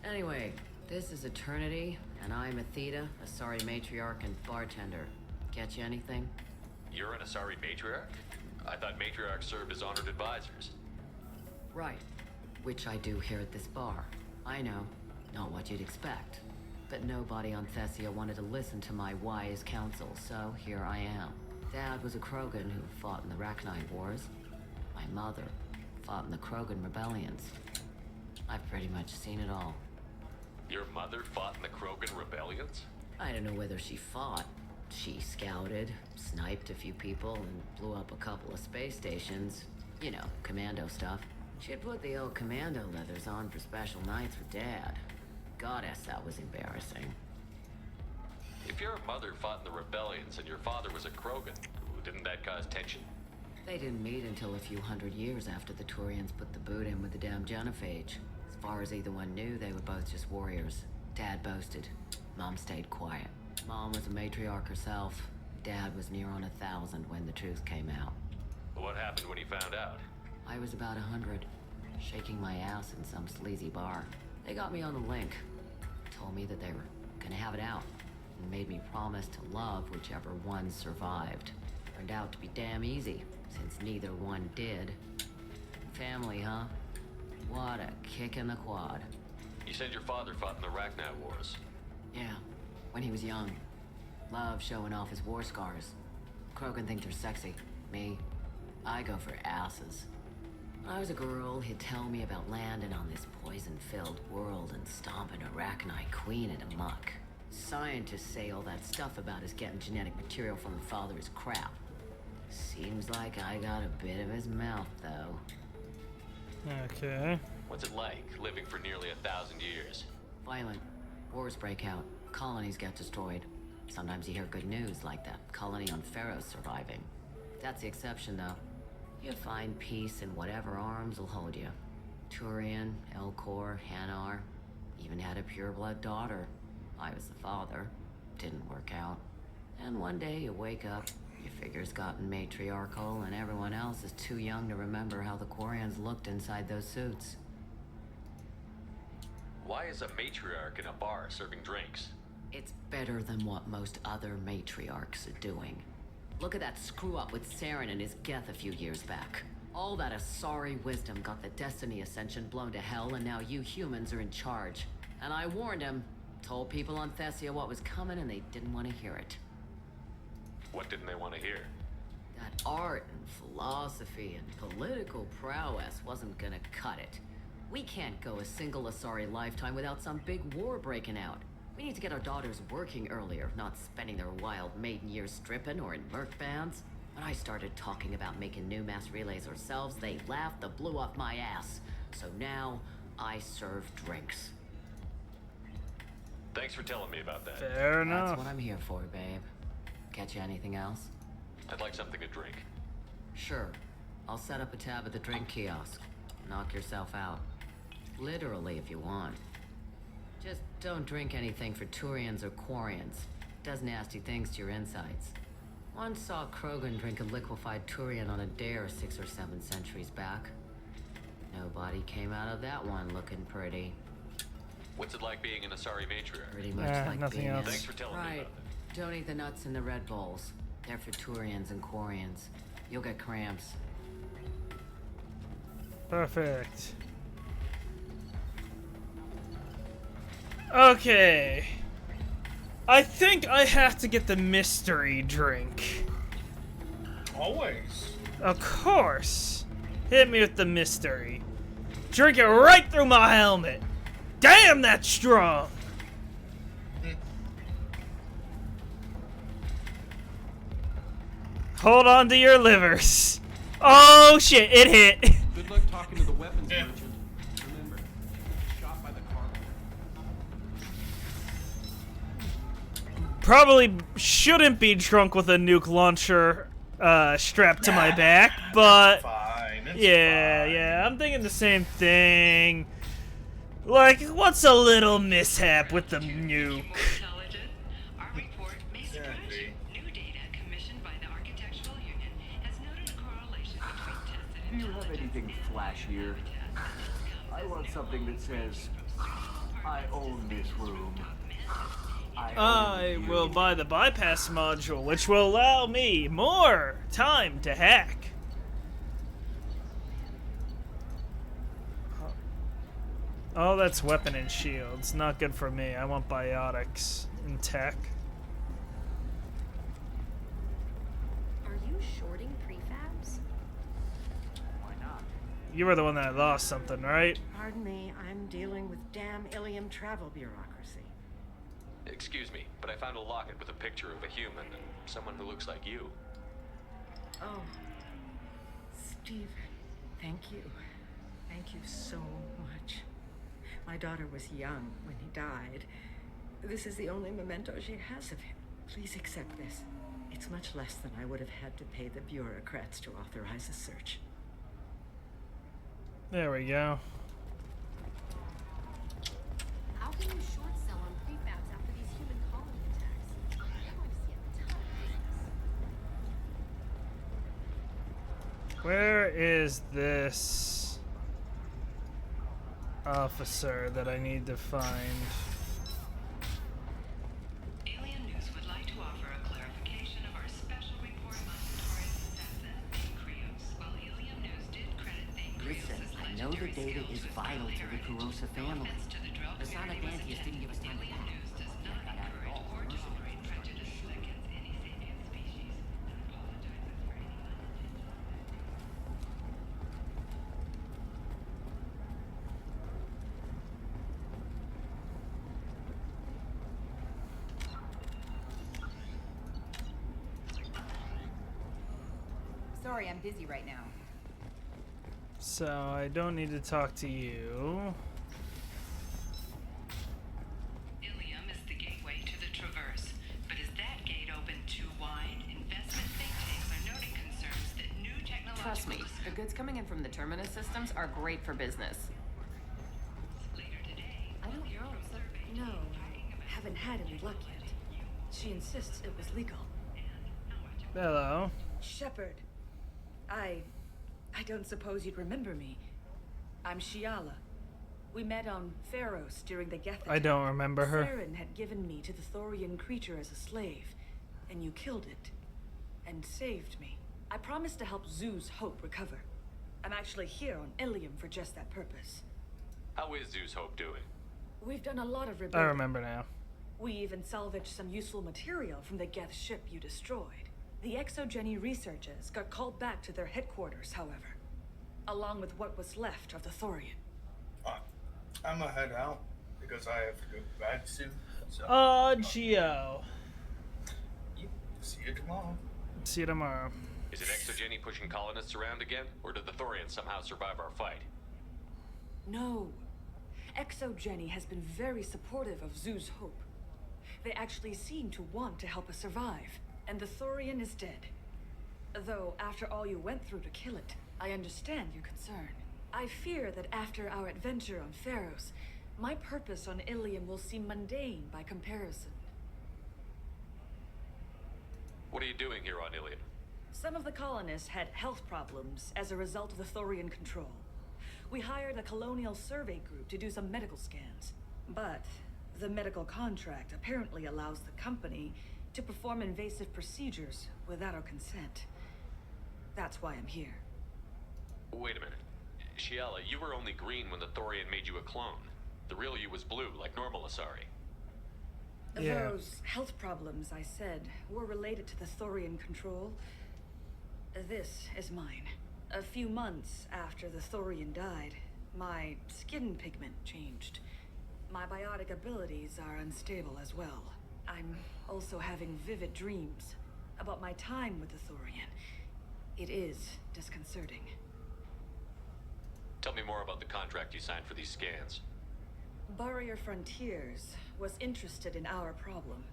Anyway, this is Eternity, and I'm Athena, Asari matriarch and bartender. Get you anything? You're an Asari matriarch? I thought matriarchs served as honored advisors. Right. Which I do here at this bar. I know, not what you'd expect. But nobody on Thessia wanted to listen to my wise counsel, so here I am. Dad was a Krogan who fought in the Rachni Wars. My mother fought in the Krogan rebellions. I've pretty much seen it all. Your mother fought in the Krogan rebellions? I don't know whether she fought. She scouted, sniped a few people, and blew up a couple of space stations. You know, commando stuff. She'd put the old commando leathers on for special nights with Dad. Goddess, that was embarrassing. If your mother fought in the rebellions and your father was a Krogan, didn't that cause tension? They didn't meet until a few hundred years after the Turians put the boot in with the damn genophage. As far as either one knew, they were both just warriors. Dad boasted. Mom stayed quiet. Mom was a matriarch herself. Dad was near on 1,000 when the truth came out. What happened when he found out? I was about 100, shaking my ass in some sleazy bar. They got me on the link. Told me that they were gonna have it out, and made me promise to love whichever one survived. Turned out to be damn easy, since neither one did. Family, huh? What a kick in the quad. You said your father fought in the Rachni Wars. Yeah, when he was young. Loved showing off his war scars. Krogan think they're sexy. Me, I go for asses. When I was a girl, he'd tell me about landing on this poison-filled world and stomping a Rachni queen in a muck. Scientists say all that stuff about us getting genetic material from the father is crap. Seems like I got a bit of his mouth, though. Okay. What's it like, living for nearly 1,000 years? Violent. Wars break out. Colonies get destroyed. Sometimes you hear good news, like that colony on Pharaoh's surviving. That's the exception, though. You find peace in whatever arms will hold you. Turian, Elcor, Hanar, even had a pureblood daughter. I was the father. Didn't work out. And one day you wake up, your figure's gotten matriarchal, and everyone else is too young to remember how the Quarians looked inside those suits. Why is a matriarch in a bar serving drinks? It's better than what most other matriarchs are doing. Look at that screw-up with Saren and his Geth a few years back. All that Asari wisdom got the Destiny Ascension blown to hell, and now you humans are in charge. And I warned him, Told people on Thessia what was coming and they didn't want to hear it. What didn't they want to hear? That art and philosophy and political prowess wasn't gonna cut it. We can't go a single Asari lifetime without some big war breaking out. We need to get our daughters working earlier, not spending their wild maiden years stripping or in merc bands. When I started talking about making new mass relays ourselves, they laughed the blue off my ass. So now, I serve drinks. Thanks for telling me about that. Fair enough. That's what I'm here for, babe. Catch you anything else? I'd like something to drink. Sure. I'll set up a tab at the drink kiosk. Knock yourself out. Literally, if you want. Just don't drink anything for Turians or Quarians. Does nasty things to your insides. Once saw Krogan drink a liquefied Turian on a dare 6 or 7 centuries back. Nobody came out of that one looking pretty. What's it like being an Asari matriarch? Pretty much like nothing being else. Thanks for telling me Right. about that. Don't eat the nuts in the Red Bowls. They're for Turians and Quarians. You'll get cramps. Perfect. Okay. I think I have to get the mystery drink. Always. Of course. Hit me with the mystery. Drink it right through my helmet. Damn, that's strong. Hold on to your livers. Oh shit, it hit. Good luck talking to the weapons merchant. Remember, shot by the car. Probably shouldn't be drunk with a nuke launcher strapped to my back, but yeah, I'm thinking the same thing. Like, what's a little mishap with the nuke? Our report may surprise you. New data commissioned by the Architectural Union has noted a correlation between tested Do you have anything flashier? I want something that says, I own this room. I will buy the bypass module, which will allow me more time to hack. Oh, that's weapon and shields. Not good for me. I want biotics and tech. Are you shorting prefabs? Why not? You were the one that lost something, right? Pardon me, I'm dealing with damn Ilium travel bureaucracy. Excuse me, but I found a locket with a picture of a human and someone who looks like you. Oh, Stephen, thank you. Thank you so much. My daughter was young when he died. This is the only memento she has of him. Please accept this. It's much less than I would have had to pay the bureaucrats to authorize a search. There we go. How can you short sell on prefabs after these human colony attacks? Your wife's yet a ton of business. Where is this officer that I need to find? Alien News would like to offer a clarification of our special report on Notorious Assassin, Thane Krios. While Alien News did credit Thane Listen, I know the data is vital to the Kurosa family. The Sonic Mantius didn't give us time to pack. Sorry, I'm busy right now. So I don't need to talk to you. Ilium is the gateway to the Traverse, but is that gate open too wide? Investment think tanks are noting concerns that new technological... Trust me, the goods coming in from the Terminus systems are great for business. I don't know. No, I haven't had any luck yet. She insists it was legal. Hello. Shepard. I don't suppose you'd remember me. I'm Shiala. We met on Pharos during the Geth I don't remember her. Saren had given me to the Thorian creature as a slave, and you killed it. And saved me. I promised to help Zeus Hope recover. I'm actually here on Ilium for just that purpose. How is Zeus Hope doing? We've done a lot of I rebuilding. remember now. We even salvaged some useful material from the Geth ship you destroyed. The Exogeny researchers got called back to their headquarters, however, along with what was left of the Thorian. I'm gonna head out because I have to go to bed soon. So. Geo. See you tomorrow. See you tomorrow. Is it Exogeny pushing colonists around again, or did the Thorians somehow survive our fight? No. Exogeny has been very supportive of Zoo's hope. They actually seem to want to help us survive, and the Thorian is dead. Though, after all you went through to kill it, I understand your concern. I fear that after our adventure on Pharos, my purpose on Ilium will seem mundane by comparison. What are you doing here on Ilium? Some of the colonists had health problems as a result of the Thorian control. We hired a colonial survey group to do some medical scans. But the medical contract apparently allows the company to perform invasive procedures without our consent. That's why I'm here. Wait a minute. Shiala, you were only green when the Thorian made you a clone. The real you was blue, like normal Asari. Yeah. Those health problems I said were related to the Thorian control. This is mine. A few months after the Thorian died, my skin pigment changed. My biotic abilities are unstable as well. I'm also having vivid dreams about my time with the Thorian. It is disconcerting. Tell me more about the contract you signed for these scans. BioWare Frontiers was interested in our problem.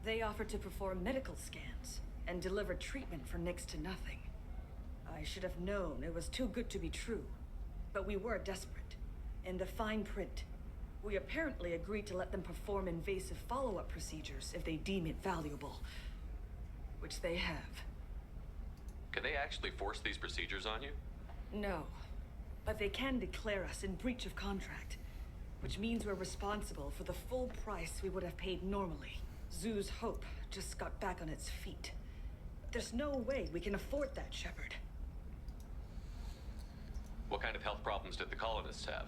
They offered to perform medical scans and deliver treatment for next to nothing. I should have known it was too good to be true, but we were desperate. In the fine print, we apparently agreed to let them perform invasive follow-up procedures if they deem it valuable, which they have. Can they actually force these procedures on you? No, but they can declare us in breach of contract, which means we're responsible for the full price we would have paid normally. Zoo's hope just got back on its feet. There's no way we can afford that, Shepard. What kind of health problems did the colonists have?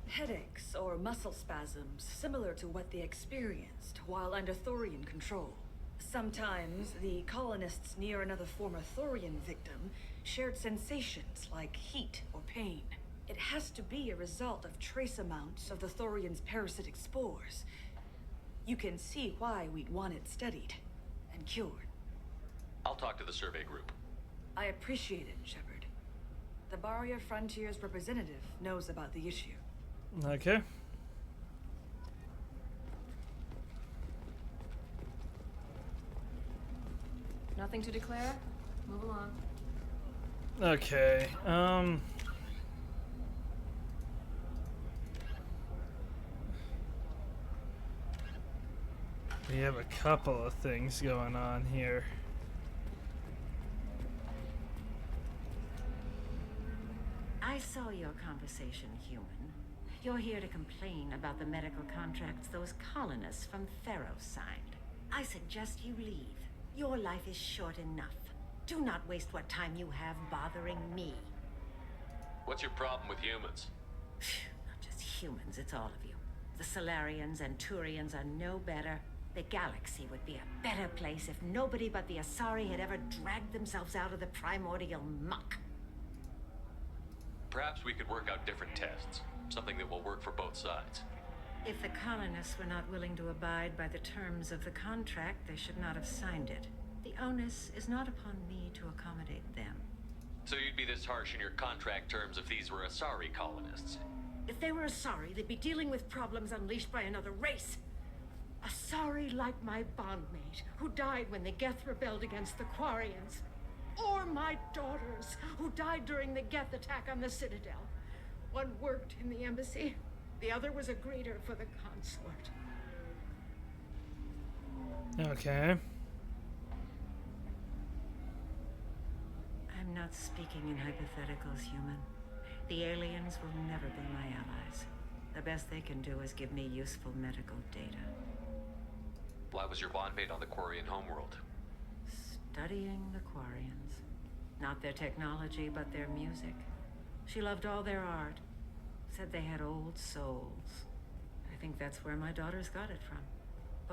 Headaches or muscle spasms similar to what they experienced while under Thorian control. Sometimes the colonists near another former Thorian victim shared sensations like heat or pain. It has to be a result of trace amounts of the Thorian's parasitic spores. You can see why we'd want it studied and cured. I'll talk to the survey group. I appreciate it, Shepard. The BioWare Frontiers representative knows about the issue. Okay. Nothing to declare? Move along. Okay. We have a couple of things going on here. I saw your conversation, human. You're here to complain about the medical contracts those colonists from Pharos signed. I suggest you leave. Your life is short enough. Do not waste what time you have bothering me. What's your problem with humans? Not just humans, it's all of you. The Solarians and Turians are no better. The galaxy would be a better place if nobody but the Asari had ever dragged themselves out of the primordial muck. Perhaps we could work out different tests. Something that will work for both sides. If the colonists were not willing to abide by the terms of the contract, they should not have signed it. The onus is not upon me to accommodate them. So you'd be this harsh in your contract terms if these were Asari colonists? If they were Asari, they'd be dealing with problems unleashed by another race. Asari like my bondmate, who died when the Geth rebelled against the Quarians. Or my daughters, who died during the Geth attack on the Citadel. One worked in the embassy, the other was a greeter for the consort. Okay. I'm not speaking in hypotheticals, human. The aliens will never be my allies. The best they can do is give me useful medical data. Why was your bondmate on the Quarian homeworld? Studying the Quarians. Not their technology, but their music. She loved all their art. Said they had old souls. I think that's where my daughters got it from.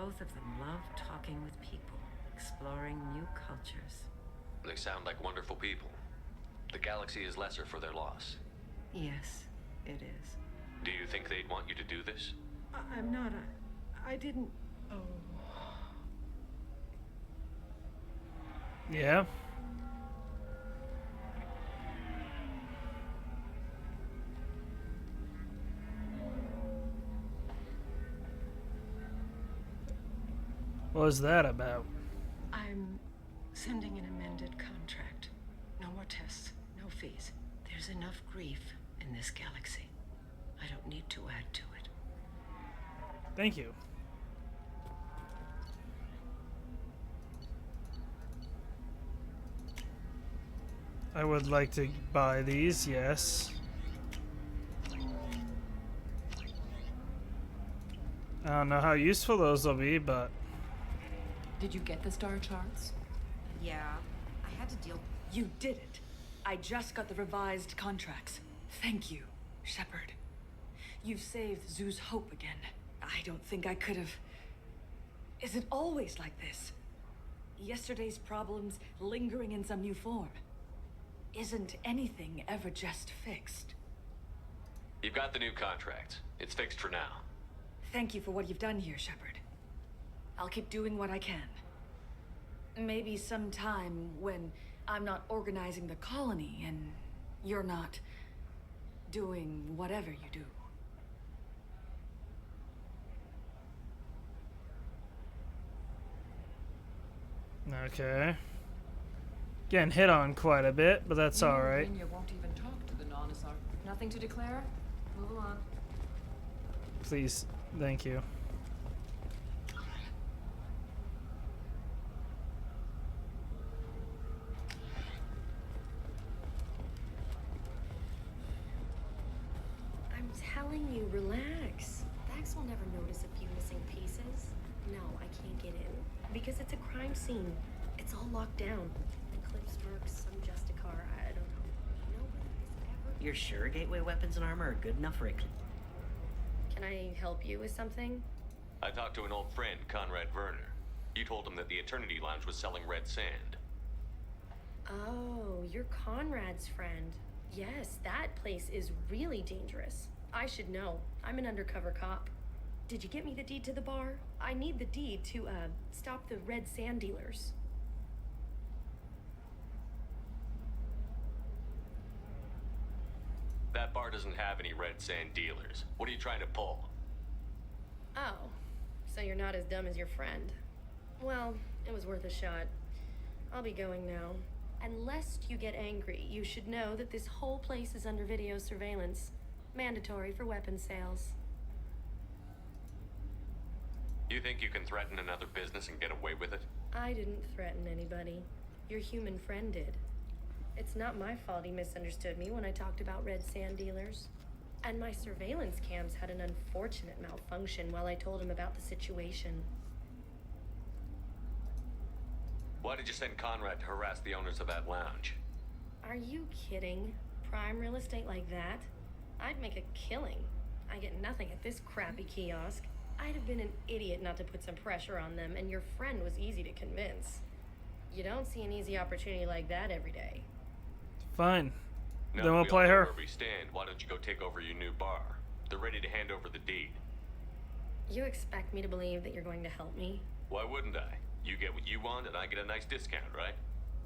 Both of them love talking with people, exploring new cultures. They sound like wonderful people. The galaxy is lesser for their loss. Yes, it is. Do you think they'd want you to do this? I'm not. I didn't. Oh. Yeah. What was that about? I'm sending an amended contract. No more tests, no fees. There's enough grief in this galaxy. I don't need to add to it. Thank you. I would like to buy these, yes. I don't know how useful those will be, but... Did you get the star charts? Yeah, I had to deal. You did it. I just got the revised contracts. Thank you, Shepard. You've saved Zoo's hope again. I don't think I could have... Is it always like this? Yesterday's problems lingering in some new form. Isn't anything ever just fixed? You've got the new contract. It's fixed for now. Thank you for what you've done here, Shepard. I'll keep doing what I can. Maybe sometime when I'm not organizing the colony and you're not doing whatever you do. Okay. Getting hit on quite a bit, but that's alright. You won't even talk to the non-Asar. Nothing to declare? Move along. Please, thank you. I'm telling you, relax. Vax will never notice a few missing pieces. No, I can't get in. Because it's a crime scene. It's all locked down. Eclipse Mercs, some Justicar, I don't know. Nobody has ever... You're sure gateway weapons and armor are good enough for Eclipse? Can I help you with something? I talked to an old friend, Conrad Werner. You told him that the Eternity Lounge was selling red sand. Oh, you're Conrad's friend. Yes, that place is really dangerous. I should know. I'm an undercover cop. Did you get me the deed to the bar? I need the deed to, stop the red sand dealers. That bar doesn't have any red sand dealers. What are you trying to pull? Oh, so you're not as dumb as your friend. Well, it was worth a shot. I'll be going now. And lest you get angry, you should know that this whole place is under video surveillance. Mandatory for weapons sales. You think you can threaten another business and get away with it? I didn't threaten anybody. Your human friend did. It's not my fault he misunderstood me when I talked about red sand dealers. And my surveillance cams had an unfortunate malfunction while I told him about the situation. Why did you send Conrad to harass the owners of that lounge? Are you kidding? Prime real estate like that? I'd make a killing. I get nothing at this crappy kiosk. I'd have been an idiot not to put some pressure on them, and your friend was easy to convince. You don't see an easy opportunity like that every day. Fine. Now Then we'll we play all know her. where we stand. Why don't you go take over your new bar? They're ready to hand over the deed. You expect me to believe that you're going to help me? Why wouldn't I? You get what you want and I get a nice discount, right?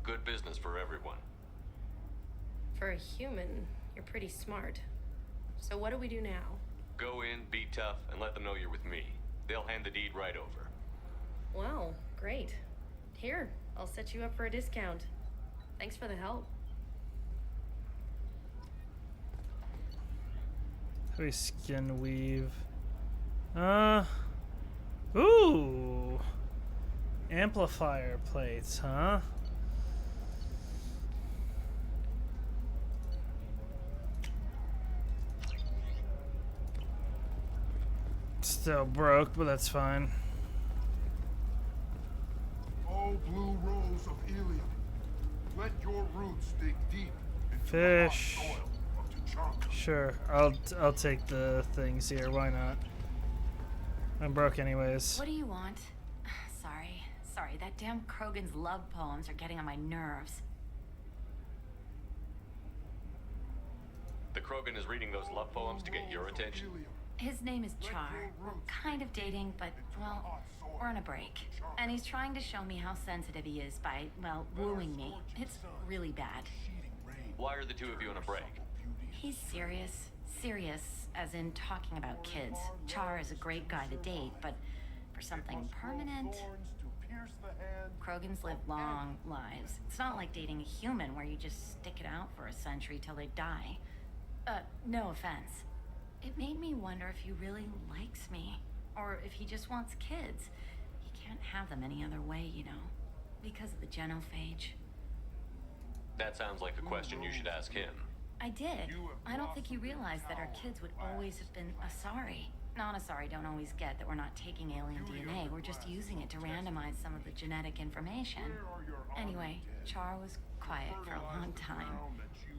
Good business for everyone. For a human, you're pretty smart. So what do we do now? Go in, be tough, and let them know you're with me. They'll hand the deed right over. Well, great. Here, I'll set you up for a discount. Thanks for the help. Heavy skin weave. Ooh. Amplifier plates, huh? Still broke, but that's fine. Oh, blue rose of Ilium, let your roots dig deep into Fish. the hot soil of Tuchanka. Sure, I'll take the things here. Why not? I'm broke anyways. What do you want? Sorry, that damn Krogan's love poems are getting on my nerves. The Krogan is reading those love poems to get your attention? His name is Char. We're kind of dating, but, well, we're on a break. And he's trying to show me how sensitive he is by, well, wooing me. It's really bad. Why are the two of you on a break? He's serious. Serious, as in talking about kids. Char is a great guy to date, but for something permanent... Krogans live long lives. It's not like dating a human where you just stick it out for a century till they die. No offense. It made me wonder if he really likes me, or if he just wants kids. He can't have them any other way, you know, because of the genophage. That sounds like a question you should ask him. I did. I don't think he realized that our kids would always have been Asari. Non-Asari don't always get that we're not taking alien DNA, we're just using it to randomize some of the genetic information. Anyway, Char was quiet for a long time.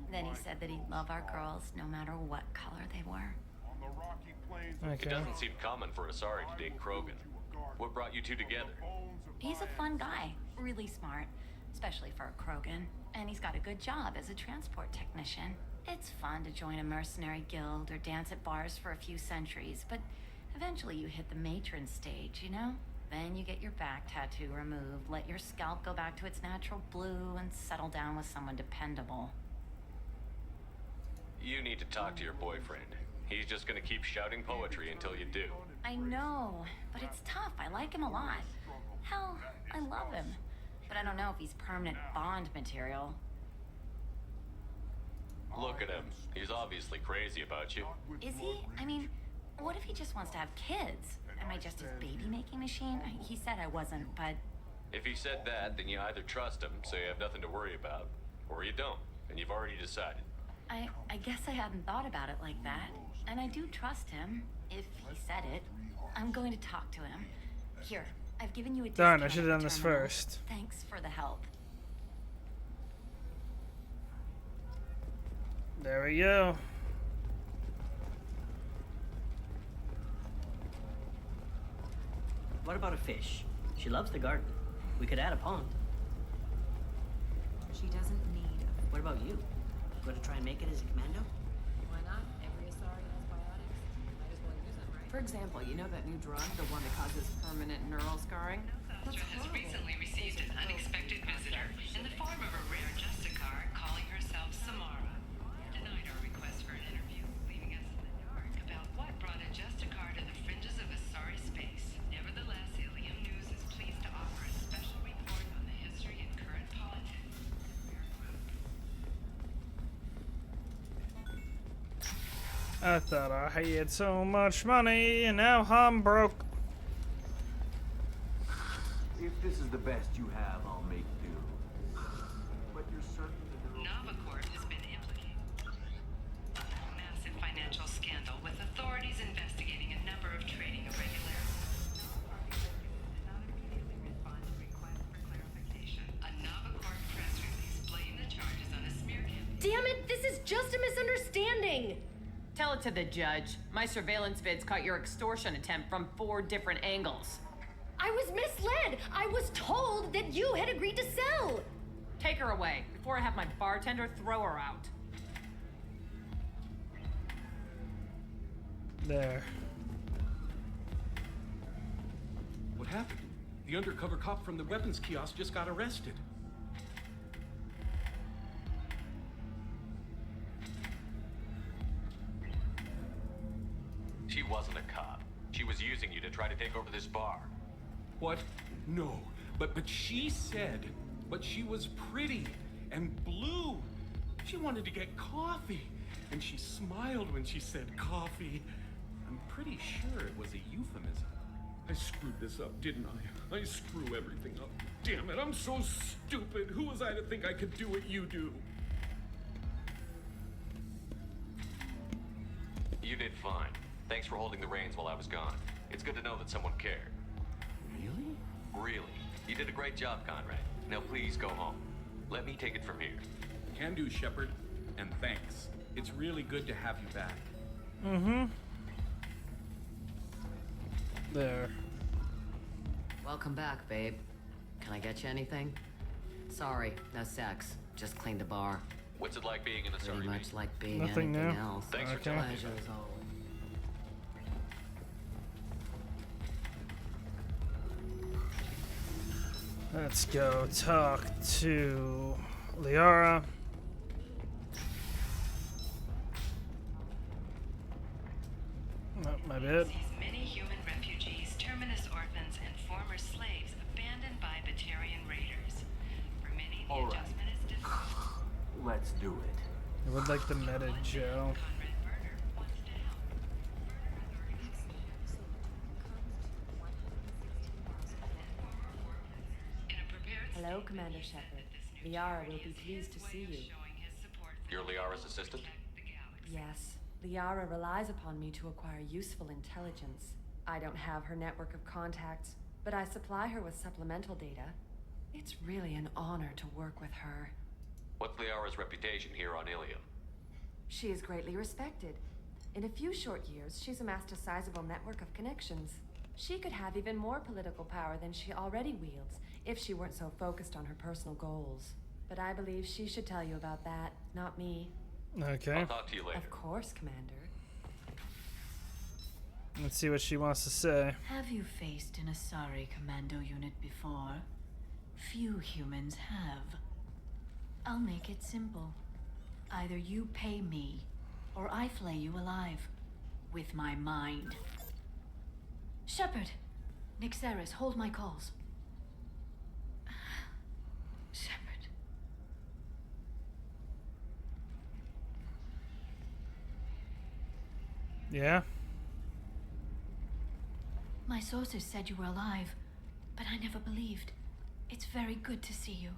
Then he said that he'd love our girls no matter what color they were. It doesn't seem common for Asari to date Krogan. What brought you two together? He's a fun guy, really smart, especially for a Krogan. And he's got a good job as a transport technician. It's fun to join a mercenary guild or dance at bars for a few centuries, but eventually you hit the matron stage, you know? Then you get your back tattoo removed, let your scalp go back to its natural blue, and settle down with someone dependable. You need to talk to your boyfriend. He's just gonna keep shouting poetry until you do. I know, but it's tough. I like him a lot. Hell, I love him. But I don't know if he's permanent Bond material. Look at him. He's obviously crazy about you. Is he? I mean, what if he just wants to have kids? Am I just his baby-making machine? He said I wasn't, but... If he said that, then you either trust him, so you have nothing to worry about, or you don't, and you've already decided. I guess I hadn't thought about it like that. And I do trust him, if he said it. I'm going to talk to him. Here, I've given you a discount. Darn, I should have done this first. Thanks for the help. There we go. What about a fish? She loves the garden. We could add a pond. She doesn't need a... What about you? Going to try and make it as a commando? Why not? Every Asari has biotics. Might as well use them, right? For example, you know that new drug, the one that causes permanent neural scarring? That's has recently received an unexpected visitor in the form of a rare Justicar calling herself Samara. Denied our request for an interview, leaving us in the dark about what brought a Justicar to the fringes of Asari space. Nevertheless, Ilium News is pleased to offer a special report on the history and current politics. I thought I had so much money, and now I'm broke. If this is the best you have, I'll make do. But you're certain that there Novacorp has been implicated. A massive financial scandal with authorities investigating a number of trading irregularities. A Novacorp press release blamed the charges on a smear campaign. Damn it, this is just a misunderstanding! Tell it to the judge. My surveillance vids caught your extortion attempt from 4 different angles. I was misled! I was told that you had agreed to sell! Take her away, before I have my bartender throw her out. There. What happened? The undercover cop from the weapons kiosk just got arrested. She wasn't a cop. She was using you to try to take over this bar. What? No. But she said, but she was pretty and blue. She wanted to get coffee. And she smiled when she said coffee. I'm pretty sure it was a euphemism. I screwed this up, didn't I? I screw everything up. Damn it, I'm so stupid. Who was I to think I could do what you do? You did fine. Thanks for holding the reins while I was gone. It's good to know that someone cared. Really? Really. You did a great job, Conrad. Now please go home. Let me take it from here. Can do, Shepard. And thanks. It's really good to have you back. Mm-hmm. There. Welcome back, babe. Can I get you anything? Sorry, no sex. Just cleaned the bar. What's it like being in the Pretty sorry much me? like being Nothing anything new? else. Thanks for telling me. Pleasure as always. Let's go talk to Liara. Oh, my bad. These many human refugees, terminus orphans, and former slaves abandoned by Batarian raiders. For many, the All right. adjustment is difficult. Let's do it. I would like the meta Joe. Hello, Commander Shepard. Liara will be pleased to see you. You're Liara's assistant? Yes, Liara relies upon me to acquire useful intelligence. I don't have her network of contacts, but I supply her with supplemental data. It's really an honor to work with her. What's Liara's reputation here on Ilium? She is greatly respected. In a few short years, she's amassed a sizable network of connections. She could have even more political power than she already wields if she weren't so focused on her personal goals. But I believe she should tell you about that, not me. Okay. I'll talk to you later. Of course, Commander. Let's see what she wants to say. Have you faced an Asari commando unit before? Few humans have. I'll make it simple. Either you pay me, or I flay you alive. With my mind. Shepard! Nixeris, hold my calls. Shepard. Yeah? My sources said you were alive, but I never believed. It's very good to see you.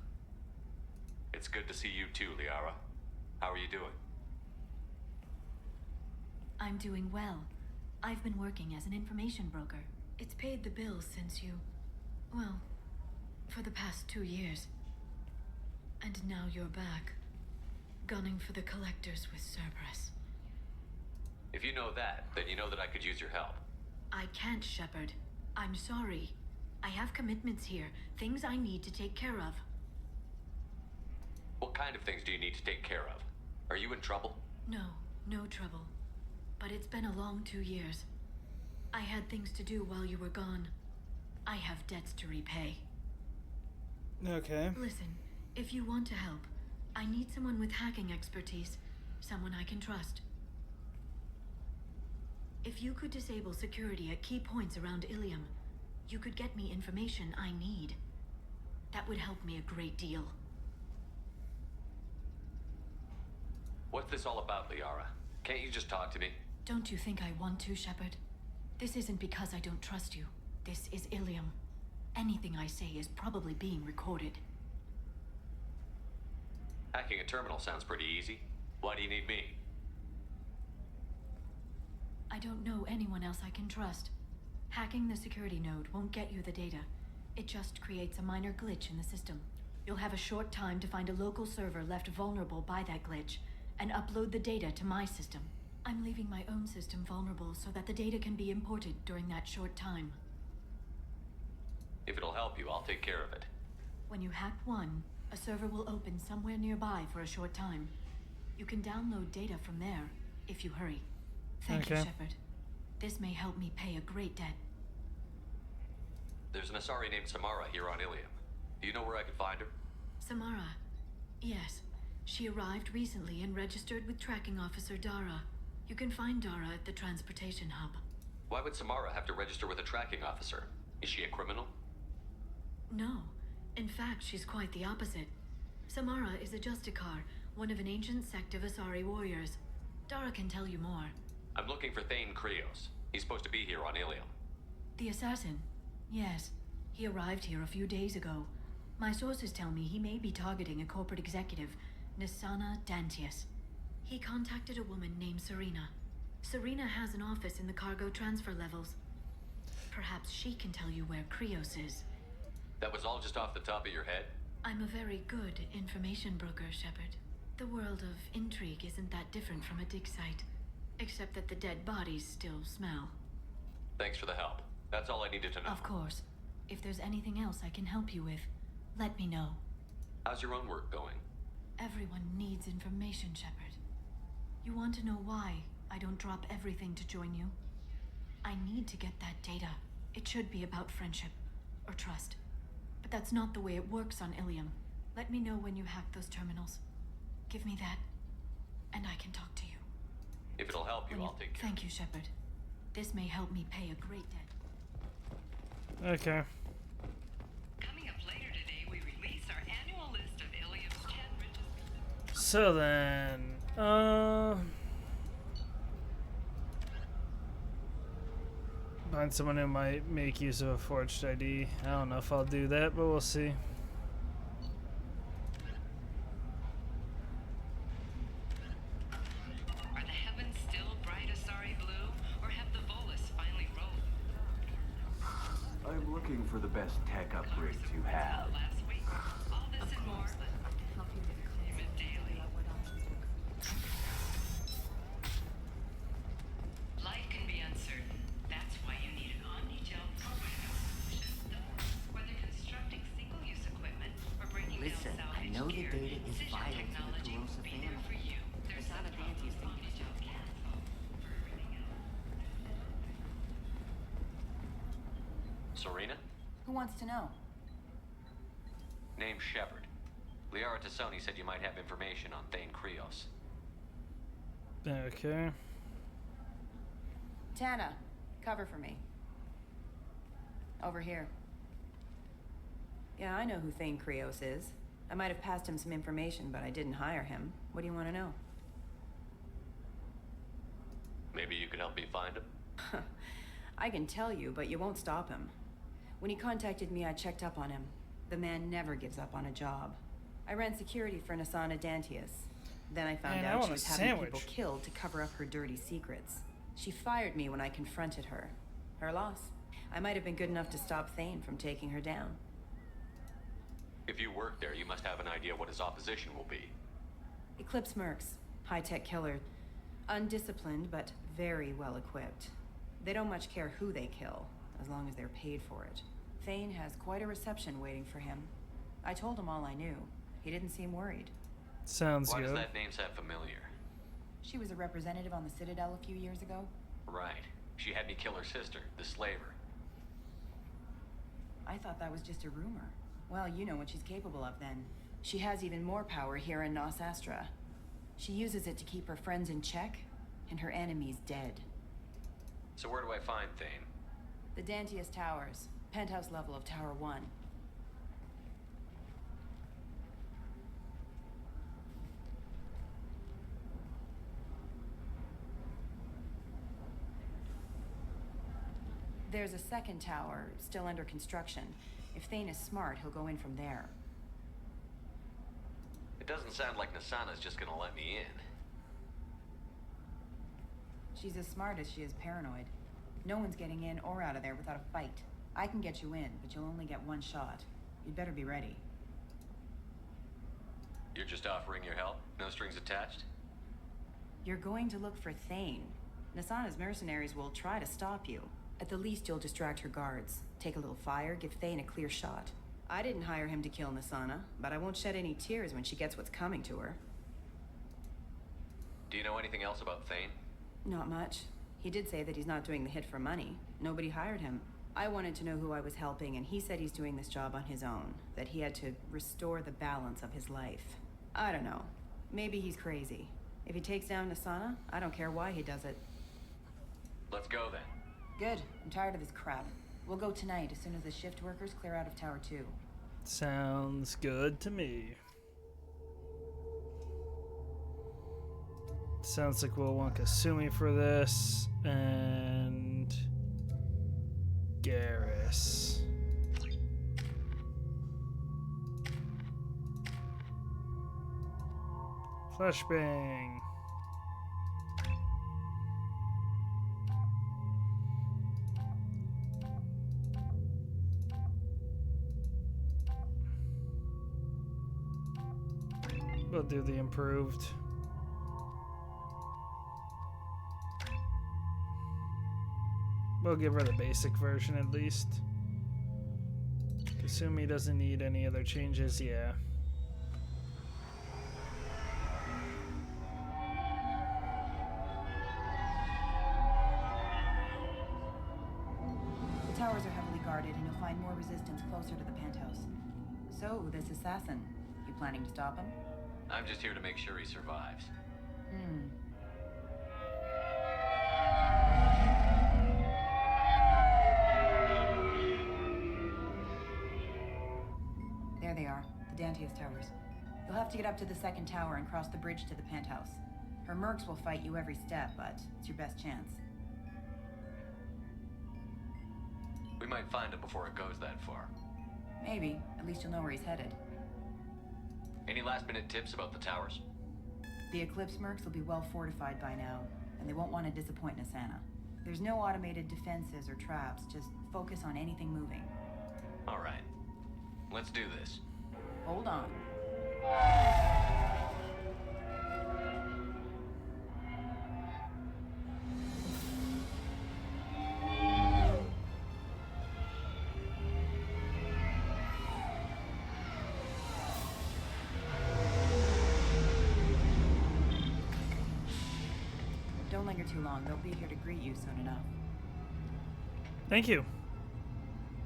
It's good to see you too, Liara. How are you doing? I'm doing well. I've been working as an information broker. It's paid the bills since you... well, for the past 2 years. And now you're back, gunning for the collectors with Cerberus. If you know that, then you know that I could use your help. I can't, Shepard. I'm sorry. I have commitments here, things I need to take care of. What kind of things do you need to take care of? Are you in trouble? No, no trouble. But it's been a long 2 years. I had things to do while you were gone. I have debts to repay. Okay. Listen, if you want to help, I need someone with hacking expertise. Someone I can trust. If you could disable security at key points around Ilium, you could get me information I need. That would help me a great deal. What's this all about, Liara? Can't you just talk to me? Don't you think I want to, Shepard? This isn't because I don't trust you. This is Ilium. Anything I say is probably being recorded. Hacking a terminal sounds pretty easy. Why do you need me? I don't know anyone else I can trust. Hacking the security node won't get you the data. It just creates a minor glitch in the system. You'll have a short time to find a local server left vulnerable by that glitch, and upload the data to my system. I'm leaving my own system vulnerable so that the data can be imported during that short time. If it'll help you, I'll take care of it. When you hack one, a server will open somewhere nearby for a short time. You can download data from there, if you hurry. Thank you, Okay. Shepard. This may help me pay a great debt. There's an Asari named Samara here on Ilium. Do you know where I can find her? Samara. Yes. She arrived recently and registered with Tracking Officer Dara. You can find Dara at the transportation hub. Why would Samara have to register with a tracking officer? Is she a criminal? No. In fact, she's quite the opposite. Samara is a Justicar, one of an ancient sect of Asari warriors. Dara can tell you more. I'm looking for Thane Krios. He's supposed to be here on Ilium. The assassin? Yes. He arrived here a few days ago. My sources tell me he may be targeting a corporate executive, Nisana Dantius. He contacted a woman named Serena. Serena has an office in the cargo transfer levels. Perhaps she can tell you where Krios is. That was all just off the top of your head? I'm a very good information broker, Shepard. The world of intrigue isn't that different from a dig site, except that the dead bodies still smell. Thanks for the help. That's all I needed to know. Of course. If there's anything else I can help you with, let me know. How's your own work going? Everyone needs information, Shepard. You want to know why I don't drop everything to join you? I need to get that data. It should be about friendship or trust. But that's not the way it works on Ilium. Let me know when you hack those terminals. Give me that, and I can talk to you. If it'll help you, I'll take care. Thank you, Shepard. This may help me pay a great debt. Okay. Coming up later today, we release our annual list of Ilium's 10 richest. So then, find someone who might make use of a forged ID. I don't know if I'll do that, but we'll see. Are the heavens still bright Asari blue, or have the Volus finally rolled? I'm looking for the best tech upgrades you have. Last week, all this and more. Human Daily. Life can be uncertain. That's why you need an omni-gel programming solution. Whether constructing single-use equipment or breaking Listen, down I salvage know the gear, data is Cision vital to the technology will corrosive be there family. for you. There's It's not some a fancy problems omni-gel can't solve for everything else. Serena? Who wants to know? Name's Shepard. Liara Tassoni said you might have information on Thane Krios. Okay. Tana, cover for me. Over here. Yeah, I know who Thane Krios is. I might have passed him some information, but I didn't hire him. What do you want to know? Maybe you could help me find him? I can tell you, but you won't stop him. When he contacted me, I checked up on him. The man never gives up on a job. I ran security for Nasana Dantius. Then I found Man, I out want she a was having sandwich. people killed to cover up her dirty secrets. She fired me when I confronted her. Her loss. I might have been good enough to stop Thane from taking her down. If you work there, you must have an idea what his opposition will be. Eclipse Mercs. High-tech killer. Undisciplined, but very well equipped. They don't much care who they kill, as long as they're paid for it. Thane has quite a reception waiting for him. I told him all I knew. He didn't seem worried. Sounds Why good. does that name sound familiar? She was a representative on the Citadel a few years ago. Right. She had me kill her sister, the slaver. I thought that was just a rumor. Well, you know what she's capable of then. She has even more power here in Nos Astra. She uses it to keep her friends in check and her enemies dead. So where do I find Thane? The Dantius Towers, penthouse level of Tower 1. There's a second tower, still under construction. If Thane is smart, he'll go in from there. It doesn't sound like Nasana's just gonna let me in. She's as smart as she is paranoid. No one's getting in or out of there without a fight. I can get you in, but you'll only get one shot. You'd better be ready. You're just offering your help? No strings attached? You're going to look for Thane. Nasana's mercenaries will try to stop you. At the least, you'll distract her guards. Take a little fire, give Thane a clear shot. I didn't hire him to kill Nasana, but I won't shed any tears when she gets what's coming to her. Do you know anything else about Thane? Not much. He did say that he's not doing the hit for money. Nobody hired him. I wanted to know who I was helping, and he said he's doing this job on his own. That he had to restore the balance of his life. I don't know. Maybe he's crazy. If he takes down Nasana, I don't care why he does it. Let's go then. Good. I'm tired of this crap. We'll go tonight as soon as the shift workers clear out of Tower 2. Sounds good to me. Sounds like we'll want Kasumi for this, and Garrus. Flashbang. We'll do the improved. We'll give her the basic version at least. Kasumi doesn't need any other changes, yeah. The towers are heavily guarded, and you'll find more resistance closer to the penthouse. So, this assassin, you planning to stop him? I'm just here to make sure he survives. There they are, the Dante's towers. You'll have to get up to the second tower and cross the bridge to the penthouse. Her mercs will fight you every step, but it's your best chance. We might find him before it goes that far. Maybe. At least you'll know where he's headed. Any last-minute tips about the towers? The Eclipse mercs will be well fortified by now, and they won't want to disappoint Nasana. There's no automated defenses or traps, just focus on anything moving. All right. Let's do this. Hold on. Don't linger too long. They'll be here to greet you soon enough. Thank you.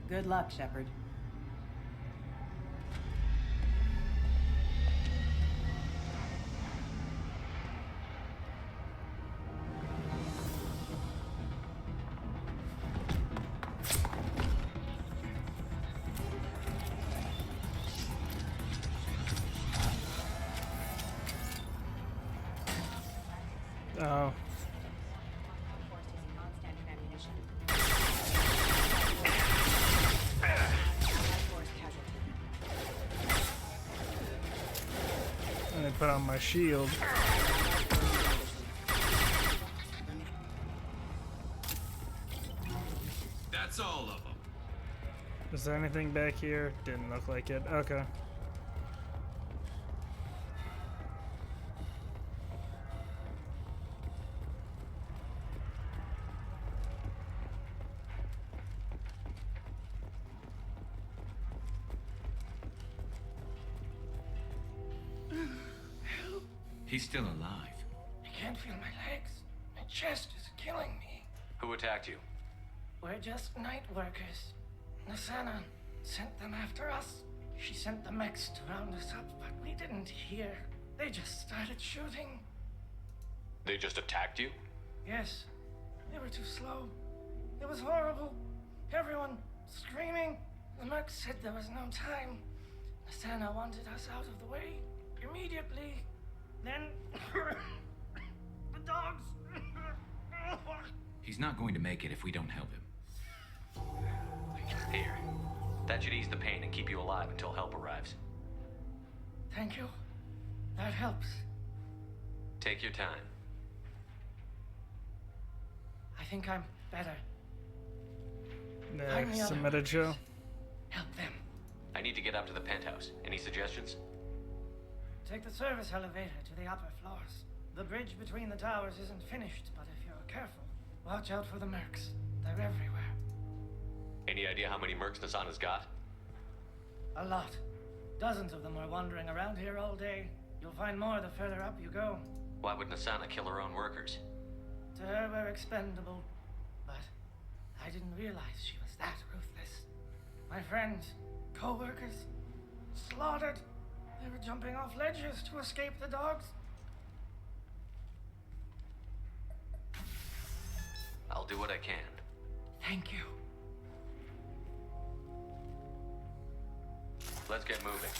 Good luck, Shepard. Oh. And I put on my shield. That's all of them. Is there anything back here? Didn't look like it. Okay. He's still alive. I can't feel my legs. My chest is killing me. Who attacked you? We're just night workers. Nasana sent them after us. She sent the mechs to round us up, but we didn't hear. They just started shooting. They just attacked you? Yes, they were too slow. It was horrible. Everyone screaming. The mechs said there was no time. Nasana wanted us out of the way immediately. Then the dogs. He's not going to make it if we don't help him. Here. That should ease the pain and keep you alive until help arrives. Thank you. That helps. Take your time. I think I'm better. Next, submitted Joe. Help them. I need to get up to the penthouse. Any suggestions? Take the service elevator to the upper floors. The bridge between the towers isn't finished, but if you're careful, watch out for the mercs. They're everywhere. Any idea how many mercs Nasana's got? A lot. Dozens of them are wandering around here all day. You'll find more the further up you go. Why would Nasana kill her own workers? To her, we're expendable. But I didn't realize she was that ruthless. My friends, co-workers, slaughtered. They were jumping off ledges to escape the dogs. I'll do what I can. Thank you. Let's get moving.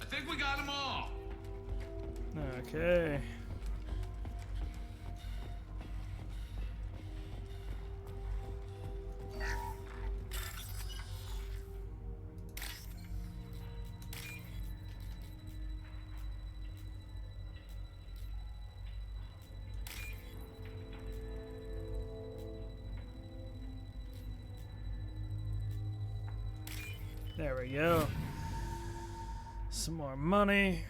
I think we got them all. Okay. There we go. Some more money.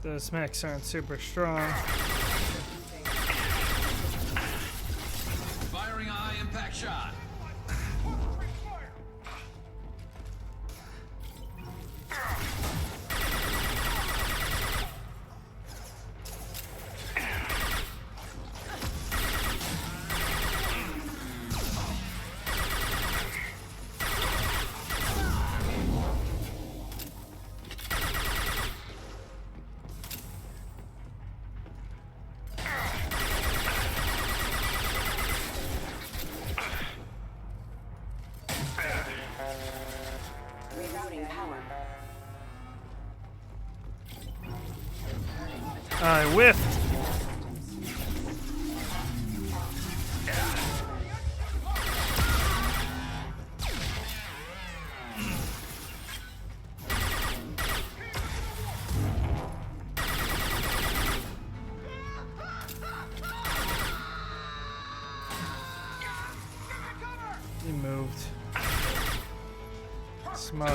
Those mechs aren't super strong. Firing a high impact shot. I whiffed. He moved. Smart.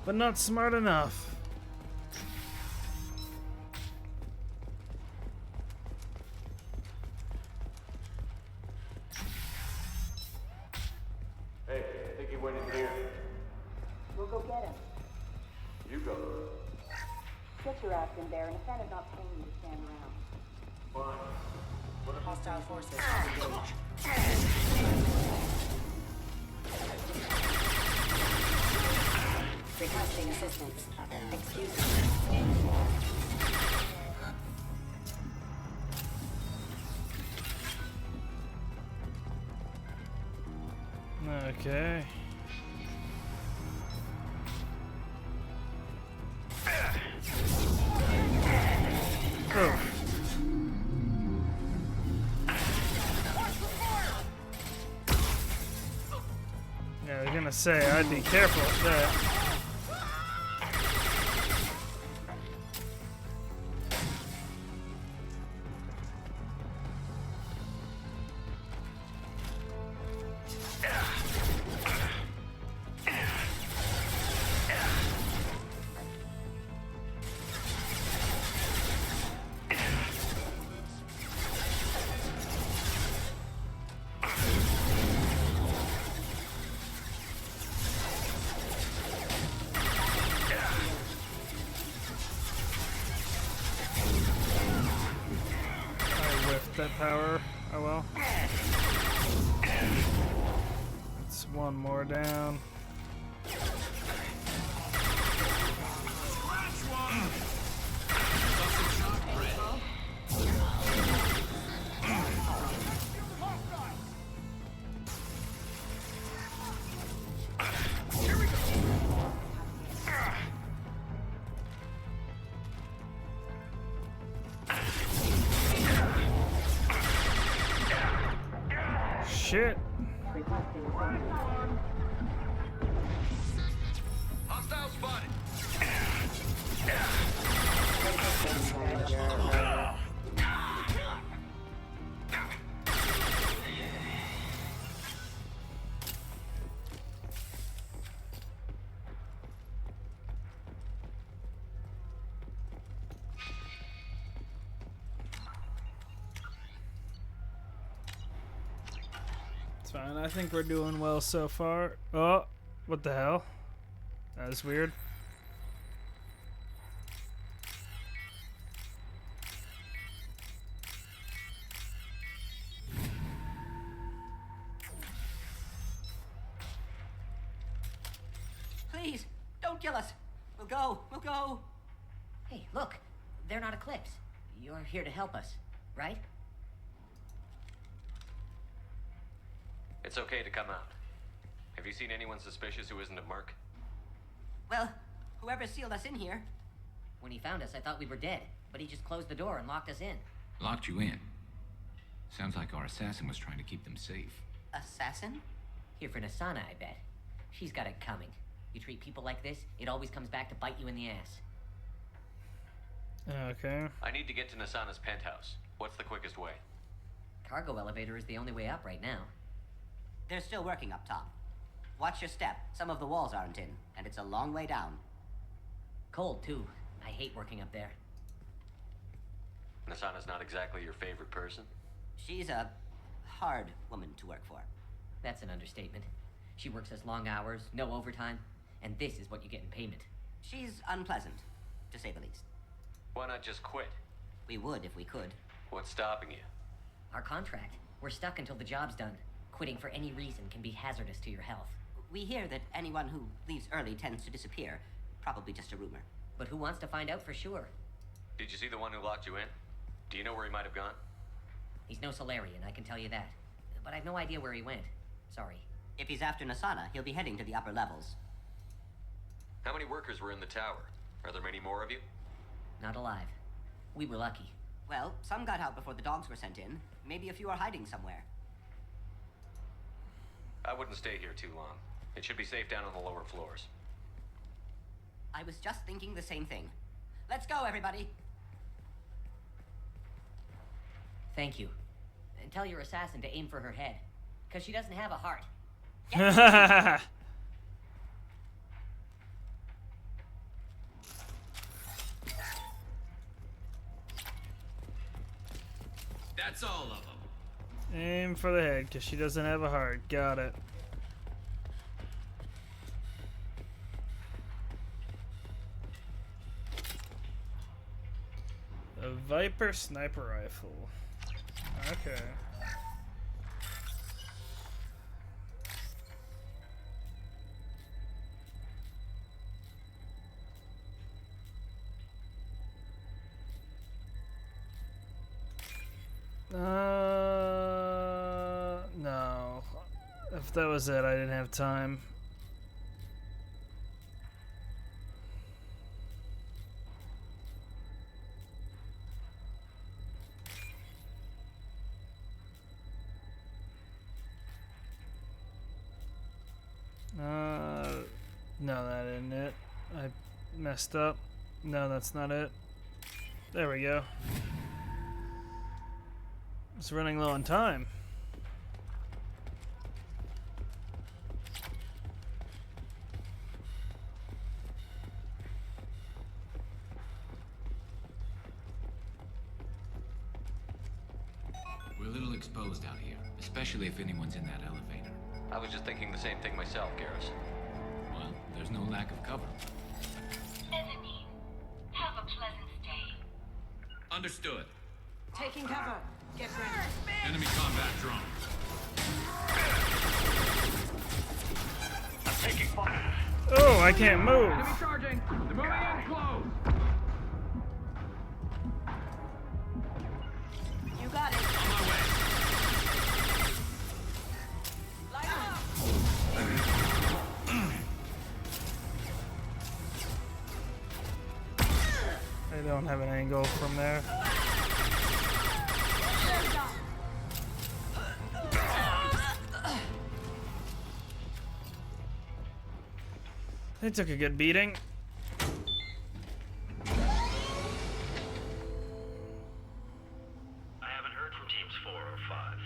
But not smart enough. Hey, I think he went in here. We'll go get him. You go. Get your ass in there, and if is not paying you to stand around. Fine. What if Hostile forces engaged. Requesting assistance. Excuse me. Okay. Oh. Yeah, I was gonna say, I'd be careful with that. That power. Oh well. It's one more down. Shit. Hostile spotted. It's fine. I think we're doing well so far. Oh, what the hell? That was weird. Please, don't kill us. We'll go. We'll go. Hey, look. They're not Eclipse. You're here to help us, right? It's okay to come out. Have you seen anyone suspicious who isn't a merc? Well, whoever sealed us in here. When he found us, I thought we were dead, but he just closed the door and locked us in. Locked you in. Sounds like our assassin was trying to keep them safe. Assassin? Here for Nasana, I bet. She's got it coming. You treat people like this, it always comes back to bite you in the ass. Okay. I need to get to Nasana's penthouse. What's the quickest way? Cargo elevator is the only way up right now. They're still working up top. Watch your step. Some of the walls aren't in, and it's a long way down. Cold, too. I hate working up there. Nasana's not exactly your favorite person? She's a hard woman to work for. That's an understatement. She works us long hours, no overtime, and this is what you get in payment. She's unpleasant, to say the least. Why not just quit? We would if we could. What's stopping you? Our contract. We're stuck until the job's done. Quitting for any reason can be hazardous to your health. We hear that anyone who leaves early tends to disappear. Probably just a rumor. But who wants to find out for sure? Did you see the one who locked you in? Do you know where he might have gone? He's no Solarian, I can tell you that. But I've no idea where he went. Sorry. If he's after Nasana, he'll be heading to the upper levels. How many workers were in the tower? Are there many more of you? Not alive. We were lucky. Well, some got out before the dogs were sent in. Maybe a few are hiding somewhere. I wouldn't stay here too long. It should be safe down on the lower floors. I was just thinking the same thing. Let's go, everybody! Thank you. And tell your assassin to aim for her head. Because she doesn't have a heart. That's all of them. Aim for the head, because she doesn't have a heart. Got it. A Viper sniper rifle. Okay. No. If that was it, I didn't have time. No, that isn't it. I messed up. No, that's not it. There we go. It's running low on time. We're a little exposed out here, especially if anyone's in that elevator. I was just thinking the same thing myself, Garrus. Well, there's no lack of cover. Mezzanine. Have a pleasant stay. Understood. Taking cover. Get ready. Enemy combat drone. I'm taking fire. Oh, I can't move. Enemy charging. They're moving in close. You got it. On my way. Light up. I don't have an angle from there. They took a good beating. I haven't heard from teams 4 or 5.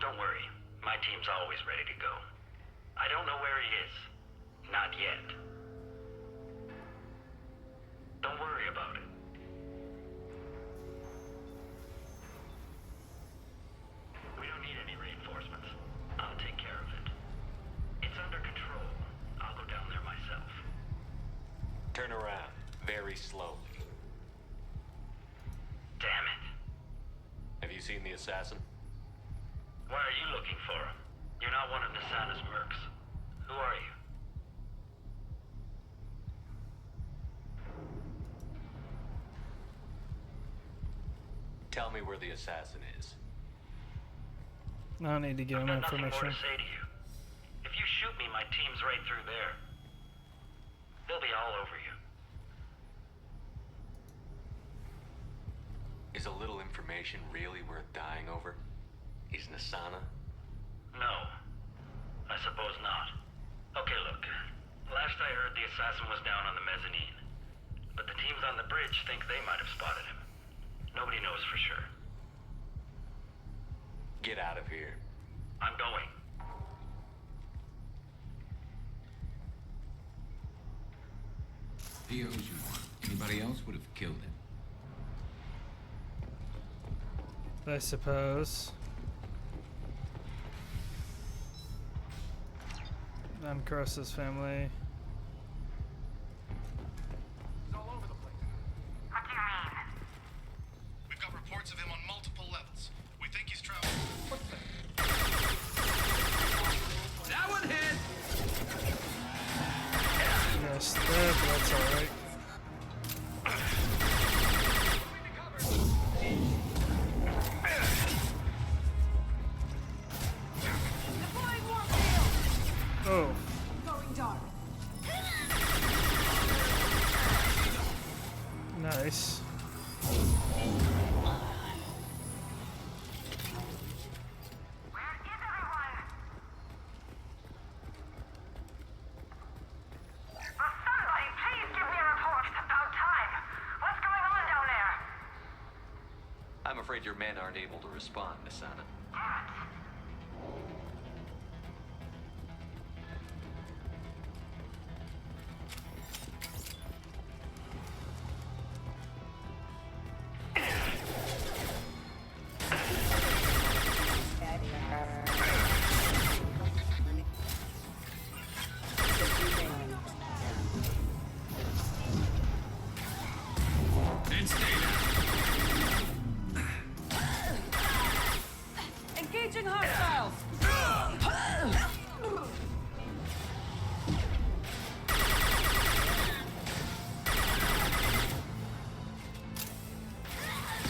Don't worry, my team's always ready to go. I don't know where he is. Not yet. Don't worry about it. We don't need any reinforcements. I'll take care of it. It's under control. I'll go down there myself. Turn around, very slowly. Damn it. Have you seen the assassin? Why are you looking for him? You're not one of Nasana's mercs. Who are you? Tell me where the assassin is. I don't need to give him I've got nothing more information. to say to you. If you shoot me, my team's right through there. They'll be all over you. Is a little information really worth dying over? Is Nasana? No. I suppose not. Okay, look. Last I heard, the assassin was down on the mezzanine. But the teams on the bridge think they might have spotted him. Nobody knows for sure. Get out of here. I'm going. He owes you one. Anybody else would have killed him. I suppose. I'm Caruso's family. We've got reports of him on multiple levels. We think he's traveling. That one hit! Yes, that's alright. Oh. Going dark. Nice. I'm afraid your men aren't able to respond, Miss Anna. Engaging hostiles!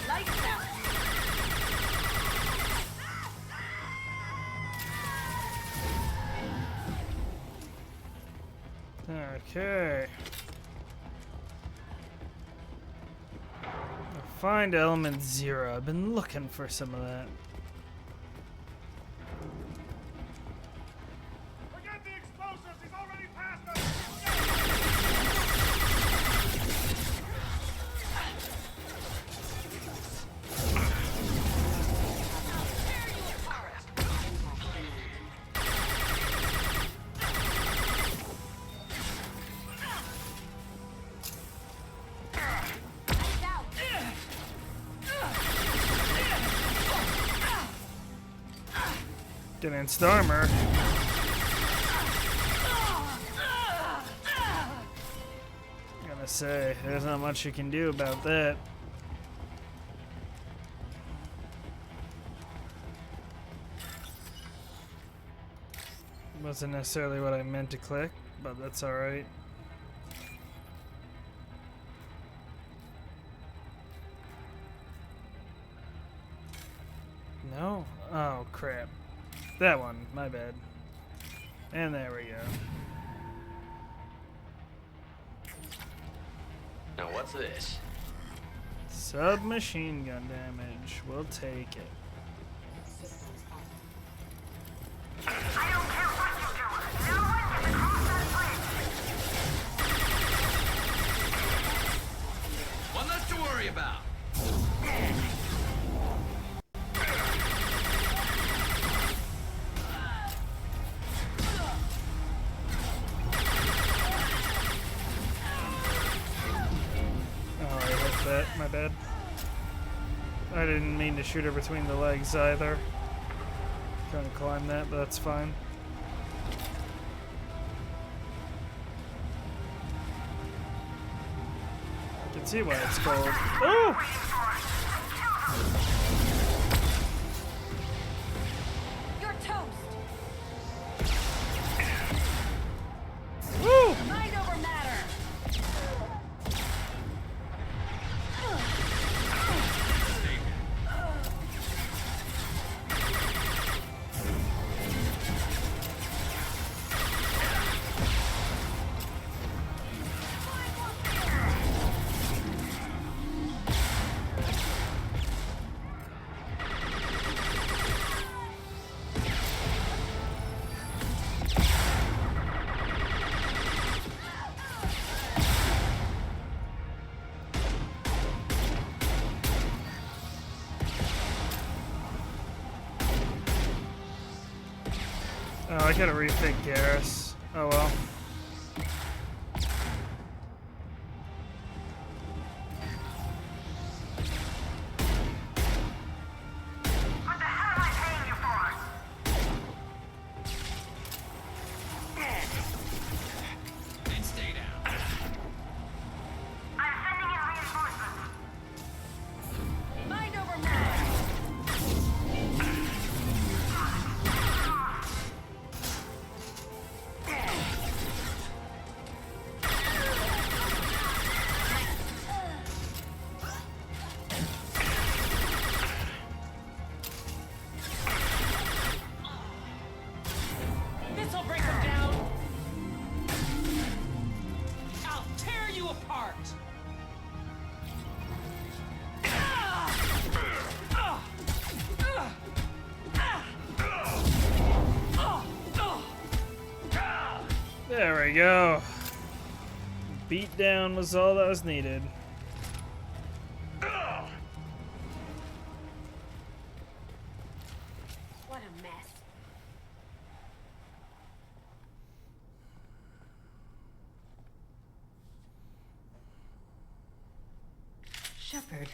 Lights out! Okay. Find element 0. I've been looking for some of that. Forget the explosives! He's already past us! Get in armor. Gonna say, there's not much you can do about that. Wasn't necessarily what I meant to click, but that's alright. No? Oh, crap. That one, my bad. And there we go. Now what's this? Submachine gun damage. We'll take it. I don't care what you do. No one gets across that bridge. One less to worry about. My bad. I didn't mean to shoot her between the legs either. Trying to climb that, but that's fine. You can see why it's called. Oh! You're toast! Woo! Mind over matter! Oh, I gotta refig Garrus. Oh well. There we go. Beat down was all that was needed. What a mess. Shepard,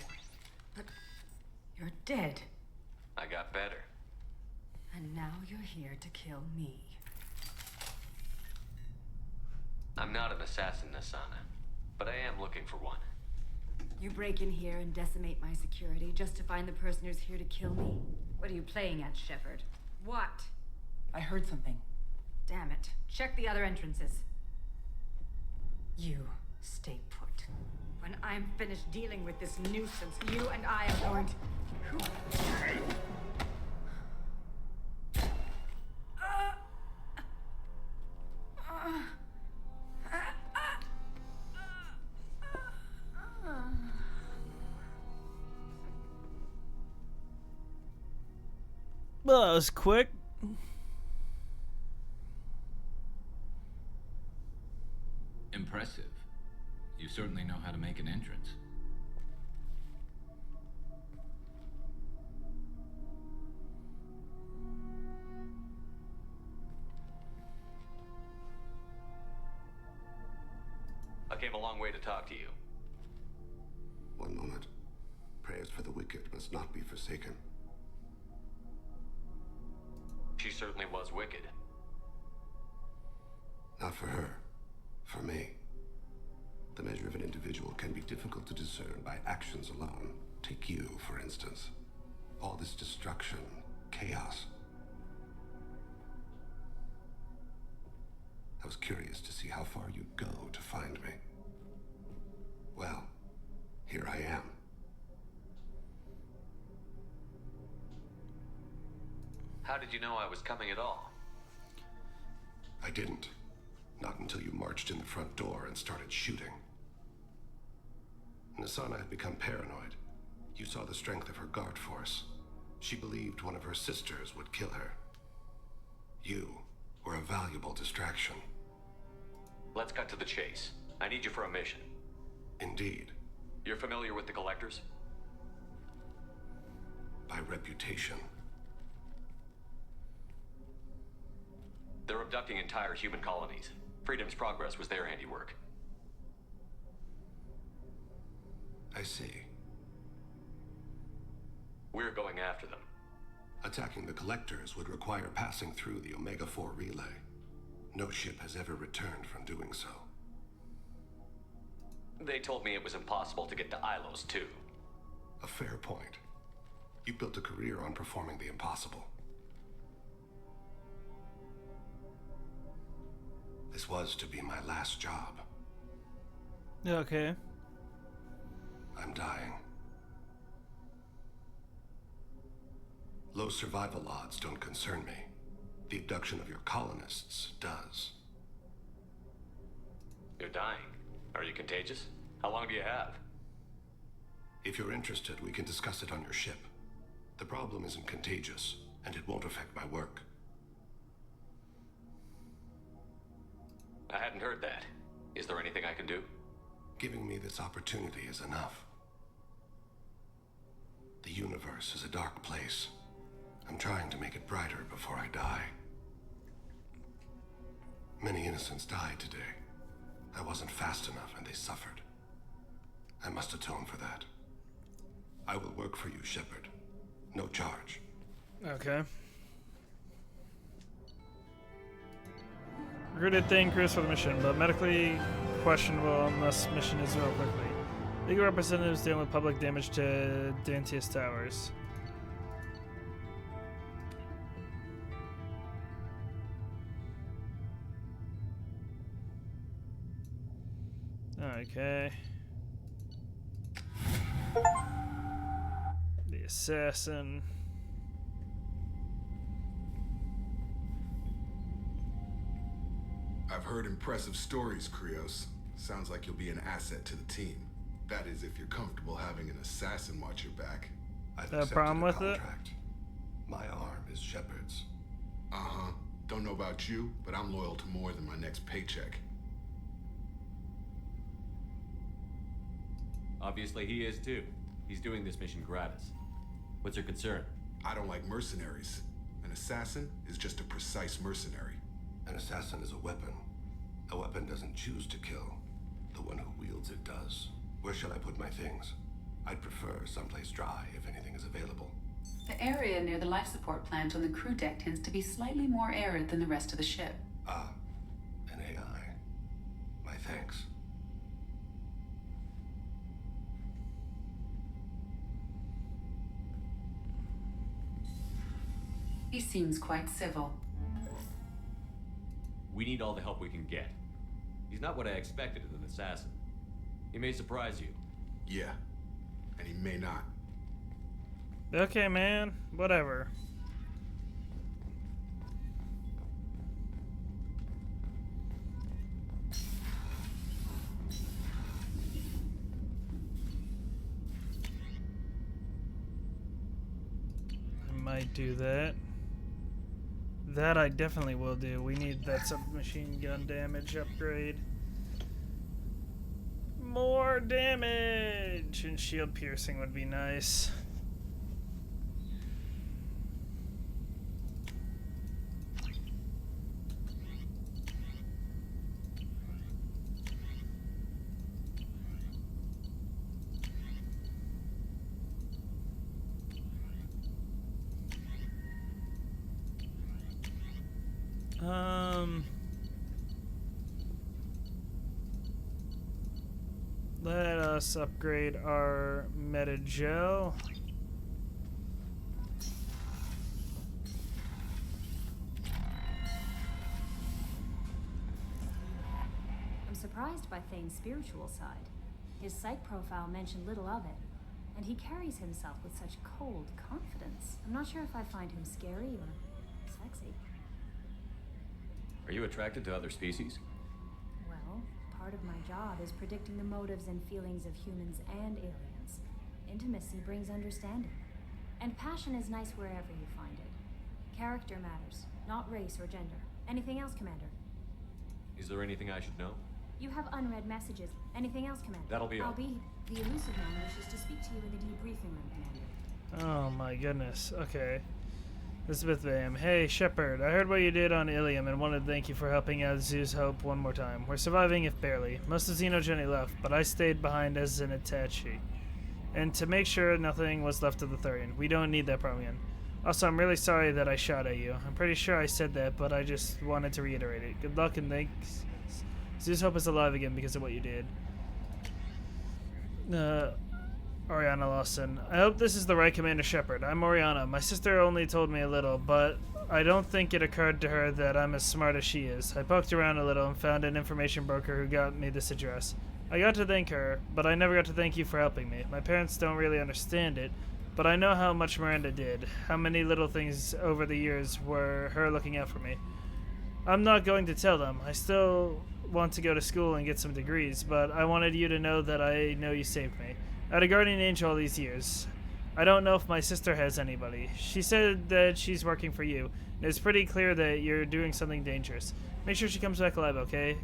but you're dead. I got better. And now you're here to kill me. I'm not an assassin, Asana, but I am looking for one. You break in here and decimate my security just to find the person who's here to kill me? What are you playing at, Shepard? What? I heard something. Damn it. Check the other entrances. You stay put. When I'm finished dealing with this nuisance, you and I are going to... Well, that was quick. Impressive. You certainly know how to make an entrance. I came a long way to talk to you. One moment. Prayers for the wicked must not be forsaken. She certainly was wicked. Not for her. For me. The measure of an individual can be difficult to discern by actions alone. Take you, for instance. All this destruction, chaos. I was curious to see how far you'd go to find me. Well, here I am. How did you know I was coming at all? I didn't. Not until you marched in the front door and started shooting. Nasana had become paranoid. You saw the strength of her guard force. She believed one of her sisters would kill her. You were a valuable distraction. Let's cut to the chase. I need you for a mission. Indeed. You're familiar with the Collectors? By reputation. They're abducting entire human colonies. Freedom's Progress was their handiwork. I see. We're going after them. Attacking the Collectors would require passing through the Omega-4 relay. No ship has ever returned from doing so. They told me it was impossible to get to Ilos, too. A fair point. You built a career on performing the impossible. This was to be my last job. Okay. I'm dying. Low survival odds don't concern me. The abduction of your colonists does. You're dying. Are you contagious? How long do you have? If you're interested, we can discuss it on your ship. The problem isn't contagious, and it won't affect my work. I hadn't heard that. Is there anything I can do? Giving me this opportunity is enough. The universe is a dark place. I'm trying to make it brighter before I die. Many innocents died today. I wasn't fast enough and they suffered. I must atone for that. I will work for you, Shepard. No charge. Okay. Recruited thank Chris for the mission, but medically questionable unless mission is real quickly. Legal representatives dealing with public damage to Dantius Towers. Okay. The assassin. I've heard impressive stories, Krios. Sounds like you'll be an asset to the team. That is, if you're comfortable having an assassin watch your back. I've a problem with it? My arm is Shepard's. Uh-huh. Don't know about you, but I'm loyal to more than my next paycheck. Obviously he is too. He's doing this mission gratis. What's your concern? I don't like mercenaries. An assassin is just a precise mercenary. An assassin is a weapon. A weapon doesn't choose to kill. The one who wields it does. Where shall I put my things? I'd prefer someplace dry if anything is available. The area near the life support plant on the crew deck tends to be slightly more arid than the rest of the ship. Ah, an AI. My thanks. He seems quite civil. We need all the help we can get. He's not what I expected in an assassin. He may surprise you. Yeah, and he may not. Okay, man. Whatever. I might do that. That I definitely will do. We need that submachine gun damage upgrade. More damage! And shield piercing would be nice. Let us upgrade our metagel. I'm surprised by Thane's spiritual side. His psych profile mentioned little of it, and he carries himself with such cold confidence. I'm not sure if I find him scary or sexy. Are you attracted to other species? Well, part of my job is predicting the motives and feelings of humans and aliens. Intimacy brings understanding. And passion is nice wherever you find it. Character matters, not race or gender. Anything else, Commander? Is there anything I should know? You have unread messages. Anything else, Commander? That'll be all. I'll be. The elusive man wishes to speak to you in the debriefing room, Commander. Oh my goodness. Okay. Elizabeth Vam. Hey, Shepard. I heard what you did on Ilium and wanted to thank you for helping out Zeus Hope one more time. We're surviving, if barely. Most of Xenogeny left, but I stayed behind as an attaché. And to make sure nothing was left of the Thurian. We don't need that problem again. Also, I'm really sorry that I shot at you. I'm pretty sure I said that, but I just wanted to reiterate it. Good luck and thanks. Zeus Hope is alive again because of what you did. Oriana Lawson. I hope this is the right Commander Shepard. I'm Oriana. My sister only told me a little, but I don't think it occurred to her that I'm as smart as she is. I poked around a little and found an information broker who got me this address. I got to thank her, but I never got to thank you for helping me. My parents don't really understand it, but I know how much Miranda did, how many little things over the years were her looking out for me. I'm not going to tell them. I still want to go to school and get some degrees, but I wanted you to know that I know you saved me. I had a guardian angel all these years. I don't know if my sister has anybody. She said that she's working for you, and it's pretty clear that you're doing something dangerous. Make sure she comes back alive, okay?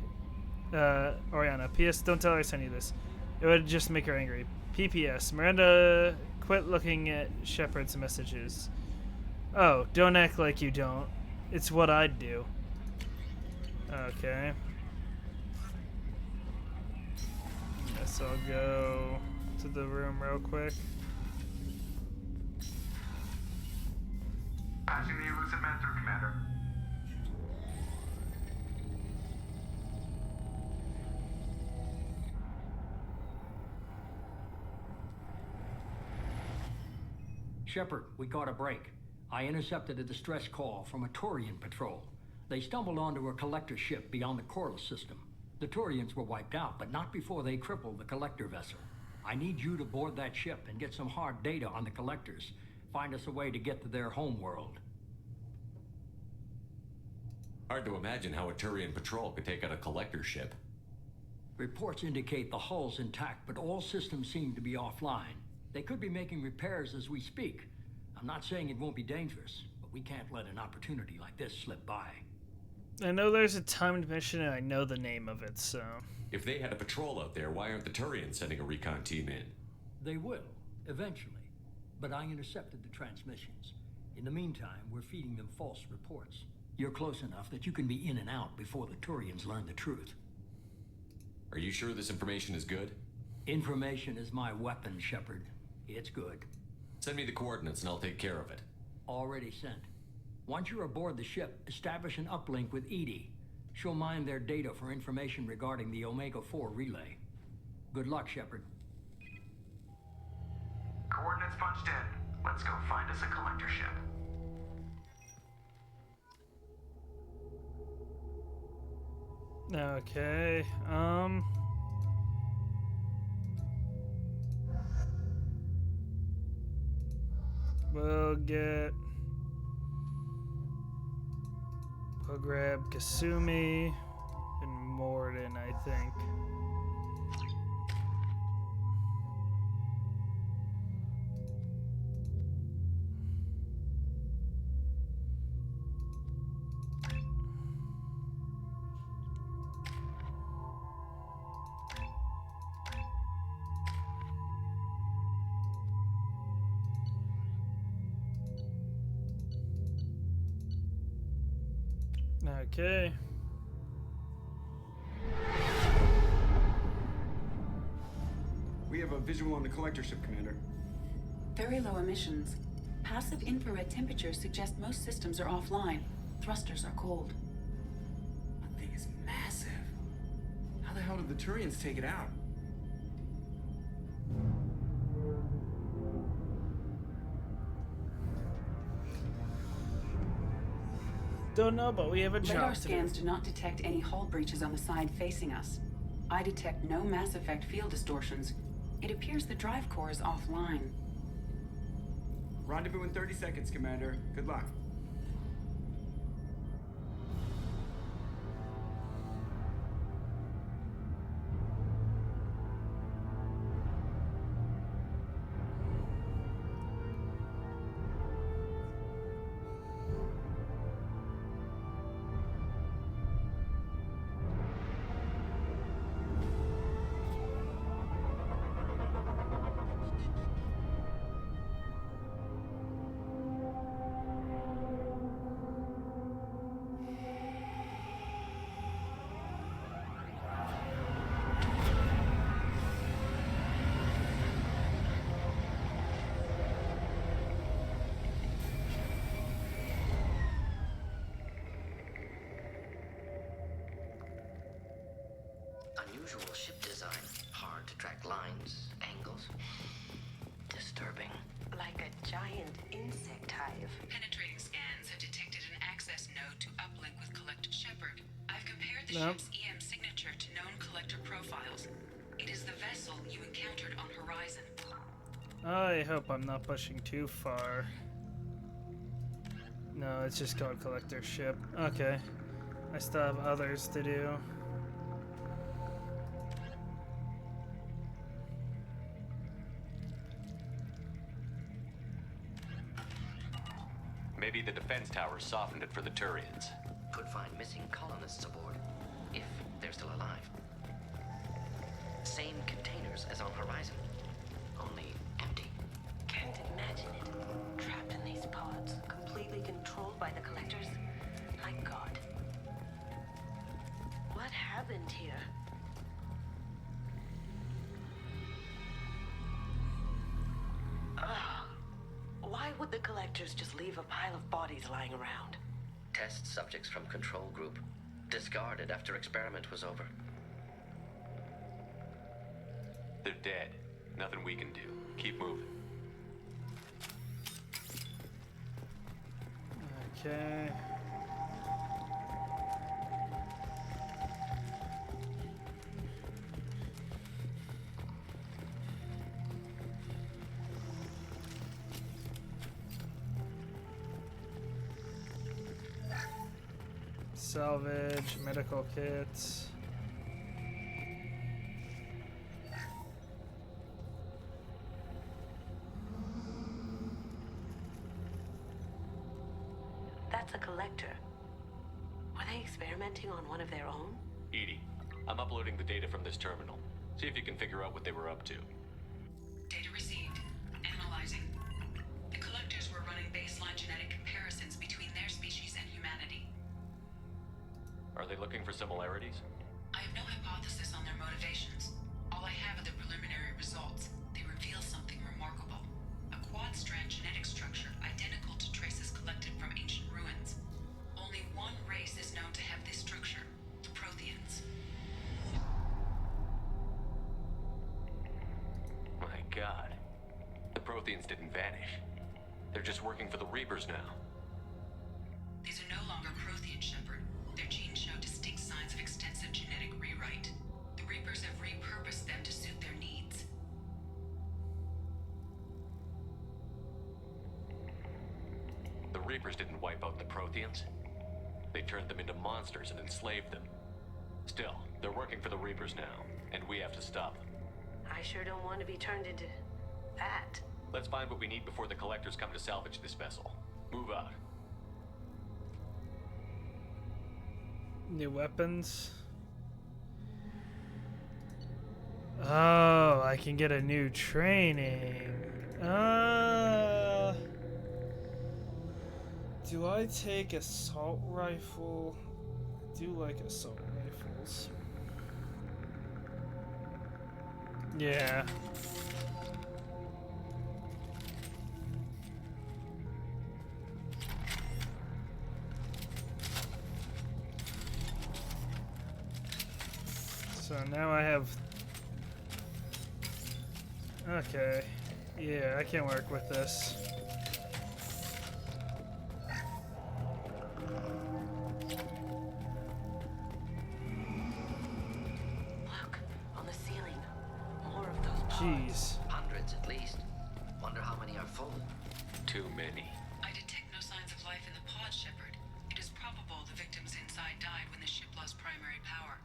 Oriana. P.S. Don't tell her I sent you this. It would just make her angry. P.P.S. Miranda, quit looking at Shepard's messages. Oh, don't act like you don't. It's what I'd do. Okay. Guess I'll go to the room real quick. Passing the elusive man through, Commander. Shepard, we caught a break. I intercepted a distress call from a Turian patrol. They stumbled onto a collector ship beyond the Corliss system. The Turians were wiped out, but not before they crippled the collector vessel. I need you to board that ship and get some hard data on the collectors. Find us a way to get to their homeworld. Hard to imagine how a Turian patrol could take out a collector ship. Reports indicate the hull's intact, but all systems seem to be offline. They could be making repairs as we speak. I'm not saying it won't be dangerous, but we can't let an opportunity like this slip by. I know there's a timed mission and I know the name of it, so... If they had a patrol out there, why aren't the Turians sending a recon team in? They will, eventually. But I intercepted the transmissions. In the meantime, we're feeding them false reports. You're close enough that you can be in and out before the Turians learn the truth. Are you sure this information is good? Information is my weapon, Shepard. It's good. Send me the coordinates and I'll take care of it. Already sent. Once you're aboard the ship, establish an uplink with Edie. She'll mine their data for information regarding the Omega-4 relay. Good luck, Shepard. Coordinates punched in. Let's go find us a collector ship. Okay, we'll grab Kasumi and Morden, I think. Okay. We have a visual on the collector ship, Commander. Very low emissions. Passive infrared temperatures suggest most systems are offline. Thrusters are cold. That thing is massive. How the hell did the Turians take it out? Don't know, but we have a job Radar to do. scans do not detect any hull breaches on the side facing us. I detect no Mass Effect field distortions. It appears the drive core is offline. Rendezvous in 30 seconds, Commander. Good luck. Unusual ship design. Hard to track lines, angles. Disturbing. Like a giant insect hive. Penetrating scans have detected an access node to uplink with Collector Shepard. I've compared the Nope. ship's EM signature to known collector profiles. It is the vessel you encountered on Horizon. I hope I'm not pushing too far. No, it's just called collector ship. Okay. I still have others to do. Maybe the defense towers softened it for the Turians. Could find missing colonists aboard, if they're still alive. Same containers as on Horizon, only empty. Can't imagine it. Trapped in these pods, completely controlled by the collectors. Like God. What happened here? Why would the collectors just leave a pile of bodies lying around? Test subjects from control group discarded after experiment was over. They're dead. Nothing we can do. Keep moving. Okay. Salvage, medical kits. That's a collector. Were they experimenting on one of their own? Edie, I'm uploading the data from this terminal. See if you can figure out what they were up to. Data received. Analyzing. The collectors were running baseline genetic comparisons between their species and humanity. Are they looking for similarities? I have no hypothesis on their motivations. All I have are the preliminary results. They reveal something remarkable. A quad-strand genetic structure identical to traces collected from ancient ruins. Only one race is known to have this structure, the Protheans. My God. The Protheans didn't vanish. They're just working for the Reapers now. These are no longer Prothean, Shepard. Their genes show distinct signs of extensive genetic rewrite. The Reapers have repurposed them to suit their needs. The Reapers didn't wipe out the Protheans. They turned them into monsters and enslaved them. Still, they're working for the Reapers now, and we have to stop them. I sure don't want to be turned into that. Let's find what we need before the Collectors come to salvage this vessel. Move out. New weapons. Oh, I can get a new training. Do I take assault rifle? I do like assault rifles. Yeah. So now I have... Okay. Yeah, I can work with this. Look, on the ceiling. More of those pods. Jeez. Hundreds at least. Wonder how many are full. Too many. I detect no signs of life in the pod, Shepard. It is probable the victims inside died when the ship lost primary power.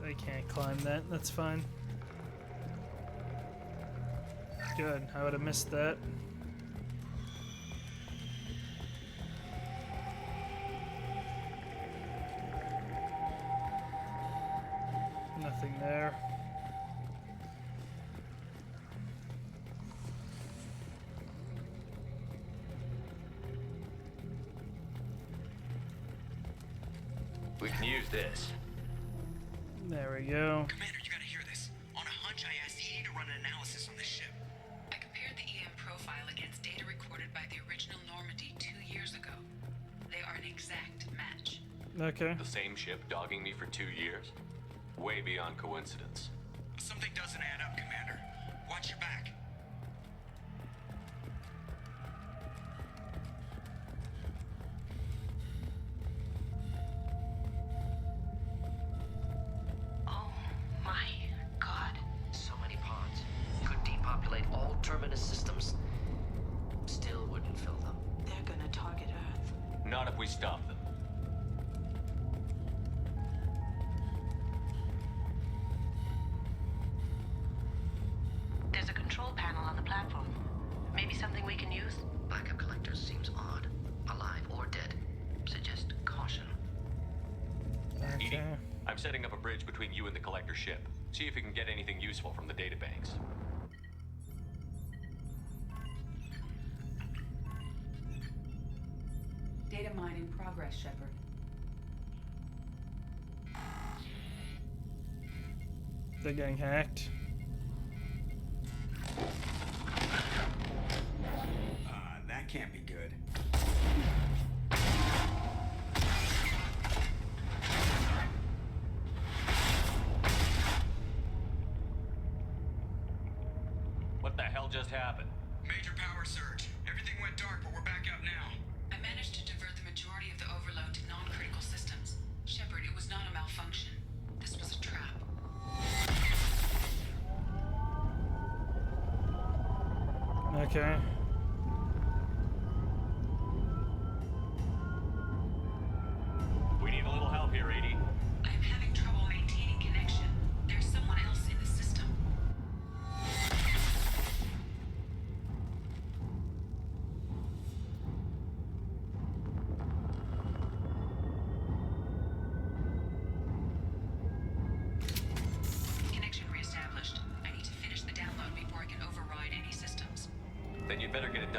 I can't climb that. That's fine. Good. I would have missed that. Nothing there. We can use this. There we go. Commander, you gotta hear this. On a hunch, I asked Edie to run an analysis on this ship. I compared the EM profile against data recorded by the original Normandy 2 years ago. They are an exact match. Okay. The same ship dogging me for 2 years? Way beyond coincidence. Something doesn't add up, Commander. Watch your back. Oh my God. So many pods. Could depopulate all terminus systems. Still wouldn't fill them. They're gonna target Earth. Not if we stop them. There's a control panel on the platform. Maybe something we can use? Backup collectors seems odd. Alive or dead. Suggest caution. Edie, I'm setting up a bridge between you and the Collector ship. See if you can get anything useful from the databanks. Data mine in progress, Shepard. They're getting hacked. That can't be good. What the hell just happened? Major power surge. Everything went dark, but we're back up now. I managed to divert the majority of the overload to non-critical systems. Shepard, it was not a malfunction. This was a trap. Okay. We need a little help here, Edie. I am having trouble maintaining connection. There's someone else in the system.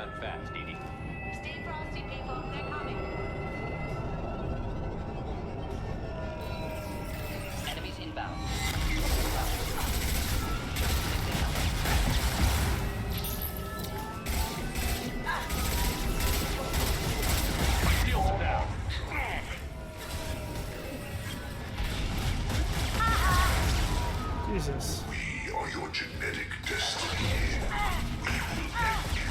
done fast, Edie. Stay frosty, people. They're coming. Enemies inbound. Shields are down. Jesus. We are your genetic destiny. We will end you.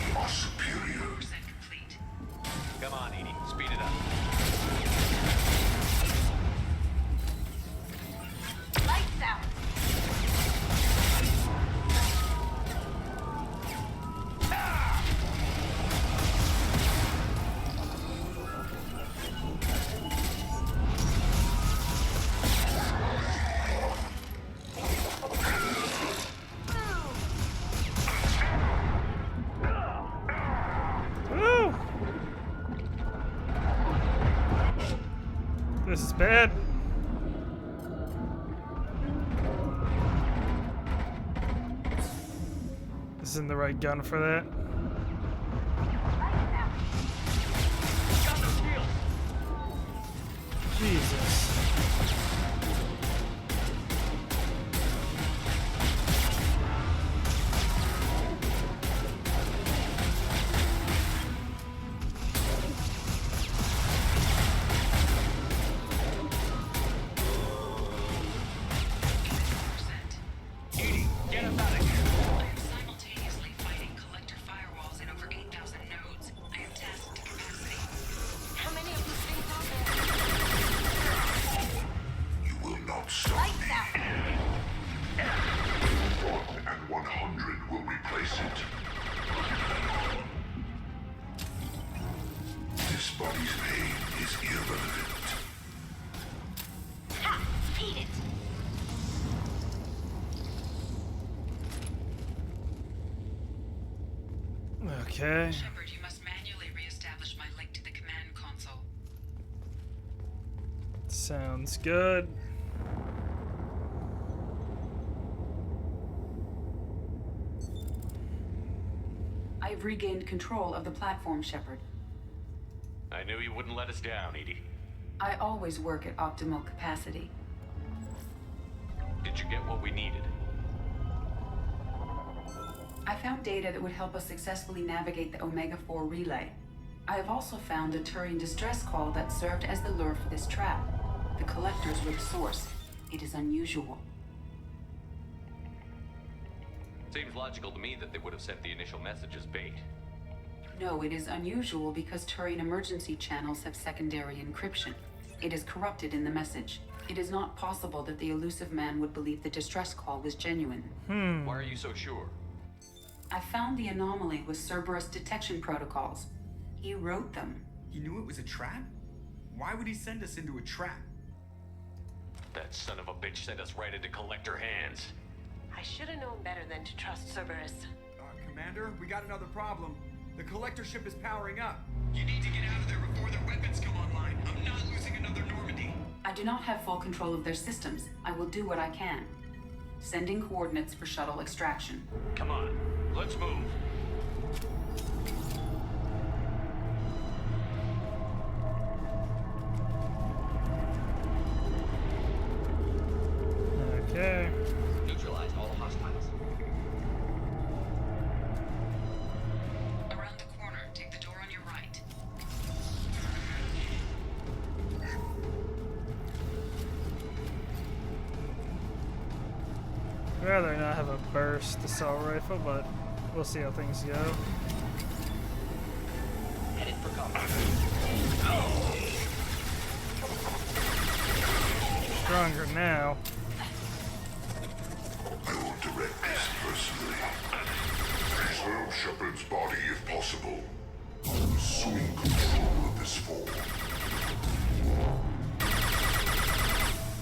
We are superior. Come on, Edie. Speed it up. Lights out. Woo! This is bad. This isn't the right gun for that. Jesus. Edie, get us out of here. I am simultaneously fighting collector firewalls in over 8,000 nodes. I am tasked to capacity. How many of these things are there? You will not stop Lights me. out. 1 and 100 will replace it. This body's pain is irrelevant. Ha! Eat it. Okay. Shepard, you must manually re-establish my link to the command console. Sounds good. I've regained control of the platform, Shepard. I knew you wouldn't let us down, Edie. I always work at optimal capacity. Did you get what we needed? I found data that would help us successfully navigate the Omega-4 relay. I have also found a Turian distress call that served as the lure for this trap. The collectors were the source. It is unusual. Seems logical to me that they would have sent the initial message as bait. No, it is unusual because Turian emergency channels have secondary encryption. It is corrupted in the message. It is not possible that the elusive man would believe the distress call was genuine. Why are you so sure? I found the anomaly with Cerberus detection protocols. He wrote them. He knew it was a trap? Why would he send us into a trap? That son of a bitch sent us right into collector hands. I should have known better than to trust Cerberus. Commander, we got another problem. The collector ship is powering up. You need to get out of there before their weapons come online. I'm not losing another Normandy. I do not have full control of their systems. I will do what I can. Sending coordinates for shuttle extraction. Come on, let's move. Okay. Neutralize all hostiles. Around the corner, take the door on your right. I'd rather not have a burst assault rifle, but we'll see how things go. Headed for cover. Stronger now. I will direct this personally. Preserve Shepard's body if possible. Assume control of this form.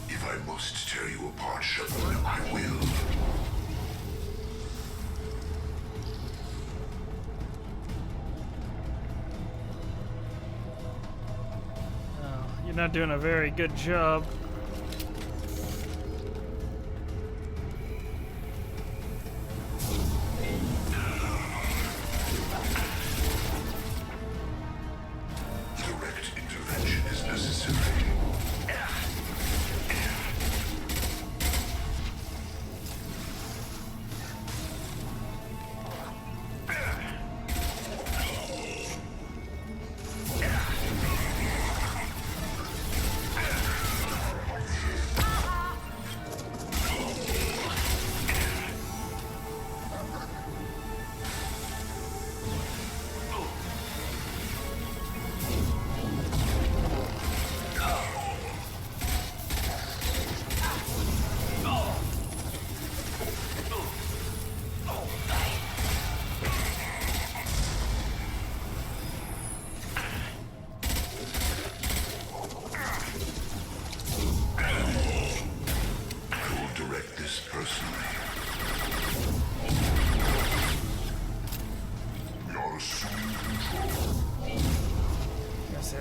If I must tear you apart, Shepard, I will. Oh, you're not doing a very good job. necessary.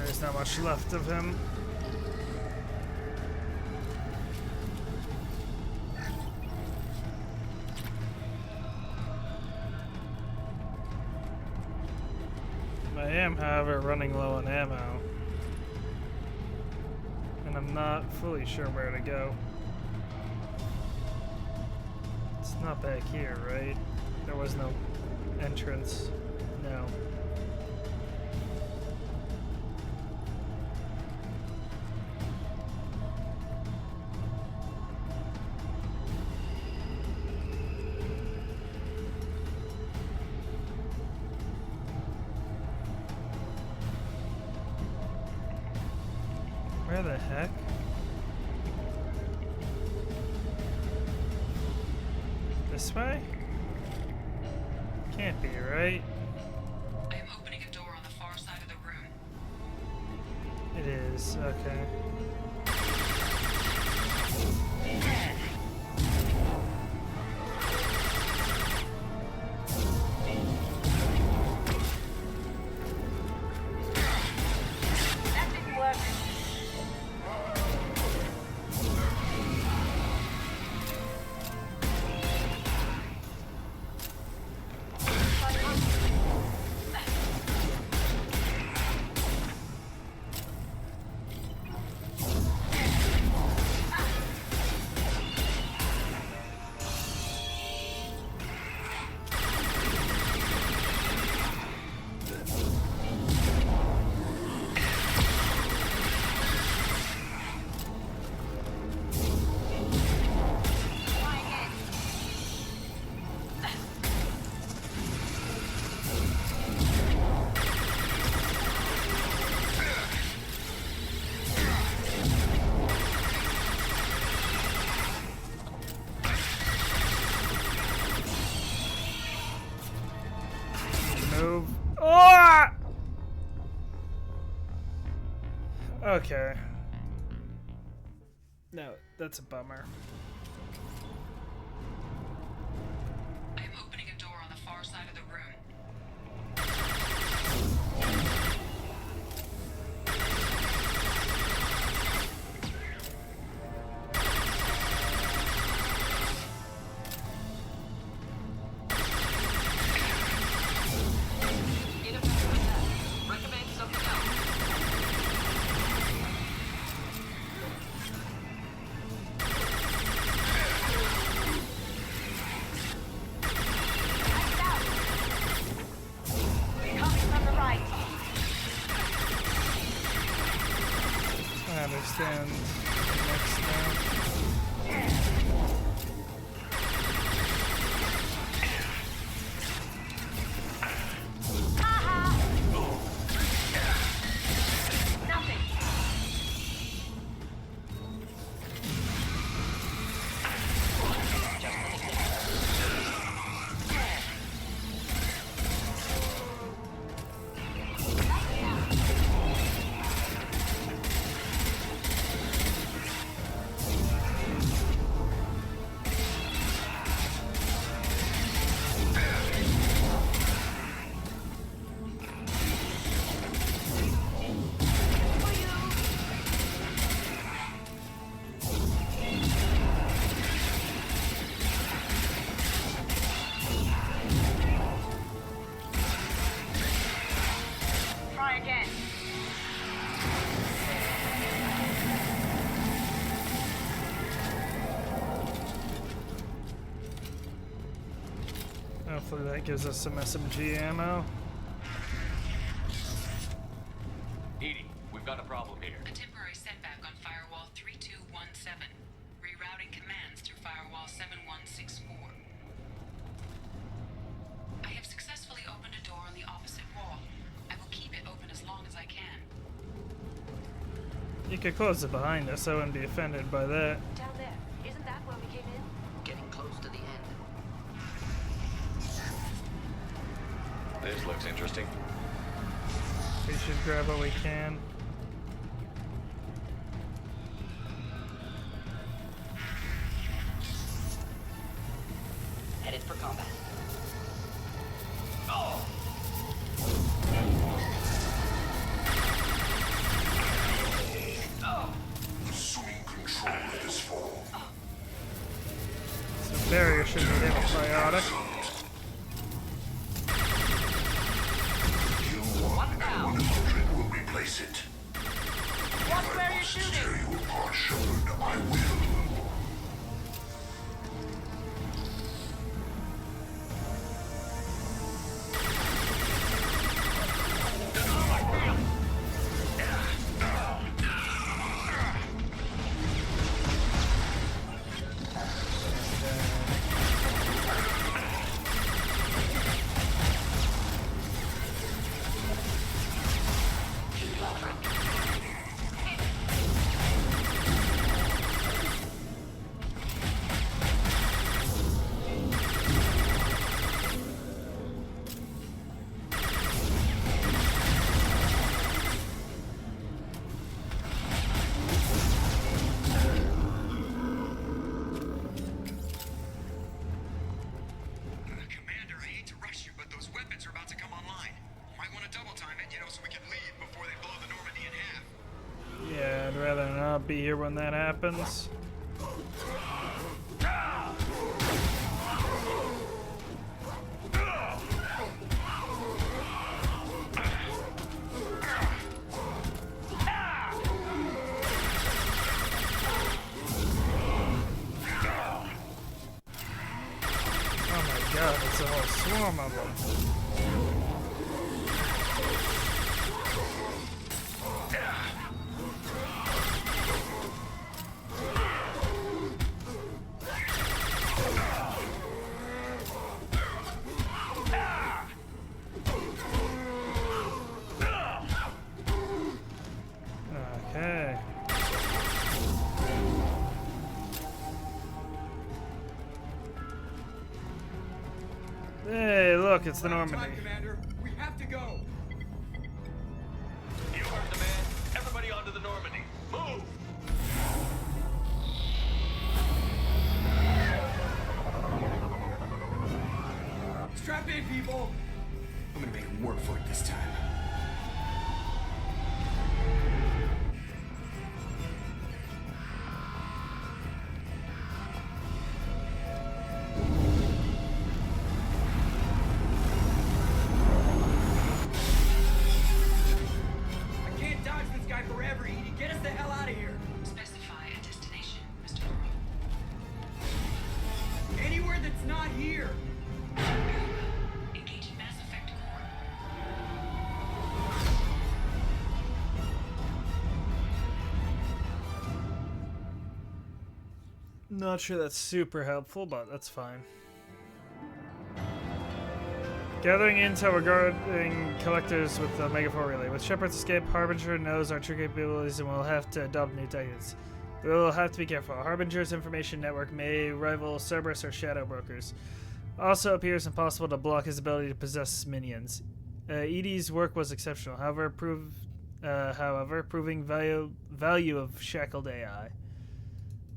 There's not much left of him. I am, however, running low on ammo. And I'm not fully sure where to go. It's not back here, right? There was no entrance. No. Where the heck? This way? Can't be, right? I am opening a door on the far side of the room. It is, okay. Move. Oh! Okay. No, that's a bummer. I am opening a door on the far side of the room. I understand. Next now. Hopefully that gives us some SMG ammo. Edie, we've got a problem here. A temporary setback on Firewall 3217. Rerouting commands through Firewall 7164. I have successfully opened a door on the opposite wall. I will keep it open as long as I can. You could close it behind us, I wouldn't be offended by that. Down there. Isn't that where we came in? Getting close to the end. This looks interesting. We should grab what we can. Headed for combat. Assuming control of this form. So barrier should be antibiotic. What now? 100 will replace it. Watch where you're shooting! Tear you apart, Shepard. I will. Yeah, I'd rather not be here when that happens. Oh my god, it's a whole swarm of them. Okay. Hey, look, it's the Normandy. Commander, we have to go. You heard the man. Everybody onto the Normandy. Move! Strap in, people. I'm gonna make him work for it this time. I can't dodge this guy forever, Edie. Get us the hell out of here. Specify a destination, Mr. Laurel. Anywhere that's not here. Engaging Mass Effect core. Not sure that's super helpful, but that's fine. Gathering intel regarding collectors with the Omega 4 relay. With Shepard's escape, Harbinger knows our true capabilities and will have to adopt new tactics. We will have to be careful. Harbinger's information network may rival Cerberus or Shadow Brokers. Also appears impossible to block his ability to possess minions. Edie's work was exceptional, however, proving value of shackled AI.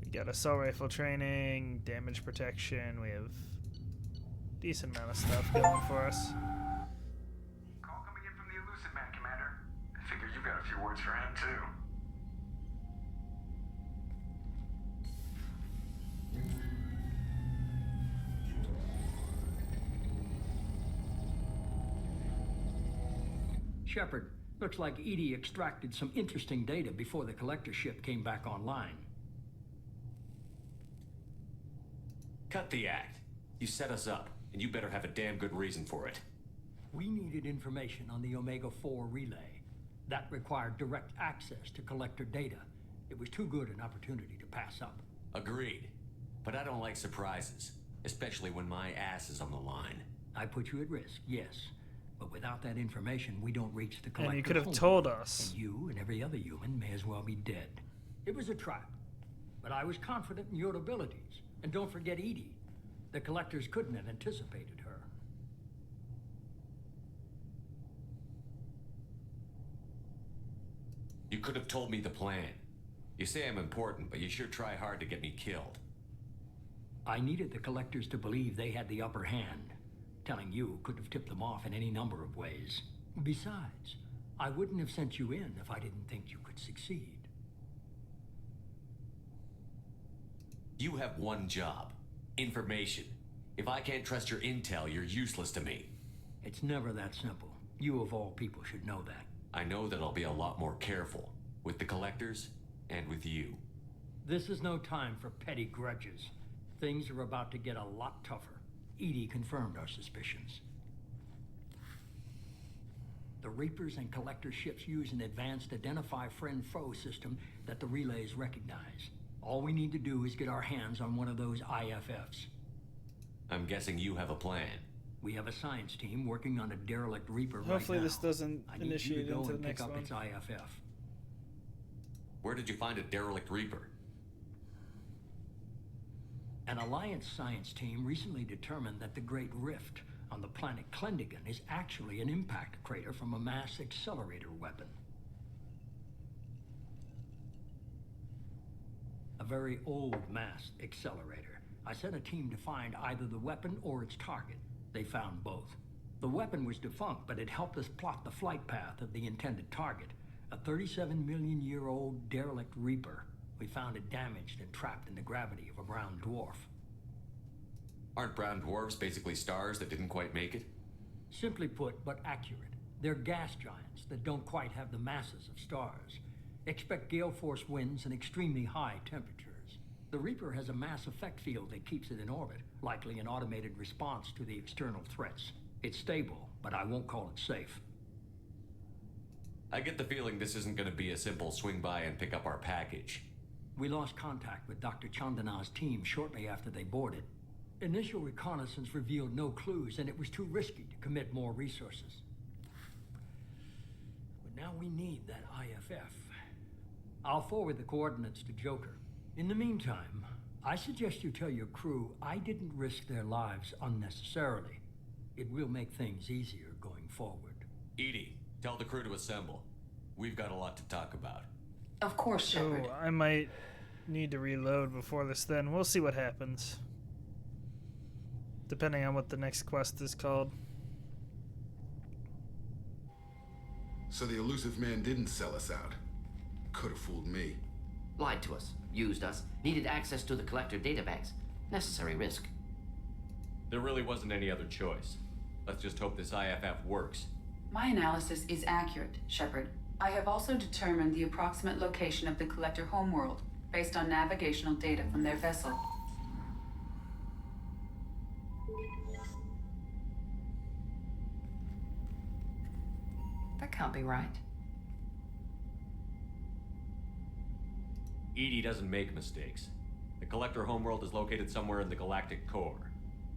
We got assault rifle training, damage protection, we have decent amount of stuff going for us. Call coming in from the Elusive Man, Commander. I figure you've got a few words for him, too. Shepard, looks like Edie extracted some interesting data before the collector ship came back online. Cut the act. You set us up. and you better have a damn good reason for it. We needed information on the Omega-4 relay. That required direct access to collector data. It was too good an opportunity to pass up. Agreed. But I don't like surprises, especially when my ass is on the line. I put you at risk, yes. But without that information, we don't reach the collector. And you could have home. told us. And you and every other human may as well be dead. It was a trap. But I was confident in your abilities. And don't forget Edie. The collectors couldn't have anticipated her. You could have told me the plan. You say I'm important, but you sure try hard to get me killed. I needed the collectors to believe they had the upper hand. Telling you could have tipped them off in any number of ways. Besides, I wouldn't have sent you in if I didn't think you could succeed. You have one job. Information. If I can't trust your intel, you're useless to me. It's never that simple. You of all people should know that. I know that I'll be a lot more careful. With the collectors, and with you. This is no time for petty grudges. Things are about to get a lot tougher. Edie confirmed our suspicions. The Reapers and Collector ships use an advanced identify friend-foe system that the relays recognize. All we need to do is get our hands on one of those IFFs. I'm guessing you have a plan. We have a science team working on a derelict Reaper right now. Hopefully this doesn't I need initiate you to go into and the pick next up one. its IFF. Where did you find a derelict Reaper? An Alliance science team recently determined that the Great Rift on the planet Klendigan is actually an impact crater from a mass accelerator weapon. A very old mass accelerator. I sent a team to find either the weapon or its target. They found both. The weapon was defunct, but it helped us plot the flight path of the intended target. A 37-million-year-old derelict Reaper. We found it damaged and trapped in the gravity of a brown dwarf. Aren't brown dwarfs basically stars that didn't quite make it? Simply put, but accurate. They're gas giants that don't quite have the masses of stars. Expect gale force winds and extremely high temperatures. The Reaper has a mass effect field that keeps it in orbit, likely an automated response to the external threats. It's stable, but I won't call it safe. I get the feeling this isn't going to be a simple swing by and pick up our package. We lost contact with Dr. Chandana's team shortly after they boarded. Initial reconnaissance revealed no clues, and it was too risky to commit more resources. But now we need that IFF. I'll forward the coordinates to Joker. In the meantime, I suggest you tell your crew I didn't risk their lives unnecessarily. It will make things easier going forward. Edie, tell the crew to assemble. We've got a lot to talk about. Of course, Shepard. So I might need to reload before this then. We'll see what happens. Depending on what the next quest is called. So the elusive man didn't sell us out. Could have fooled me. Lied to us, used us, needed access to the collector databanks. Necessary risk. There really wasn't any other choice. Let's just hope this IFF works. My analysis is accurate, Shepard. I have also determined the approximate location of the collector homeworld based on navigational data from their vessel. That can't be right. Edie doesn't make mistakes. The collector homeworld is located somewhere in the galactic core.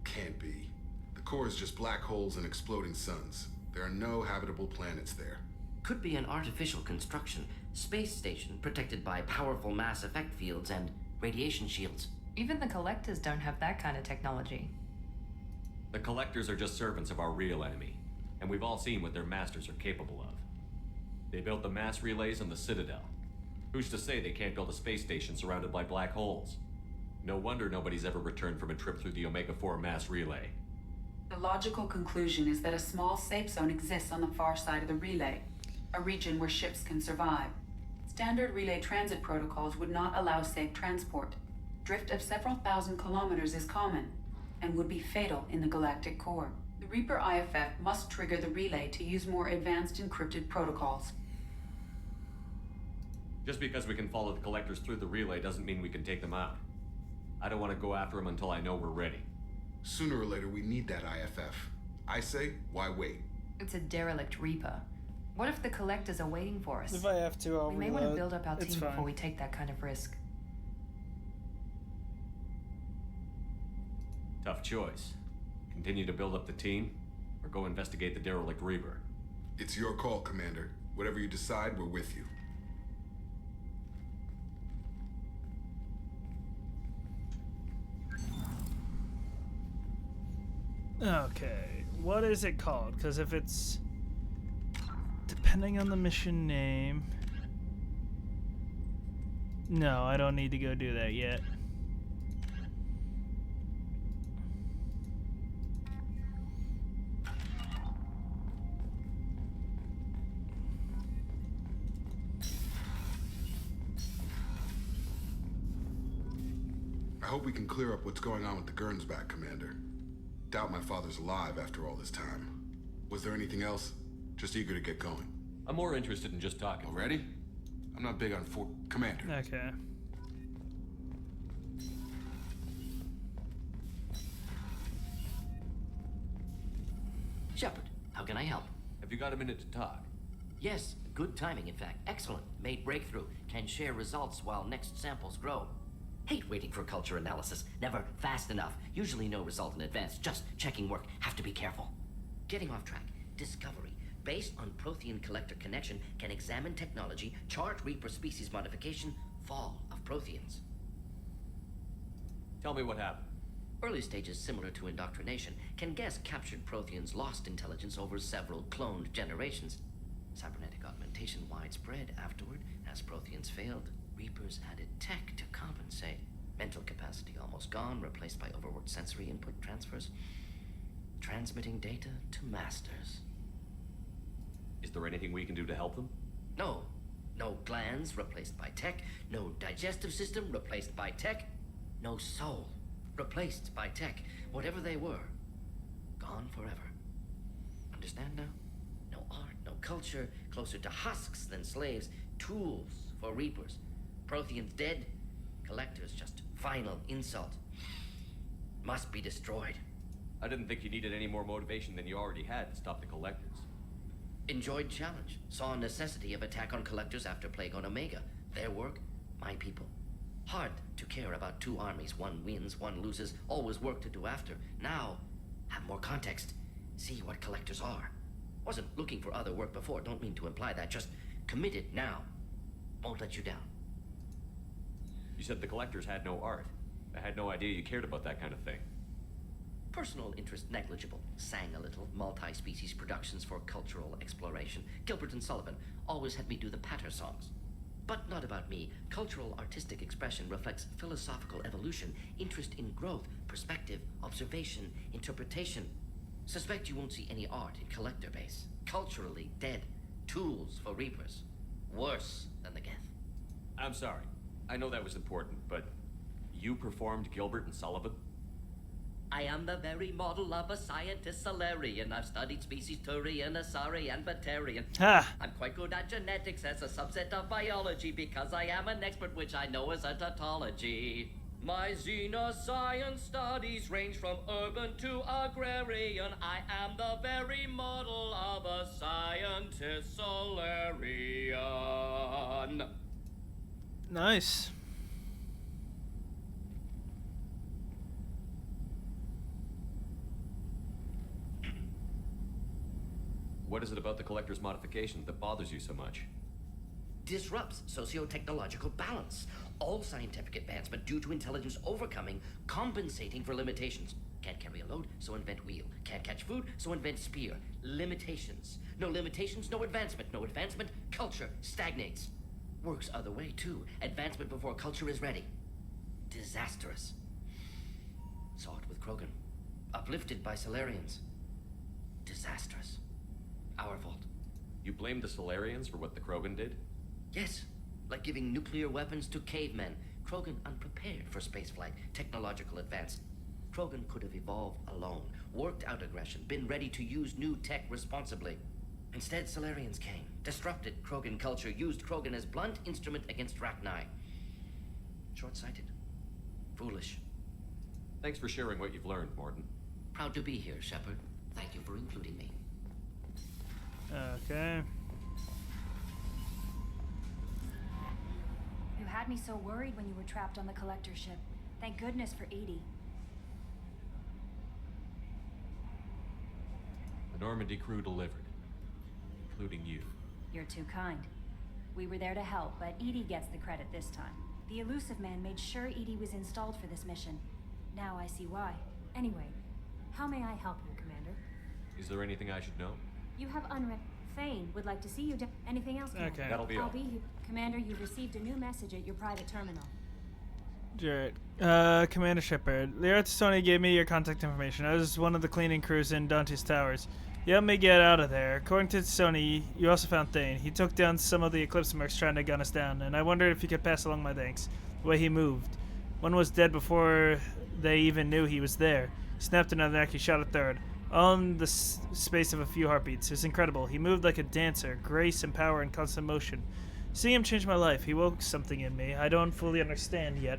Can't be. The core is just black holes and exploding suns. There are no habitable planets there. Could be an artificial construction, space station protected by powerful mass effect fields and radiation shields. Even the collectors don't have that kind of technology. The collectors are just servants of our real enemy, and we've all seen what their masters are capable of. They built the mass relays on the Citadel. Who's to say they can't build a space station surrounded by black holes? No wonder nobody's ever returned from a trip through the Omega-4 mass relay. The logical conclusion is that a small safe zone exists on the far side of the relay, a region where ships can survive. Standard relay transit protocols would not allow safe transport. Drift of several thousand kilometers is common, and would be fatal in the galactic core. The Reaper IFF must trigger the relay to use more advanced encrypted protocols. Just because we can follow the collectors through the relay doesn't mean we can take them out. I don't want to go after them until I know we're ready. Sooner or later, we need that IFF. I say, why wait? It's a derelict Reaper. What if the collectors are waiting for us? If I have to, I'll We may reload. want to build up our It's team fine. before we take that kind of risk. Tough choice. Continue to build up the team, or go investigate the derelict Reaper. It's your call, Commander. Whatever you decide, we're with you. Okay, what is it called? Because if it's depending on the mission name, no, I don't need to go do that yet. I hope we can clear up what's going on with the Gernsback, Commander. Doubt my father's alive after all this time. Was there anything else? Just eager to get going. I'm more interested in just talking. Already? I'm not big on Commander. Okay. Shepard, how can I help? Have you got a minute to talk? Yes, good timing, in fact. Excellent. Made breakthrough. Can share results while next samples grow. Hate waiting for culture analysis. Never fast enough. Usually no result in advance. Just checking work. Have to be careful. Getting off track. Discovery. Based on Prothean collector connection, can examine technology, chart Reaper species modification, fall of Protheans. Tell me what happened. Early stages similar to indoctrination. Can guess captured Protheans lost intelligence over several cloned generations. Cybernetic augmentation widespread afterward. As Protheans failed, Reapers added tech to compensate. Mental capacity almost gone, replaced by overworked sensory input transfers. Transmitting data to masters. Is there anything we can do to help them? No. No glands replaced by tech. No digestive system replaced by tech. No soul replaced by tech. Whatever they were, gone forever. Understand now? No art, no culture, closer to husks than slaves. Tools for Reapers. Protheans dead. Collectors just final insult. Must be destroyed. I didn't think you needed any more motivation than you already had to stop the collectors. Enjoyed challenge. Saw necessity of attack on collectors after Plague on Omega. Their work, my people. Hard to care about two armies. One wins, one loses. Always work to do after. Now, have more context. See what collectors are. Wasn't looking for other work before. Don't mean to imply that. Just committed now. Won't let you down. You said the collectors had no art. I had no idea you cared about that kind of thing. Personal interest negligible. Sang a little. Multi-species productions for cultural exploration. Gilbert and Sullivan always had me do the patter songs. But not about me. Cultural artistic expression reflects philosophical evolution, interest in growth, perspective, observation, interpretation. Suspect you won't see any art in collector base. Culturally dead. Tools for Reapers. Worse than the Geth. I'm sorry. I know that was important, but you performed Gilbert and Sullivan? I am the very model of a scientist Solarian. I've studied species Turian, Asari, and Batarian. I'm quite good at genetics as a subset of biology because I am an expert, which I know is a tautology. My xenoscience studies range from urban to agrarian. I am the very model of a scientist Solarian. Nice. What is it about the collector's modification that bothers you so much? Disrupts socio-technological balance. All scientific advancement due to intelligence overcoming, compensating for limitations. Can't carry a load, so invent wheel. Can't catch food, so invent spear. Limitations. No limitations, no advancement. No advancement, culture stagnates. Works other way, too. Advancement before culture is ready. Disastrous. Saw it with Krogan. Uplifted by Solarians. Disastrous. Our fault. You blame the Solarians for what the Krogan did? Yes, like giving nuclear weapons to cavemen. Krogan unprepared for spaceflight, technological advance. Krogan could have evolved alone, worked out aggression, been ready to use new tech responsibly. Instead, Solarians came, disrupted Krogan culture, used Krogan as blunt instrument against Rachni. Short-sighted. Foolish. Thanks for sharing what you've learned, Morton. Proud to be here, Shepard. Thank you for including me. Okay. You had me so worried when you were trapped on the collector ship. Thank goodness for Edie. The Normandy crew delivered, including you. You're too kind. We were there to help, but Edie gets the credit this time. The Elusive Man made sure Edie was installed for this mission. Now I see why. Anyway, how may I help you, Commander? Is there anything I should know? You have unread. Thane would like to see you. Anything else, Commander? Okay. That'll be I'll all. be here. Commander, you've received a new message at your private terminal. Jarrett. Commander Shepard. Liara Tony gave me your contact information. I was one of the cleaning crews in Dante's Towers. You helped me get out of there. According to Sony, you also found Thane. He took down some of the Eclipse mercs trying to gun us down, and I wondered if you could pass along my thanks. The way he moved. One was dead before they even knew he was there. He snapped another neck, he shot a third. All in the space of a few heartbeats. It was incredible. He moved like a dancer, grace and power in constant motion. Seeing him changed my life. He woke something in me. I don't fully understand yet.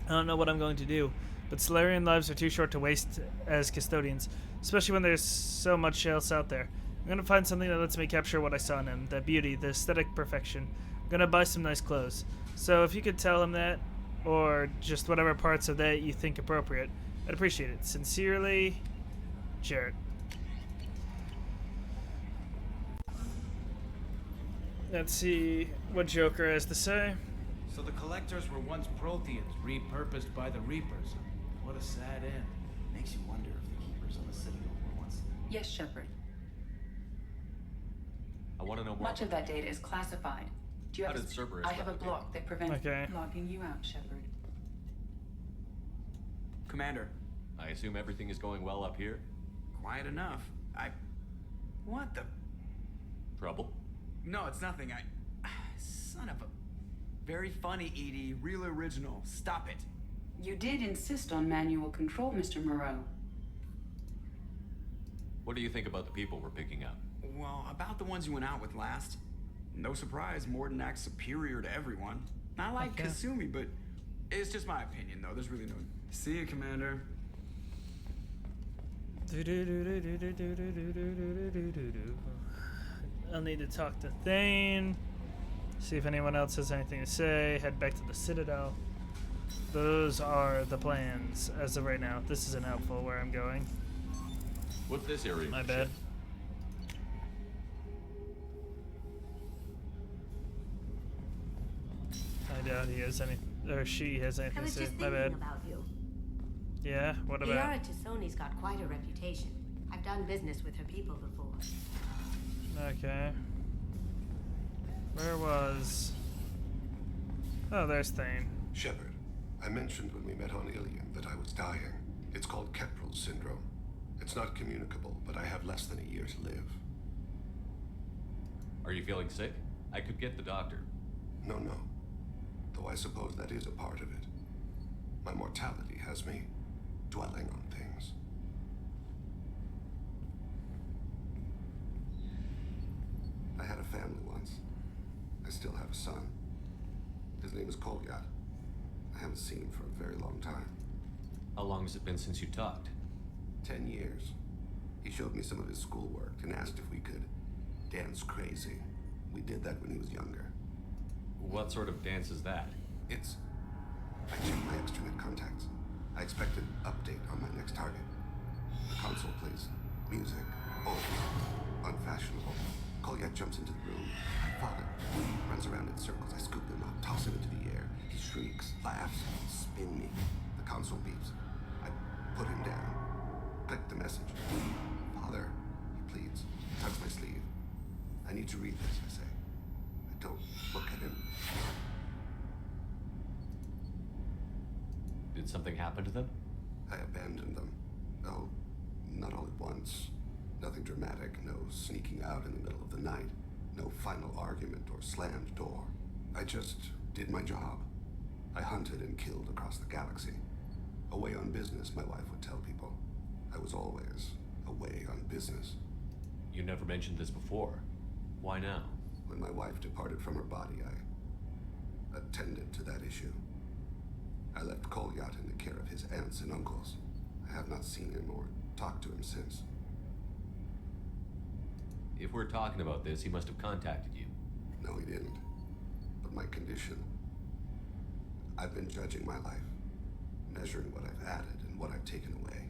I don't know what I'm going to do, but Solarian lives are too short to waste as custodians, especially when there's so much else out there. I'm going to find something that lets me capture what I saw in him, that beauty, the aesthetic perfection. I'm going to buy some nice clothes. So if you could tell him that, or just whatever parts of that you think appropriate, I'd appreciate it. Sincerely, Jarrett. Let's see what Joker has to say. So the Collectors were once Protheans, repurposed by the Reapers. What a sad end. Makes you wonder if the Keepers on the Citadel were once... Yes, Shepard. I want to know more. Much of that data is classified. Do you How have did Cerberus I have a replicate? block that prevents Okay. logging you out, Shepard. Commander. I assume everything is going well up here? Quiet enough. What the... Trouble? No, it's nothing. Son of a... Very funny, Edie. Real original. Stop it. You did insist on manual control, Mr. Moreau. What do you think about the people we're picking up? Well, about the ones you went out with last. No surprise, Morden acts superior to everyone. Not like Okay. Kasumi, but it's just my opinion, though. There's really no... See you, Commander. I'll need to talk to Thane. See if anyone else has anything to say. Head back to the Citadel. Those are the plans as of right now. This isn't helpful where I'm going. What's this area? My bad. I doubt he has any, or she has anything I to was say. just My thinking bad. about you. Yeah, what about? Liara Tassoni's got quite a reputation. I've done business with her people before. Okay. Where was... Oh, there's Thane. Shepard, I mentioned when we met on Ilium that I was dying. It's called Keprel's syndrome. It's not communicable, but I have less than a year to live. Are you feeling sick? I could get the doctor. No. Though I suppose that is a part of it. My mortality has me dwelling on things. I had a family once. I still have a son. His name is Kolyat. I haven't seen him for a very long time. How long has it been since you talked? 10 years. He showed me some of his schoolwork and asked if we could dance crazy. We did that when he was younger. What sort of dance is that? It's... I checked my extranet contacts. I expect an update on my next target. The console plays music, old, unfashionable. Kolyat jumps into the room. I follow. He runs around in circles. I scoop him up, toss him into the air. He shrieks, laughs, spin me. The console beeps. I put him down. Click the message. Father, he pleads. Tugs my sleeve. I need to read this, I say. I don't look at him. Did something happen to them? I abandoned them. Oh, not all at once. Nothing dramatic, no sneaking out in the middle of the night, no final argument or slammed door. I just did my job. I hunted and killed across the galaxy. Away on business, my wife would tell people. I was always away on business. You never mentioned this before. Why now? When my wife departed from her body, I attended to that issue. I left Kolyat in the care of his aunts and uncles. I have not seen him or talked to him since. If we're talking about this, he must have contacted you. No, he didn't. But my condition... I've been judging my life, measuring what I've added and what I've taken away.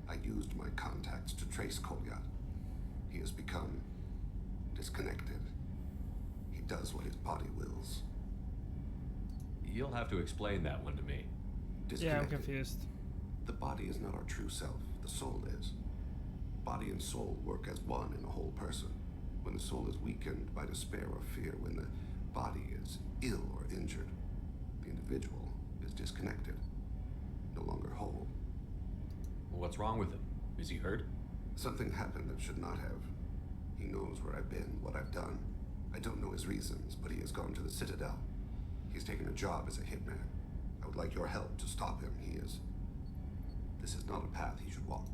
I used my contacts to trace Kolyat. He has become disconnected. He does what his body wills. You'll have to explain that one to me. Yeah, I'm confused. The body is not our true self. The soul is. Body and soul work as one in a whole person. When the soul is weakened by despair or fear, when the body is ill or injured, the individual is disconnected, no longer whole. What's wrong with him? Is he hurt? Something happened that should not have. He knows where I've been, what I've done. I don't know his reasons, but he has gone to the Citadel. He's taken a job as a hitman. I would like your help to stop him. This is not a path he should walk.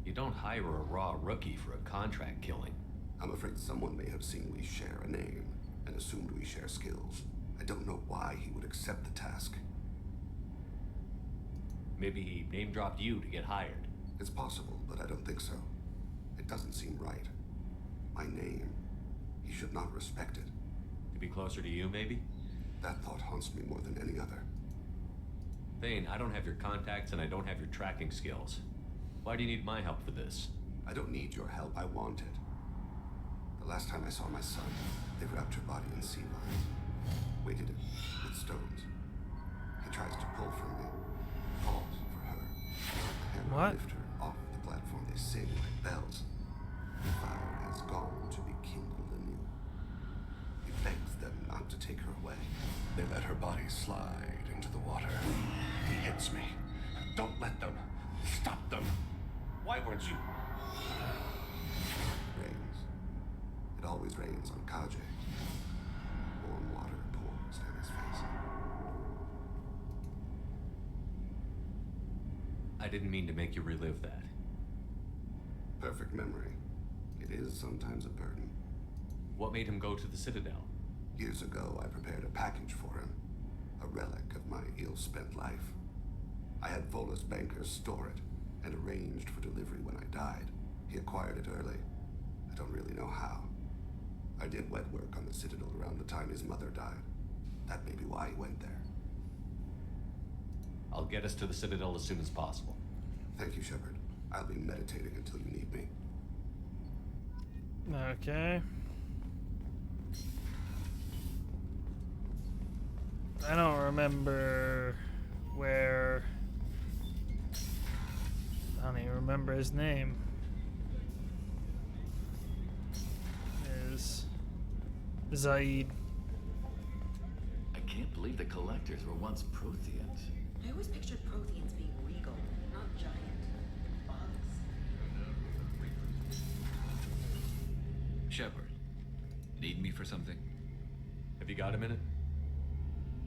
You don't hire a raw rookie for a contract killing. I'm afraid someone may have seen we share a name and assumed we share skills. I don't know why he would accept the task. Maybe he name-dropped you to get hired. It's possible, but I don't think so. It doesn't seem right. My name, he should not respect it. To be closer to you, maybe? That thought haunts me more than any other. Thane, I don't have your contacts and I don't have your tracking skills. Why do you need my help for this? I don't need your help. I want it. The last time I saw my son, they wrapped her body in sea vines, weighted it with stones. He tries to pull from me, falls for her. The hammer lift her off the platform. They sing like bells. The fire has gone to be kindled anew. He begs them not to take her away. They let her body slide into the water. He hits me. Don't let them. Stop them. Why weren't you? Rains. It always rains on Kaje. Warm water pours down his face. I didn't mean to make you relive that. Perfect memory. It is sometimes a burden. What made him go to the Citadel? Years ago, I prepared a package for him. A relic of my ill-spent life. I had Volus bankers store it and arranged for delivery when I died. He acquired it early. I don't really know how. I did wet work on the Citadel around the time his mother died. That may be why he went there. I'll get us to the Citadel as soon as possible. Thank you, Shepard. I'll be meditating until you need me. Okay. I don't remember where... I don't even remember his name. Is Zaid. I can't believe the collectors were once Protheans. I always pictured Protheans being regal, not giant bugs. Shepard, need me for something? Have you got a minute?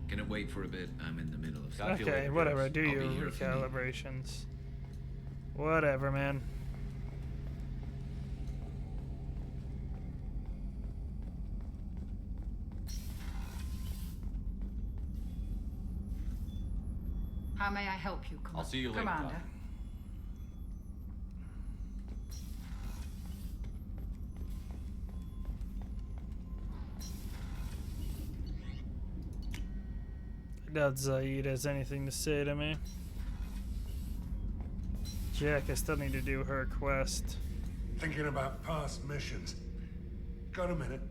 Can it wait for a bit? I'm in the middle of something. Okay, whatever. Do your recalibrations. Whatever, man. How may I help you, I'll see you later, Commander? Doc. I doubt Zaid has anything to say to me. Jack, I still need to do her quest. Thinking about past missions. Got a minute?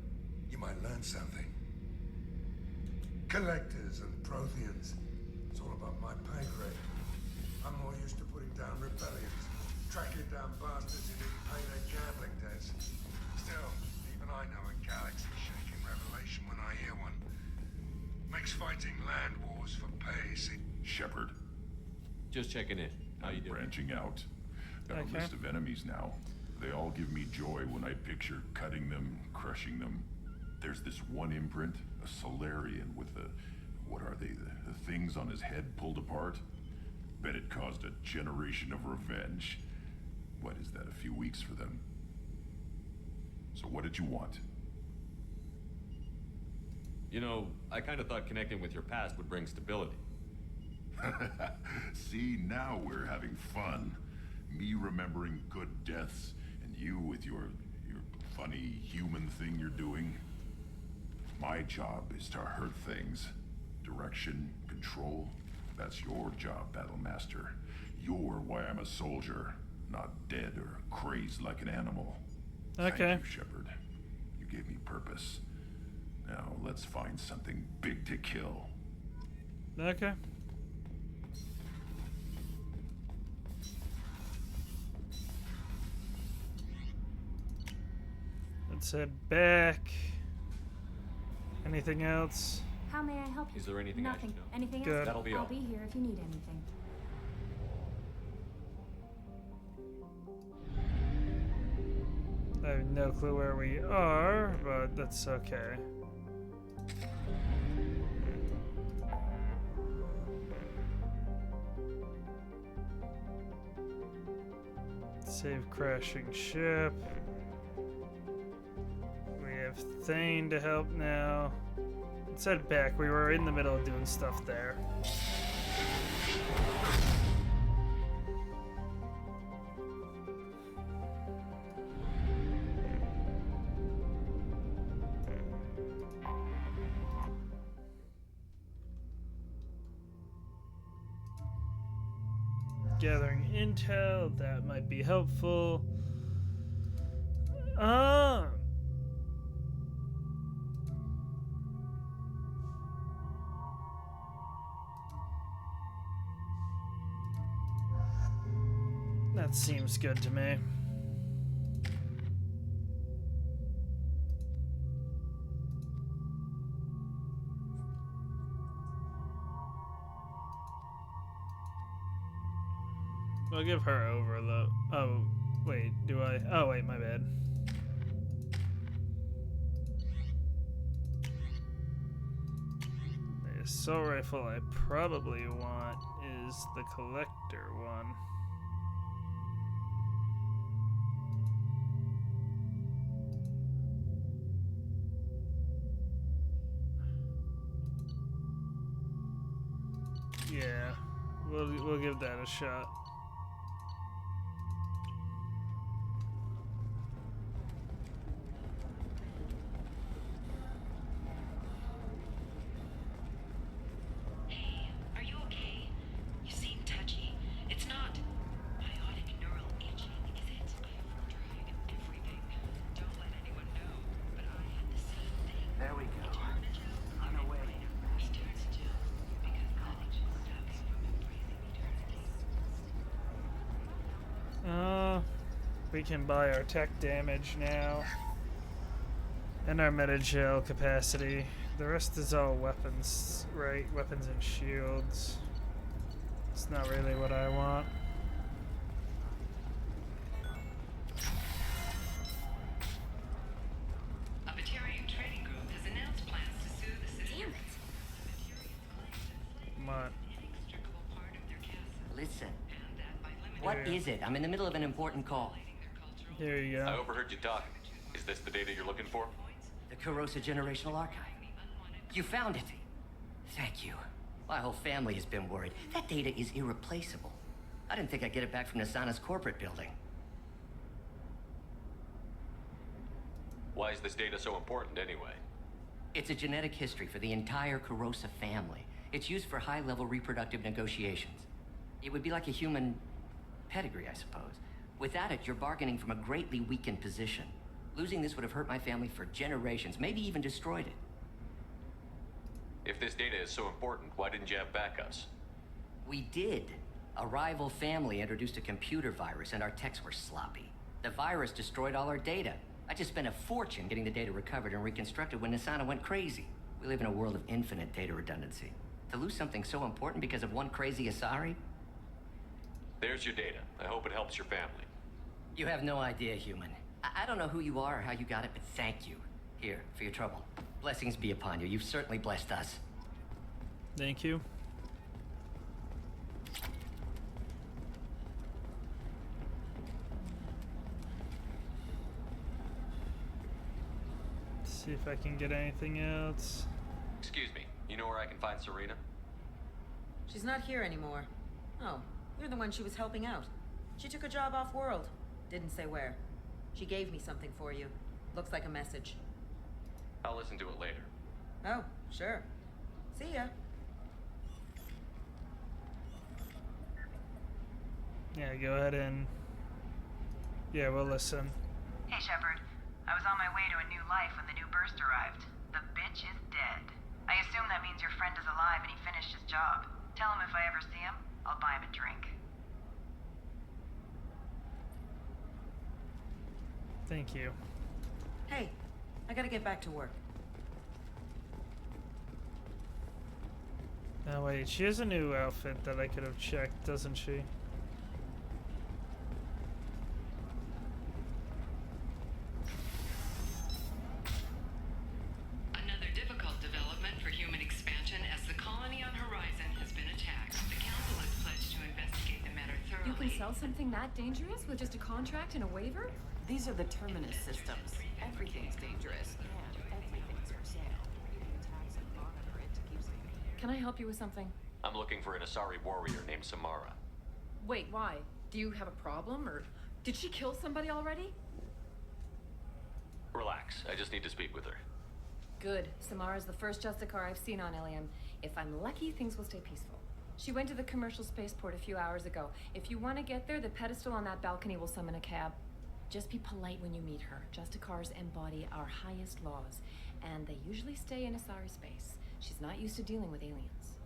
You might learn something. Collectors and Protheans. It's all about my pay grade. I'm more used to putting down rebellions, tracking down bastards who didn't pay their gambling debts. Still, even I know a galaxy-shaking revelation when I hear one. Makes fighting land wars for pay seem... Shepard. Just checking in. How you doing? Branching out. Got Okay. a list of enemies now. They all give me joy when I picture cutting them, crushing them. There's this one imprint, a Solarian with the... what are they? The things on his head pulled apart? Bet it caused a generation of revenge. What is that, a few weeks for them? So what did you want? You know, I kind of thought connecting with your past would bring stability. See, now we're having fun. Me remembering good deaths, and you with your funny human thing you're doing. My job is to hurt things. Direction, control, that's your job, Battle Master. You're why I'm a soldier, not dead or crazed like an animal. Okay. Thank you, Shepard. You gave me purpose. Now let's find something big to kill. Okay. Let's head back. Anything else? How may I help you? Is there anything I Nothing. should know? Anything Good. else? That'll be I'll all. be here if you need anything. I have no clue where we are, but that's okay. Save crashing ship. We have Thane to help now. Let's head back. We were in the middle of doing stuff there. Gathering intel, that might be helpful. That seems good to me. I'll give her overload. Oh, wait, do I? Oh, wait, my bad. The assault rifle I probably want is the collector one. Yeah, we'll give that a shot. Are you okay? You seem touchy. It's not biotic neural itching, is it? I've tried everything. Don't let anyone know, but I had the same thing. There we go. I'm away. He turns to Jill because nothing stops from We can buy our tech damage now. And our metagel capacity. The rest is all weapons, right? Weapons and shields. It's not really what I want. A Betrayal trading group has announced plans to sue the city. Damn it! Come on. Listen. What is it? I'm in the middle of an important call. Here you I go. overheard you talking. Is this the data you're looking for? The Corrosa Generational Archive. You found it. Thank you. My whole family has been worried. That data is irreplaceable. I didn't think I'd get it back from Nasana's corporate building. Why is this data so important anyway? It's a genetic history for the entire Corrosa family. It's used for high-level reproductive negotiations. It would be like a human pedigree, I suppose. Without it, you're bargaining from a greatly weakened position. Losing this would have hurt my family for generations, maybe even destroyed it. If this data is so important, why didn't you have backups? We did. A rival family introduced a computer virus and our techs were sloppy. The virus destroyed all our data. I just spent a fortune getting the data recovered and reconstructed when Nasana went crazy. We live in a world of infinite data redundancy. To lose something so important because of one crazy Asari? There's your data. I hope it helps your family. You have no idea, human. I don't know who you are or how you got it, but thank you. Here, for your trouble. Blessings be upon you. You've certainly blessed us. Thank you. See if I can get anything else. Excuse me. You know where I can find Serena? She's not here anymore. Oh, you're the one she was helping out. She took a job off-world. Didn't say where. She gave me something for you. Looks like a message. I'll listen to it later. Oh, sure. See ya. Yeah, go ahead and... Yeah, we'll listen. Hey, Shepard. I was on my way to a new life when the new burst arrived. The bitch is dead. I assume that means your friend is alive and he finished his job. Tell him if I ever see him, I'll buy him a drink. Thank you. Hey, I gotta get back to work. Oh wait, she has a new outfit that I could have checked, doesn't she? Another difficult development for human expansion as the colony on Horizon has been attacked. The Council has pledged to investigate the matter thoroughly. You can sell something that dangerous with just a contract and a waiver? These are the terminus systems. Everything's dangerous, and everything's for sale. Even the tax and monitor it to keep safe. Can I help you with something? I'm looking for an Asari warrior named Samara. Wait, why? Do you have a problem, or did she kill somebody already? Relax, I just need to speak with her. Good. Samara's the first Justicar I've seen on Ilium. If I'm lucky, things will stay peaceful. She went to the commercial spaceport a few hours ago. If you want to get there, the pedestal on that balcony will summon a cab. Just be polite when you meet her. Justicars embody our highest laws, and they usually stay in Asari space. She's not used to dealing with aliens.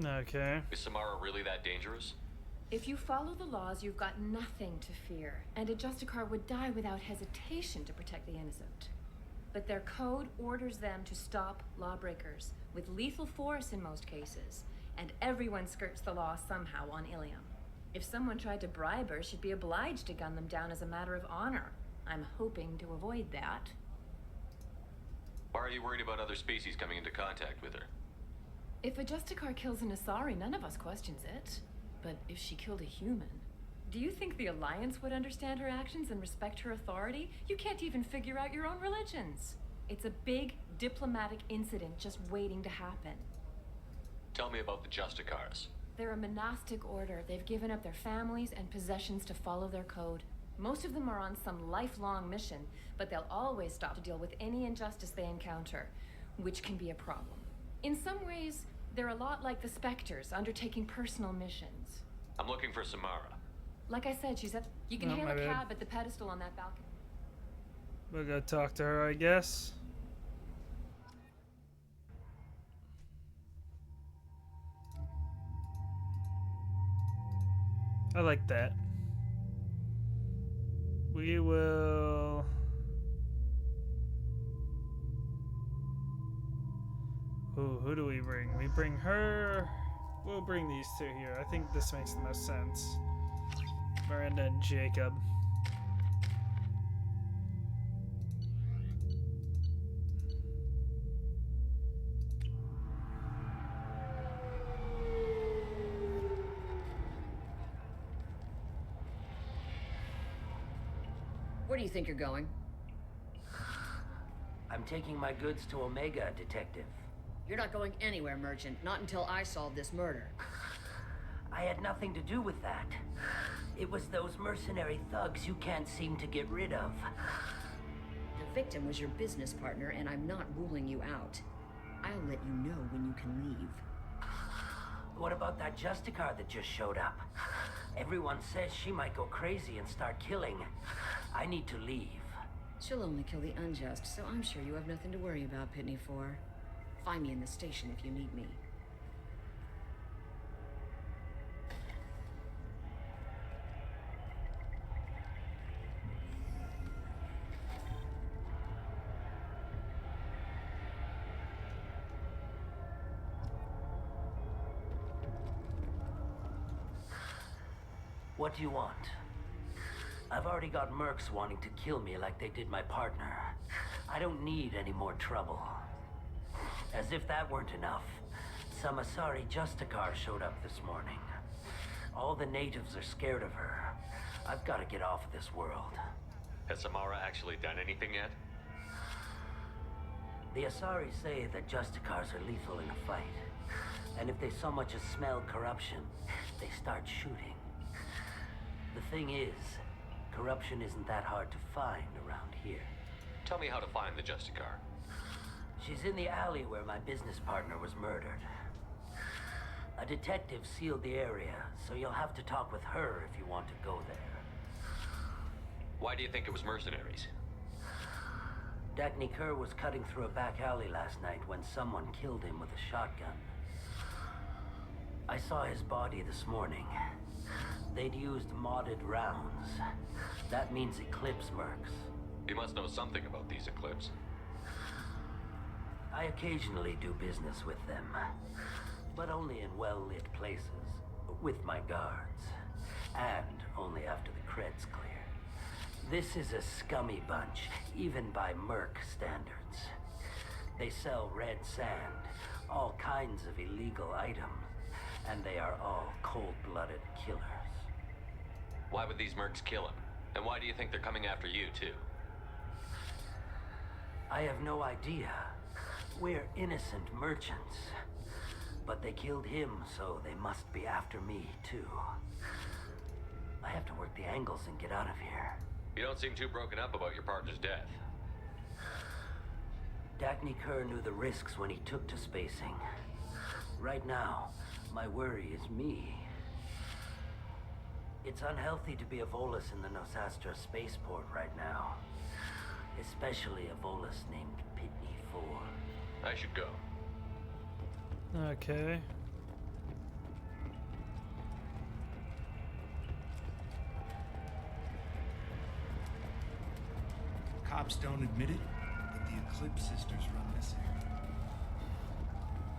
Okay. Is Samara really that dangerous? If you follow the laws, you've got nothing to fear, and a Justicar would die without hesitation to protect the innocent. But their code orders them to stop lawbreakers, with lethal force in most cases, and everyone skirts the law somehow on Ilium. If someone tried to bribe her, she'd be obliged to gun them down as a matter of honor. I'm hoping to avoid that. Why are you worried about other species coming into contact with her? If a Justicar kills an Asari, none of us questions it. But if she killed a human, do you think the Alliance would understand her actions and respect her authority? You can't even figure out your own religions. It's a big diplomatic incident just waiting to happen. Tell me about the Justicars. They're a monastic order. They've given up their families and possessions to follow their code. Most of them are on some lifelong mission, but they'll always stop to deal with any injustice they encounter, which can be a problem. In some ways, they're a lot like the Spectres, undertaking personal missions. I'm looking for Samara. Like I said, she's at... You can Oh, hail my a bad. cab at the pedestal on that balcony. We'll go talk to her, I guess. I like that. We will... Ooh, who do we bring? We bring her... We'll bring these two here. I think this makes the most sense. Miranda and Jacob. Where do you think you're going? I'm taking my goods to Omega, Detective. You're not going anywhere, Merchant. Not until I solve this murder. I had nothing to do with that. It was those mercenary thugs you can't seem to get rid of. The victim was your business partner, and I'm not ruling you out. I'll let you know when you can leave. What about that Justicar that just showed up? Everyone says she might go crazy and start killing. I need to leave. She'll only kill the unjust, so I'm sure you have nothing to worry about, Pitney 4. Find me in the station if you need me. What do you want? I've already got mercs wanting to kill me like they did my partner. I don't need any more trouble. As if that weren't enough, some Asari Justicar showed up this morning. All the natives are scared of her. I've got to get off of this world. Has Samara actually done anything yet? The Asari say that Justicars are lethal in a fight. And if they so much as smell corruption, they start shooting. The thing is, corruption isn't that hard to find around here. Tell me how to find the Justicar. She's in the alley where my business partner was murdered. A detective sealed the area, so you'll have to talk with her if you want to go there. Why do you think it was mercenaries? Dagny Kerr was cutting through a back alley last night when someone killed him with a shotgun. I saw his body this morning. They'd used modded rounds. That means Eclipse mercs. You must know something about these Eclipse. I occasionally do business with them, but only in well-lit places, with my guards, and only after the cred's clear. This is a scummy bunch, even by merc standards. They sell red sand, all kinds of illegal items, and they are all cold-blooded killers. Why would these mercs kill him? And why do you think they're coming after you, too? I have no idea. We're innocent merchants. But they killed him, so they must be after me, too. I have to work the angles and get out of here. You don't seem too broken up about your partner's death. Dagny Kerr knew the risks when he took to spacing. Right now, my worry is me. It's unhealthy to be a Volus in the Nosastra spaceport right now. Especially a Volus named Pitney 4. I should go. Okay. Cops don't admit it, but the Eclipse sisters run this area.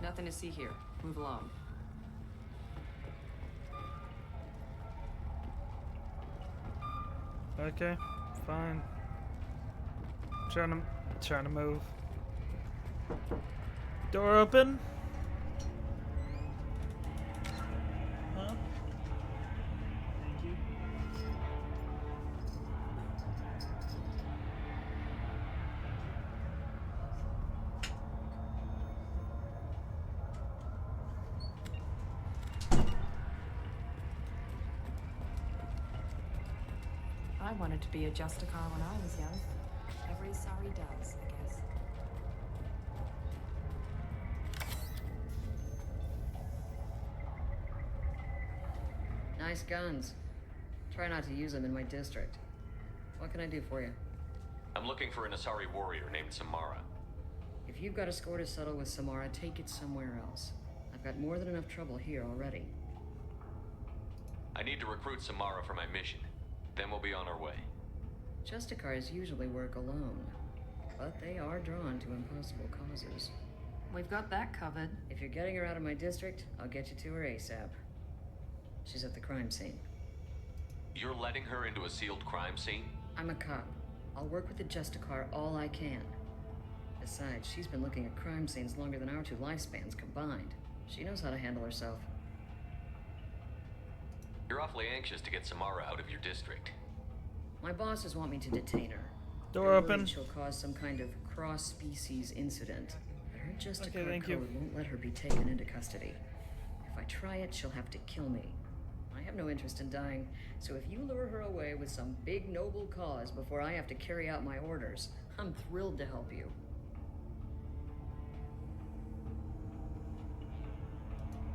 Nothing to see here. Move along. Okay, fine. Trying to move. Door open. Huh? Thank you. I wanted to be a Justicar when I was young. Every sorry does, I guess. Nice guns. Try not to use them in my district. What can I do for you? I'm looking for an Asari warrior named Samara. If you've got a score to settle with Samara, take it somewhere else. I've got more than enough trouble here already. I need to recruit Samara for my mission. Then we'll be on our way. Justicars usually work alone, but they are drawn to impossible causes. We've got that covered. If you're getting her out of my district, I'll get you to her ASAP. She's at the crime scene. You're letting her into a sealed crime scene? I'm a cop. I'll work with the Justicar all I can. Besides, she's been looking at crime scenes longer than our two lifespans combined. She knows how to handle herself. You're awfully anxious to get Samara out of your district. My bosses want me to detain her. Door They're open. worried she'll cause some kind of cross-species incident. But her Justicar Okay, thank code you. won't let her be taken into custody. If I try it, she'll have to kill me. I have no interest in dying, so if you lure her away with some big noble cause before I have to carry out my orders, I'm thrilled to help you.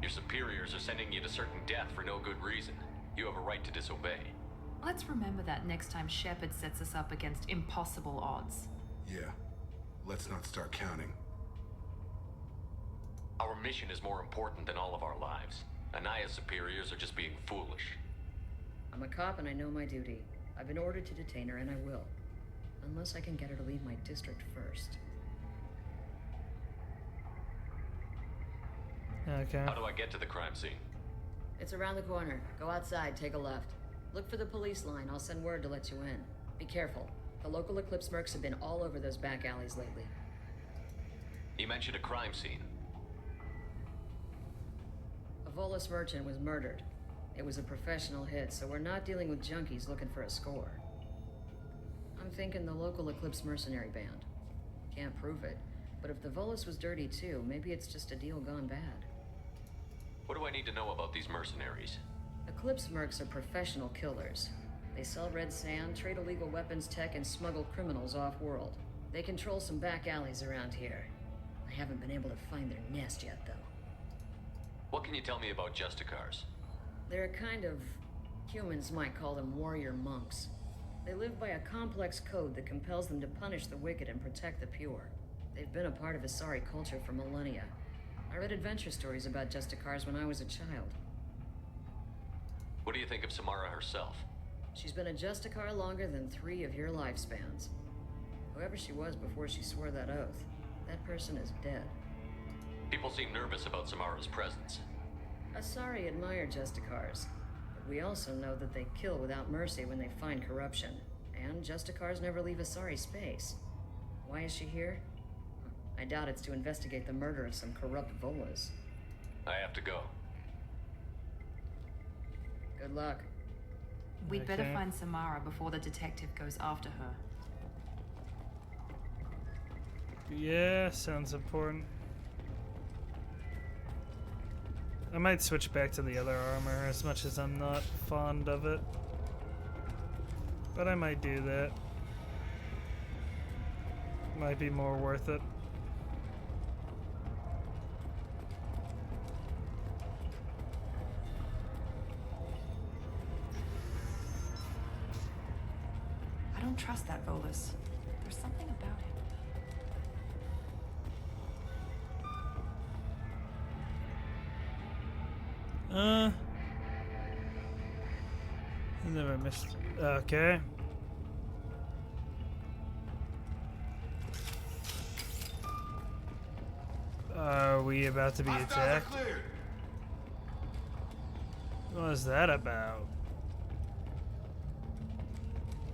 Your superiors are sending you to certain death for no good reason. You have a right to disobey. Let's remember that next time Shepard sets us up against impossible odds. Yeah. Let's not start counting. Our mission is more important than all of our lives. Anaya's superiors are just being foolish. I'm a cop and I know my duty. I've been ordered to detain her and I will. Unless I can get her to leave my district first. Okay. How do I get to the crime scene? It's around the corner. Go outside, take a left. Look for the police line. I'll send word to let you in. Be careful. The local Eclipse mercs have been all over those back alleys lately. You mentioned a crime scene. A Volus merchant was murdered. It was a professional hit, so we're not dealing with junkies looking for a score. I'm thinking the local Eclipse mercenary band. Can't prove it, but if the Volus was dirty too, maybe it's just a deal gone bad. What do I need to know about these mercenaries? Eclipse mercs are professional killers. They sell red sand, trade illegal weapons tech, and smuggle criminals off-world. They control some back alleys around here. I haven't been able to find their nest yet, though. What can you tell me about Justicars? They're a kind of... humans might call them warrior monks. They live by a complex code that compels them to punish the wicked and protect the pure. They've been a part of Asari culture for millennia. I read adventure stories about Justicars when I was a child. What do you think of Samara herself? She's been a Justicar longer than 3 of your lifespans. Whoever she was before she swore that oath, that person is dead. People seem nervous about Samara's presence. Asari admire Justicars, but we also know that they kill without mercy when they find corruption. And Justicars never leave Asari space. Why is she here? I doubt it's to investigate the murder of some corrupt Volas. I have to go. Good luck. We'd better Okay. find Samara before the detective goes after her. Yeah, sounds important. I might switch back to the other armor as much as I'm not fond of it. But I might do that. Might be more worth it. I don't trust that Volus. There's something about him. I never missed. Okay. Are we about to be attacked? What was that about?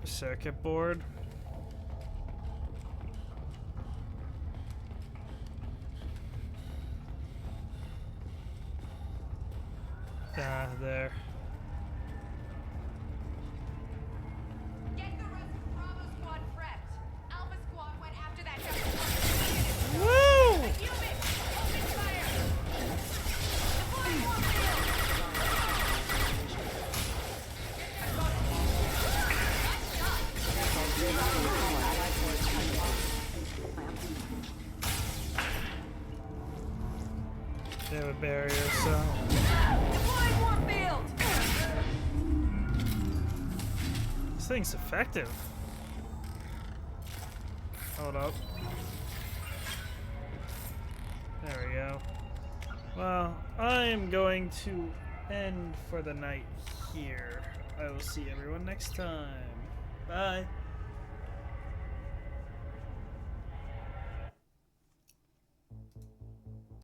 Circuit board? Ah, there. Get the rest of Bravo Squad prepped. Alpha Squad went after that Woo! A human! Open fire! Deploy more They have a barrier, so. Deploy Warfield! This thing's effective. Hold up. There we go. Well, I am going to end for the night here. I will see everyone next time. Bye.